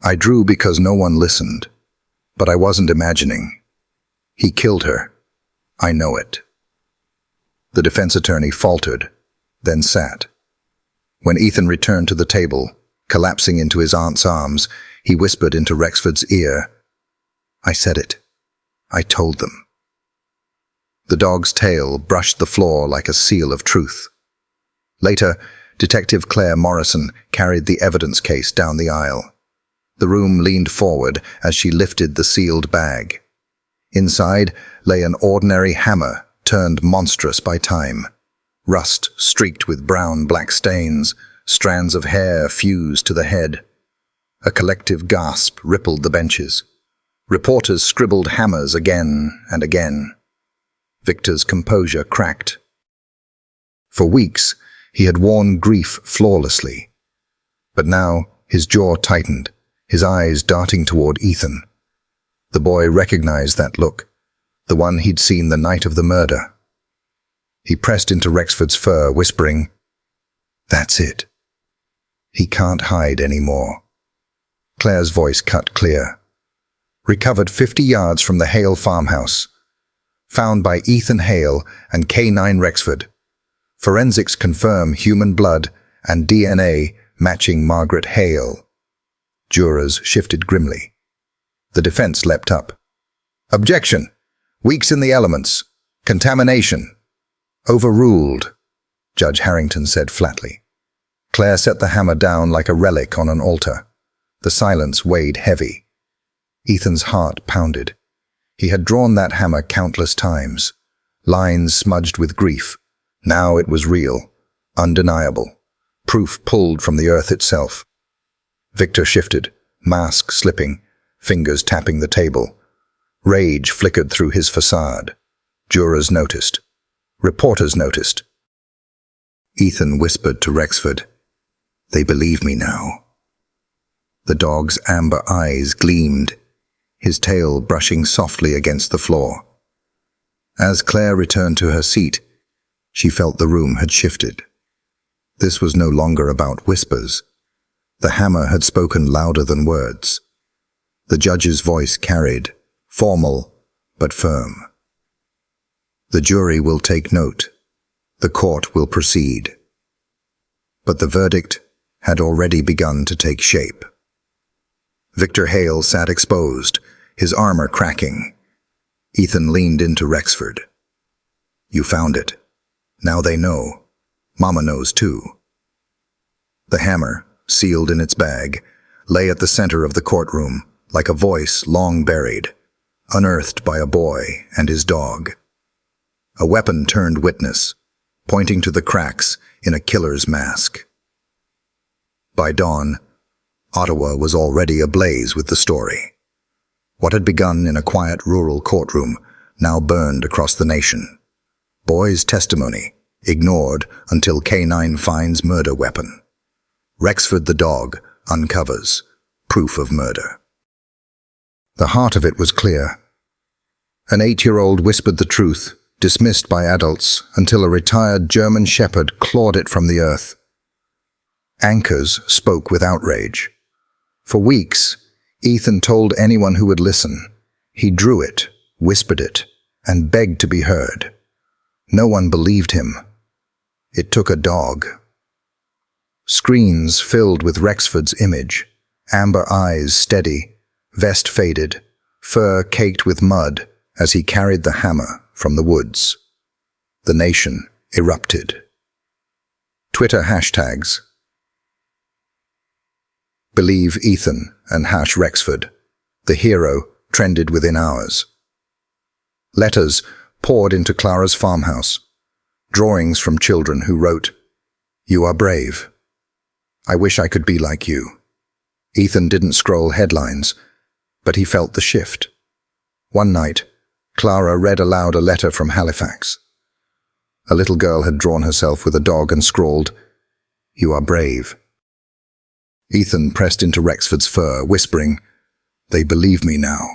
"I drew because no one listened, but I wasn't imagining. He killed her. I know it." The defense attorney faltered, then sat. When Ethan returned to the table, collapsing into his aunt's arms, he whispered into Rexford's ear, "I said it. I told them." The dog's tail brushed the floor like a seal of truth. Later, Detective Claire Morrison carried the evidence case down the aisle. The room leaned forward as she lifted the sealed bag. Inside lay an ordinary hammer turned monstrous by time. Rust streaked with brown-black stains, strands of hair fused to the head. A collective gasp rippled the benches. Reporters scribbled hammers again and again. Victor's composure cracked. For weeks, he had worn grief flawlessly. But now his jaw tightened, his eyes darting toward Ethan. The boy recognized that look, the one he'd seen the night of the murder. He pressed into Rexford's fur, whispering, "That's it. He can't hide anymore." Claire's voice cut clear. "Recovered 50 yards from the Hale farmhouse. Found by Ethan Hale and K9 Rexford. Forensics confirm human blood and DNA matching Margaret Hale." Jurors shifted grimly. The defense leapt up. "Objection! Weeks in the elements. Contamination." "Overruled," Judge Harrington said flatly. Claire set the hammer down like a relic on an altar. The silence weighed heavy. Ethan's heart pounded. He had drawn that hammer countless times. Lines smudged with grief. Now it was real, undeniable, proof pulled from the earth itself. Victor shifted, mask slipping, fingers tapping the table. Rage flickered through his facade. Jurors noticed. Reporters noticed. Ethan whispered to Rexford, "They believe me now." The dog's amber eyes gleamed, his tail brushing softly against the floor. As Claire returned to her seat, she felt the room had shifted. This was no longer about whispers. The hammer had spoken louder than words. The judge's voice carried, formal but firm. "The jury will take note. The court will proceed." But the verdict had already begun to take shape. Victor Hale sat exposed, his armor cracking. Ethan leaned into Rexford. "You found it. Now they know. Mama knows too." The hammer, sealed in its bag, lay at the center of the courtroom, like a voice long buried, unearthed by a boy and his dog. A weapon turned witness, pointing to the cracks in a killer's mask. By dawn, Ottawa was already ablaze with the story. What had begun in a quiet rural courtroom now burned across the nation. Boy's testimony ignored until K9 finds murder weapon. Rexford the dog uncovers proof of murder. The heart of it was clear. An 8-year-old whispered the truth, dismissed by adults, until a retired German shepherd clawed it from the earth. Anchors spoke with outrage. For weeks, Ethan told anyone who would listen. He drew it, whispered it, and begged to be heard. No one believed him. It took a dog. Screens filled with Rexford's image, amber eyes steady, vest faded, fur caked with mud as he carried the hammer from the woods. The nation erupted. Twitter hashtags: Believe Ethan and #Rexford. The hero trended within hours. Letters poured into Clara's farmhouse. Drawings from children who wrote, "You are brave. I wish I could be like you." Ethan didn't scroll headlines, but he felt the shift. One night, Clara read aloud a letter from Halifax. A little girl had drawn herself with a dog and scrawled, "You are brave." Ethan pressed into Rexford's fur, whispering, "They believe me now."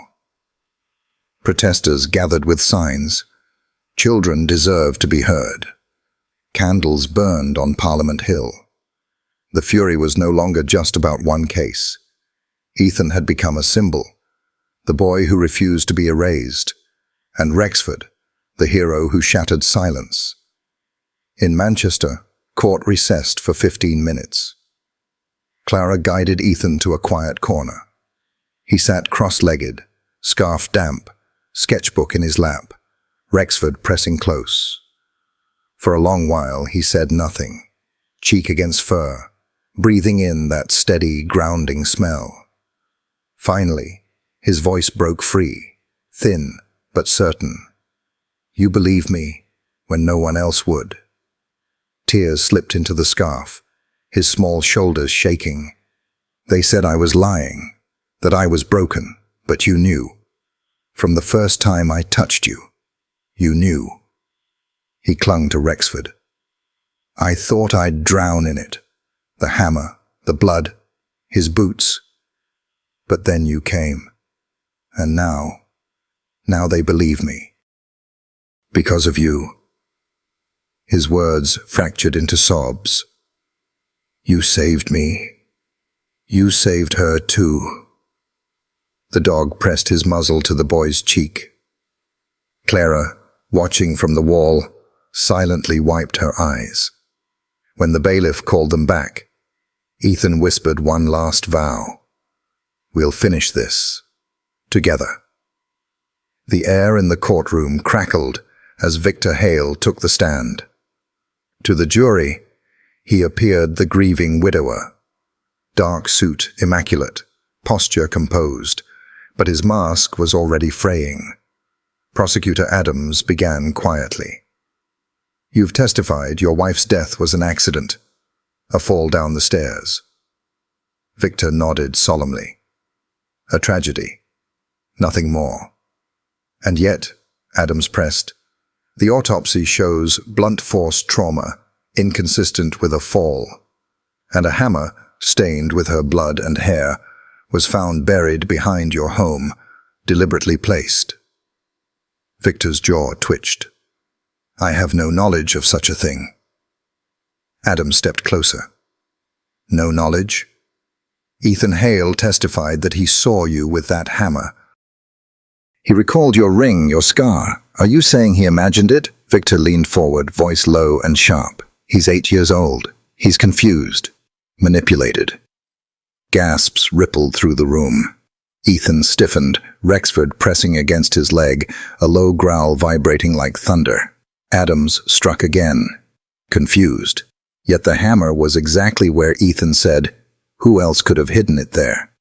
Protesters gathered with signs. Children deserve to be heard. Candles burned on Parliament Hill. The fury was no longer just about one case. Ethan had become a symbol, the boy who refused to be erased, and Rexford, the hero who shattered silence. In Manchester, court recessed for 15 minutes. Clara guided Ethan to a quiet corner. He sat cross-legged, scarf damp, sketchbook in his lap, Rexford pressing close. For a long while he said nothing, cheek against fur, breathing in that steady, grounding smell. Finally, his voice broke free, thin but certain. "You believe me when no one else would." Tears slipped into the scarf, his small shoulders shaking. "They said I was lying, that I was broken, but you knew. From the first time I touched you, you knew." He clung to Rexford. "I thought I'd drown in it. The hammer, the blood, his boots. But then you came. And now they believe me. Because of you." His words fractured into sobs. "You saved me. You saved her too." The dog pressed his muzzle to the boy's cheek. Clara, watching from the wall, silently wiped her eyes. When the bailiff called them back, Ethan whispered one last vow. "We'll finish this. Together." The air in the courtroom crackled as Victor Hale took the stand. To the jury, he appeared the grieving widower. Dark suit immaculate, posture composed, but his mask was already fraying. Prosecutor Adams began quietly. "You've testified your wife's death was an accident, a fall down the stairs." Victor nodded solemnly. "A tragedy. Nothing more." "And yet," Adams pressed, "the autopsy shows blunt force trauma, inconsistent with a fall, and a hammer, stained with her blood and hair, was found buried behind your home, deliberately placed." Victor's jaw twitched. "I have no knowledge of such a thing." Adams stepped closer. "No knowledge?" "Ethan Hale testified that he saw you with that hammer. He recalled your ring, your scar. Are you saying he imagined it?" Victor leaned forward, voice low and sharp. "He's 8 years old. He's confused. Manipulated." Gasps rippled through the room. Ethan stiffened, Rexford pressing against his leg, a low growl vibrating like thunder. Adams struck again. Confused. Yet the hammer was exactly where Ethan said. Who else could have hidden it there?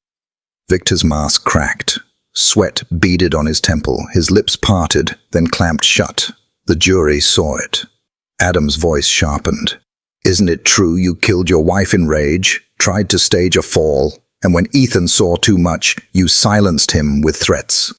Victor's mask cracked. Sweat beaded on his temple, his lips parted, then clamped shut. The jury saw it. Adam's voice sharpened. "Isn't it true you killed your wife in rage, tried to stage a fall, And when Ethan saw too much, you silenced him with threats.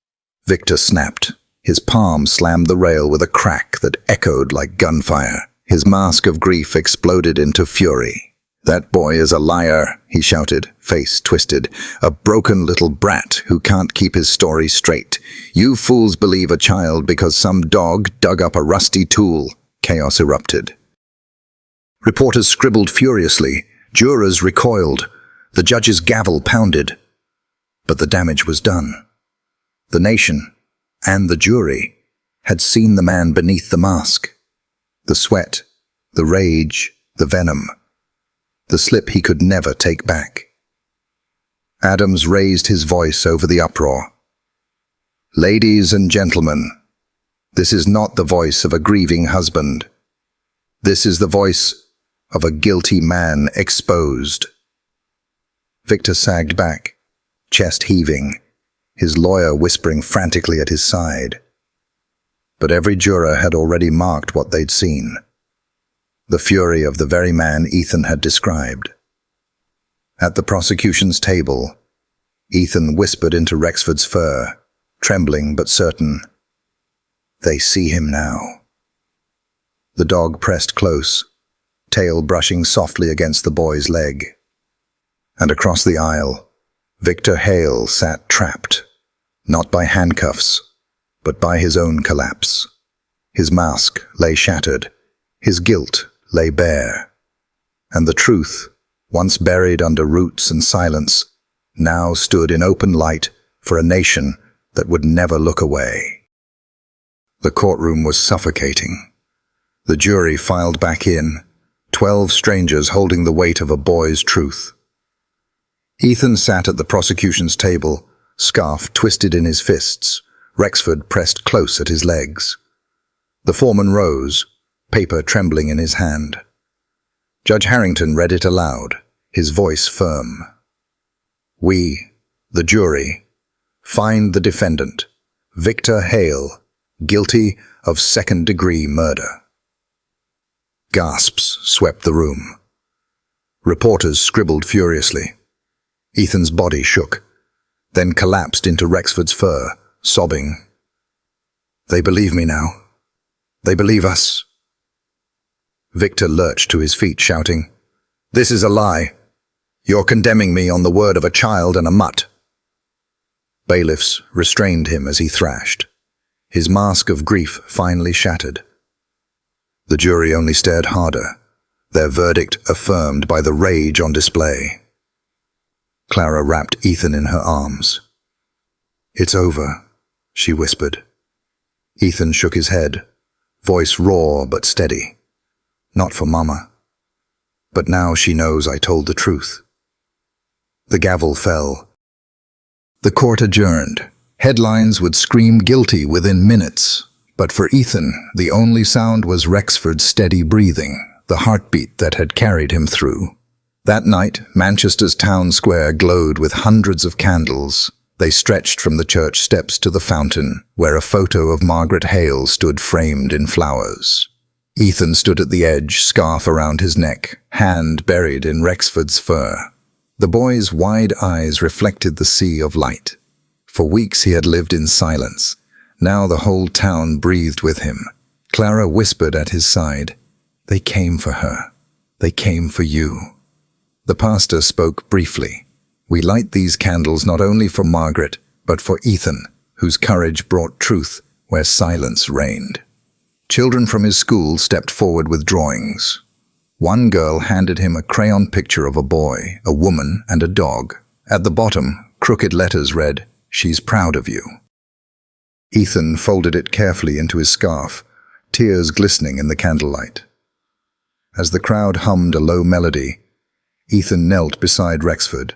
Victor snapped. His palm slammed the rail with a crack that echoed like gunfire. His mask of grief exploded into fury. "That boy is a liar," he shouted, face twisted. "A broken little brat who can't keep his story straight. You fools believe a child because some dog dug up a rusty tool." Chaos erupted. Reporters scribbled furiously. Jurors recoiled. The judge's gavel pounded. But the damage was done. The nation, and the jury, had seen the man beneath the mask. The sweat, the rage, the venom. The slip he could never take back. Adams raised his voice over the uproar. "Ladies and gentlemen, this is not the voice of a grieving husband. This is the voice of a guilty man exposed." Victor sagged back, chest heaving, his lawyer whispering frantically at his side. But every juror had already marked what they'd seen. The fury of the very man Ethan had described. At the prosecution's table, Ethan whispered into Rexford's fur, trembling but certain. "They see him now." The dog pressed close, tail brushing softly against the boy's leg. And across the aisle, Victor Hale sat trapped, not by handcuffs, but by his own collapse. His mask lay shattered, his guilt lay bare, and the truth, once buried under roots and silence, now stood in open light for a nation that would never look away. The courtroom was suffocating. The jury filed back in, 12 strangers holding the weight of a boy's truth. Ethan sat at the prosecution's table, scarf twisted in his fists, Rexford pressed close at his legs. The foreman rose, paper trembling in his hand. Judge Harrington read it aloud, his voice firm. "We, the jury, find the defendant, Victor Hale, guilty of second-degree murder." Gasps swept the room. Reporters scribbled furiously. Ethan's body shook, then collapsed into Rexford's fur, sobbing. "They believe me now. They believe us." Victor lurched to his feet, shouting, "This is a lie. You're condemning me on the word of a child and a mutt." Bailiffs restrained him as he thrashed, his mask of grief finally shattered. The jury only stared harder, their verdict affirmed by the rage on display. Clara wrapped Ethan in her arms. "It's over," she whispered. Ethan shook his head, voice raw but steady. "Not for Mama. But now she knows I told the truth." The gavel fell. The court adjourned. Headlines would scream guilty within minutes. But for Ethan, the only sound was Rexford's steady breathing, the heartbeat that had carried him through. That night, Manchester's town square glowed with hundreds of candles. They stretched from the church steps to the fountain, where a photo of Margaret Hale stood framed in flowers. Ethan stood at the edge, scarf around his neck, hand buried in Rexford's fur. The boy's wide eyes reflected the sea of light. For weeks he had lived in silence. Now the whole town breathed with him. Clara whispered at his side, "They came for her. They came for you." The pastor spoke briefly. "We light these candles not only for Margaret, but for Ethan, whose courage brought truth where silence reigned." Children from his school stepped forward with drawings. One girl handed him a crayon picture of a boy, a woman, and a dog. At the bottom, crooked letters read, "She's proud of you." Ethan folded it carefully into his scarf, tears glistening in the candlelight. As the crowd hummed a low melody, Ethan knelt beside Rexford,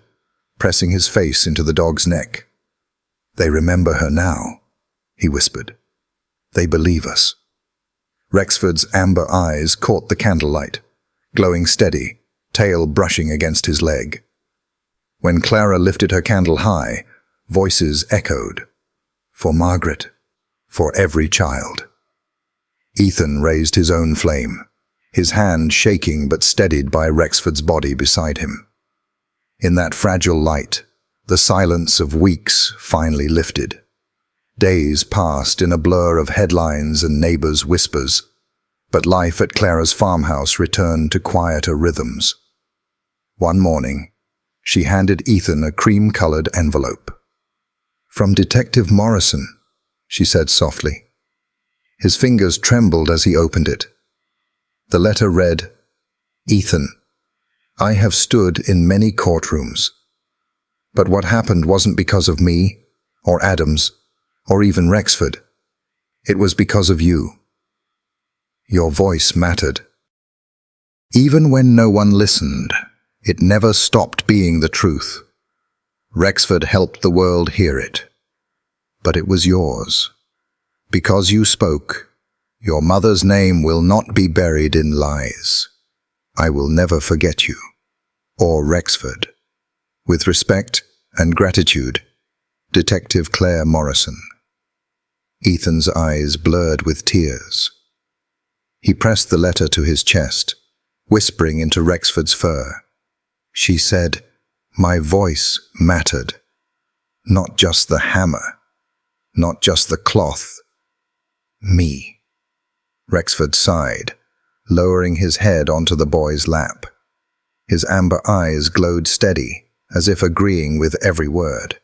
pressing his face into the dog's neck. "They remember her now," he whispered. "They believe us." Rexford's amber eyes caught the candlelight, glowing steady, tail brushing against his leg. When Clara lifted her candle high, voices echoed. "For Margaret, for every child." Ethan raised his own flame, his hand shaking but steadied by Rexford's body beside him. In that fragile light, the silence of weeks finally lifted. Days passed in a blur of headlines and neighbors' whispers, but life at Clara's farmhouse returned to quieter rhythms. One morning, she handed Ethan a cream-colored envelope. "From Detective Morrison," she said softly. His fingers trembled as he opened it. The letter read, "Ethan, I have stood in many courtrooms, but what happened wasn't because of me, or Adams, or even Rexford. It was because of you. Your voice mattered. Even when no one listened, it never stopped being the truth. Rexford helped the world hear it. But it was yours. Because you spoke, your mother's name will not be buried in lies. I will never forget you, or Rexford. With respect and gratitude, Detective Claire Morrison." Ethan's eyes blurred with tears. He pressed the letter to his chest, whispering into Rexford's fur. She said, "My voice mattered. Not just the hammer, not just the cloth. Me." Rexford sighed, lowering his head onto the boy's lap. His amber eyes glowed steady, as if agreeing with every word.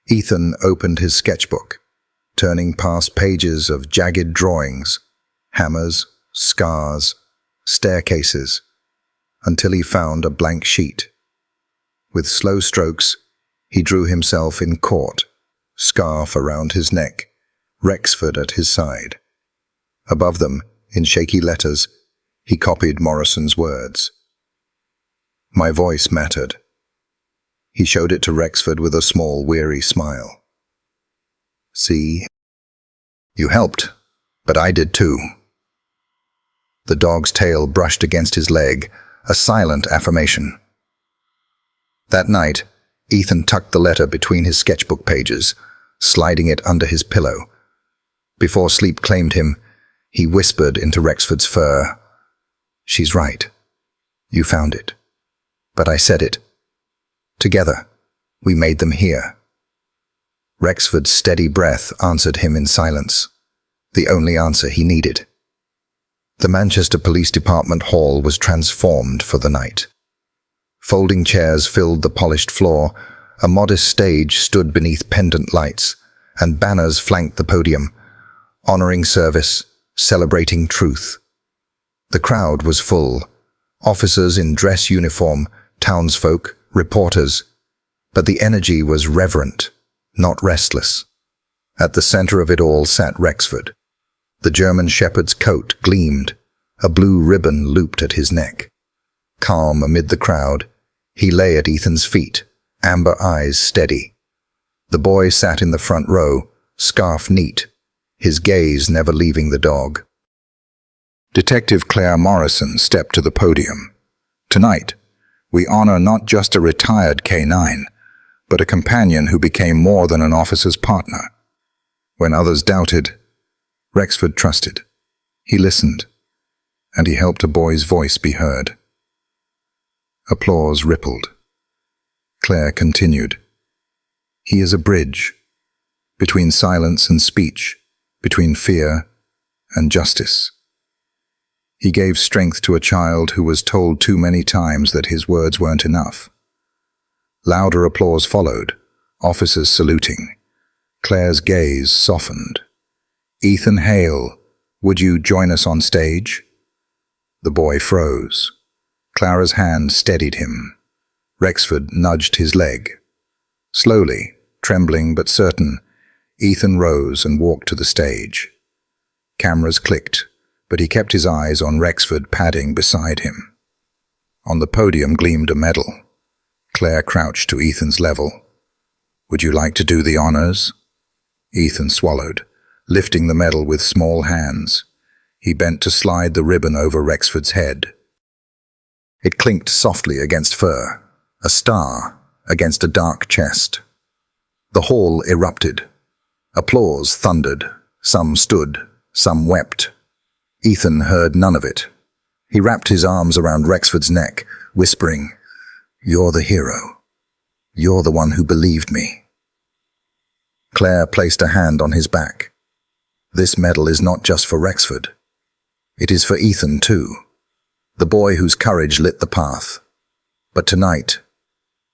Ethan opened his sketchbook, turning past pages of jagged drawings, hammers, scars, staircases, until he found a blank sheet. With slow strokes, he drew himself in court, scarf around his neck, Rexford at his side. Above them, in shaky letters, he copied Morrison's words. "My voice mattered." He showed it to Rexford with a small, weary smile. "See? You helped, but I did too." The dog's tail brushed against his leg, a silent affirmation. That night, Ethan tucked the letter between his sketchbook pages, sliding it under his pillow. Before sleep claimed him, he whispered into Rexford's fur, "She's right. You found it. But I said it. Together, we made them hear." Rexford's steady breath answered him in silence, the only answer he needed. The Manchester Police Department hall was transformed for the night. Folding chairs filled the polished floor, a modest stage stood beneath pendant lights, and banners flanked the podium, honoring service, celebrating truth. The crowd was full, officers in dress uniform, townsfolk, reporters, but the energy was reverent, not restless. At the center of it all sat Rexford. The German shepherd's coat gleamed, a blue ribbon looped at his neck. Calm amid the crowd, he lay at Ethan's feet, amber eyes steady. The boy sat in the front row, scarf neat, his gaze never leaving the dog. Detective Claire Morrison stepped to the podium. "Tonight, we honor not just a retired K9, but a companion who became more than an officer's partner. When others doubted, Rexford trusted. He listened, and he helped a boy's voice be heard." Applause rippled. Claire continued, "He is a bridge, between silence and speech, between fear and justice. He gave strength to a child who was told too many times that his words weren't enough." Louder applause followed, officers saluting. Claire's gaze softened. "Ethan Hale, would you join us on stage?" The boy froze. Clara's hand steadied him. Rexford nudged his leg. Slowly, trembling but certain, Ethan rose and walked to the stage. Cameras clicked, but he kept his eyes on Rexford padding beside him. On the podium gleamed a medal. Claire crouched to Ethan's level. "Would you like to do the honors?" Ethan swallowed, lifting the medal with small hands. He bent to slide the ribbon over Rexford's head. It clinked softly against fur, a star against a dark chest. The hall erupted. Applause thundered. Some stood, some wept. Ethan heard none of it. He wrapped his arms around Rexford's neck, whispering, You're the hero. You're the one who believed me." Claire placed a hand on his back. "This medal is not just for Rexford. It is for Ethan too, the boy whose courage lit the path. But tonight,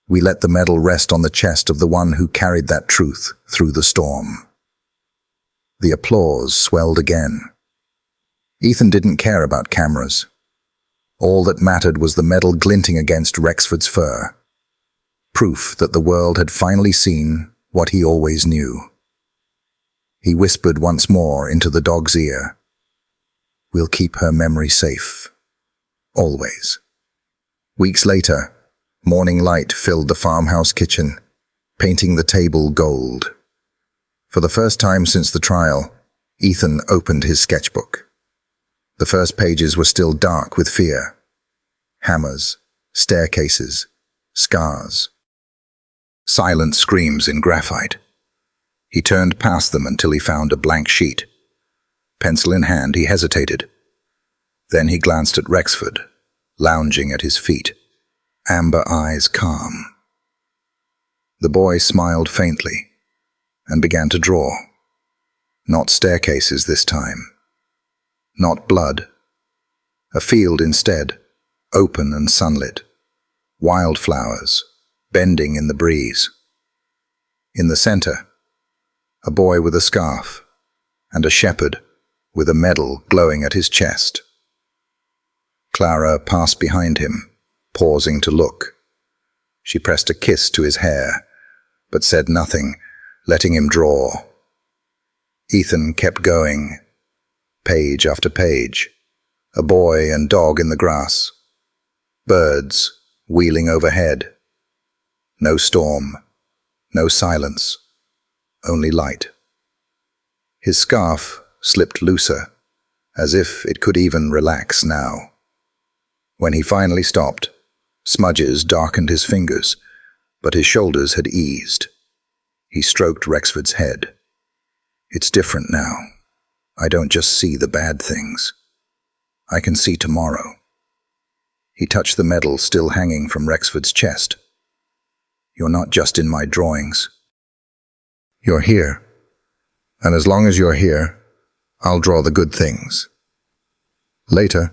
we let the medal rest on the chest of the one who carried that truth through the storm." The applause swelled again. Ethan didn't care about cameras. All that mattered was the medal glinting against Rexford's fur. Proof that the world had finally seen what he always knew. He whispered once more into the dog's ear, "We'll keep her memory safe. Always." Weeks later, morning light filled the farmhouse kitchen, painting the table gold. For the first time since the trial, Ethan opened his sketchbook. The first pages were still dark with fear. Hammers, staircases, scars. Silent screams in graphite. He turned past them until he found a blank sheet. Pencil in hand, he hesitated. Then he glanced at Rexford, lounging at his feet, amber eyes calm. The boy smiled faintly and began to draw. Not staircases this time. Not blood. A field instead, open and sunlit. Wildflowers, bending in the breeze. In the center, a boy with a scarf, and a shepherd with a medal glowing at his chest. Clara passed behind him, pausing to look. She pressed a kiss to his hair, but said nothing, letting him draw. Ethan kept going, page after page. A boy and dog in the grass. Birds wheeling overhead. No storm, no silence, only light. His scarf slipped looser, as if it could even relax now. When he finally stopped, smudges darkened his fingers, but his shoulders had eased. He stroked Rexford's head. "It's different now. I don't just see the bad things. I can see tomorrow." He touched the medal still hanging from Rexford's chest. "You're not just in my drawings. You're here. And as long as you're here, I'll draw the good things." Later,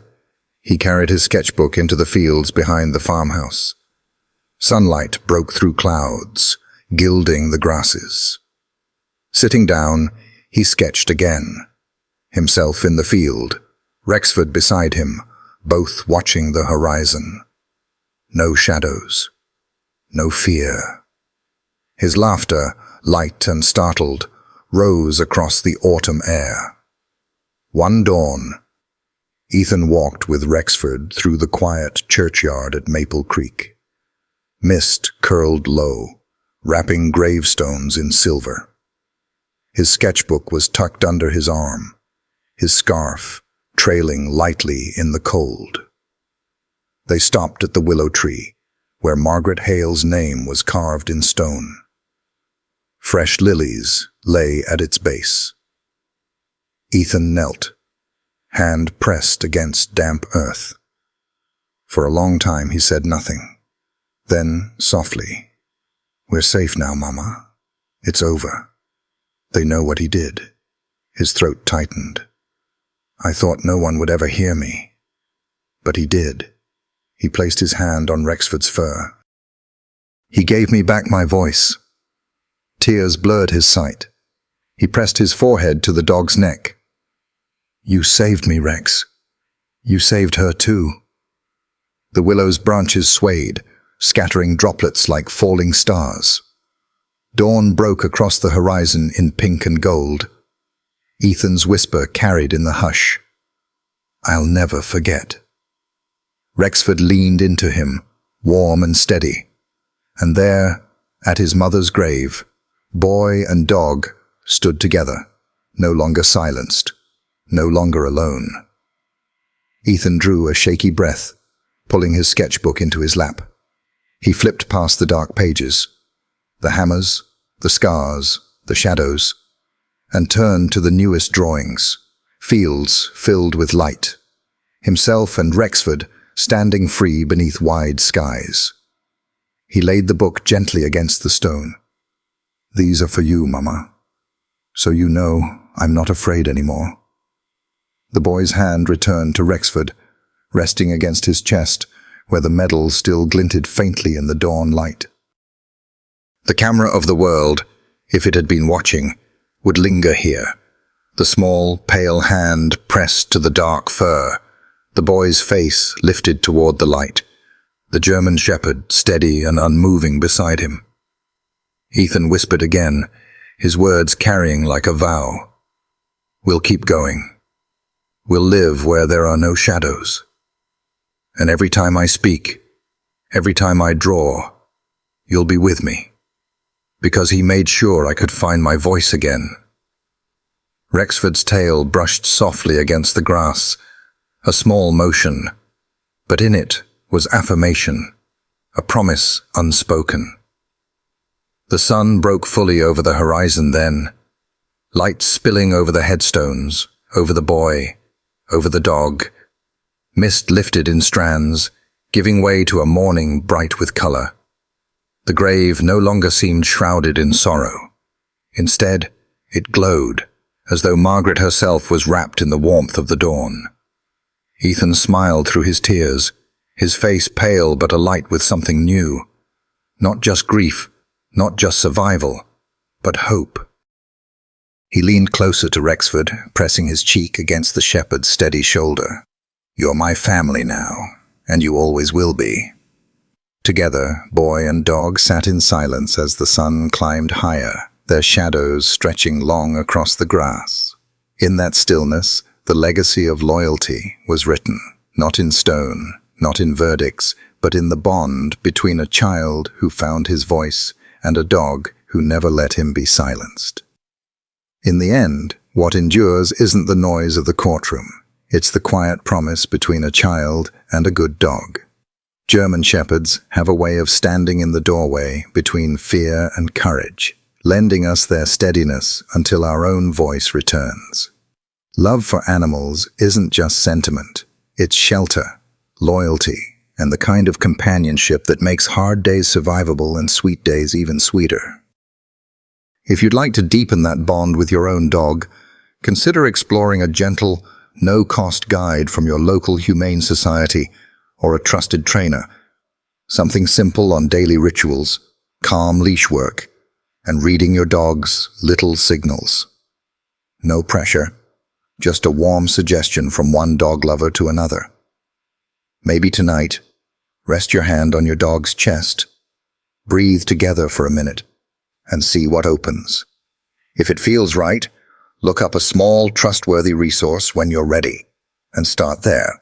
he carried his sketchbook into the fields behind the farmhouse. Sunlight broke through clouds, gilding the grasses. Sitting down, he sketched again. Himself in the field, Rexford beside him, both watching the horizon. No shadows, no fear. His laughter, light and startled, rose across the autumn air. One dawn, Ethan walked with Rexford through the quiet churchyard at Maple Creek. Mist curled low, wrapping gravestones in silver. His sketchbook was tucked under his arm, his scarf trailing lightly in the cold. They stopped at the willow tree, where Margaret Hale's name was carved in stone. Fresh lilies lay at its base. Ethan knelt, hand pressed against damp earth. For a long time he said nothing. Then, softly, "We're safe now, Mama. It's over. They know what he did." His throat tightened. "I thought no one would ever hear me. But he did." He placed his hand on Rexford's fur. "He gave me back my voice." Tears blurred his sight. He pressed his forehead to the dog's neck. "You saved me, Rex. You saved her too." The willow's branches swayed, scattering droplets like falling stars. Dawn broke across the horizon in pink and gold. Ethan's whisper carried in the hush. "I'll never forget." Rexford leaned into him, warm and steady. And there, at his mother's grave, boy and dog stood together, no longer silenced, no longer alone. Ethan drew a shaky breath, pulling his sketchbook into his lap. He flipped past the dark pages, the hammers, the scars, the shadows, and turned to the newest drawings, fields filled with light, himself and Rexford standing free beneath wide skies. He laid the book gently against the stone. "These are for you, Mama. So you know I'm not afraid anymore." The boy's hand returned to Rexford, resting against his chest, where the medal still glinted faintly in the dawn light. The camera of the world, if it had been watching, would linger here. The small, pale hand pressed to the dark fur, the boy's face lifted toward the light, the German shepherd steady and unmoving beside him. Ethan whispered again, his words carrying like a vow. "We'll keep going. We'll live where there are no shadows. And every time I speak, every time I draw, you'll be with me." Because he made sure I could find my voice again. Rexford's tail brushed softly against the grass, a small motion, but in it was affirmation, a promise unspoken. The sun broke fully over the horizon then, light spilling over the headstones, over the boy, over the dog. Mist lifted in strands, giving way to a morning bright with color. The grave no longer seemed shrouded in sorrow. Instead, it glowed, as though Margaret herself was wrapped in the warmth of the dawn. Ethan smiled through his tears, his face pale but alight with something new. Not just grief, not just survival, but hope. He leaned closer to Rexford, pressing his cheek against the shepherd's steady shoulder. "You're my family now, and you always will be." Together, boy and dog sat in silence as the sun climbed higher, their shadows stretching long across the grass. In that stillness, the legacy of loyalty was written, not in stone, not in verdicts, but in the bond between a child who found his voice and a dog who never let him be silenced. In the end, what endures isn't the noise of the courtroom. It's the quiet promise between a child and a good dog. German shepherds have a way of standing in the doorway between fear and courage, lending us their steadiness until our own voice returns. Love for animals isn't just sentiment, it's shelter, loyalty, and the kind of companionship that makes hard days survivable and sweet days even sweeter. If you'd like to deepen that bond with your own dog, consider exploring a gentle, no-cost guide from your local humane society or a trusted trainer. Something simple on daily rituals, calm leash work, and reading your dog's little signals. No pressure, just a warm suggestion from one dog lover to another. Maybe tonight, rest your hand on your dog's chest, breathe together for a minute, and see what opens. If it feels right, look up a small, trustworthy resource when you're ready, and start there.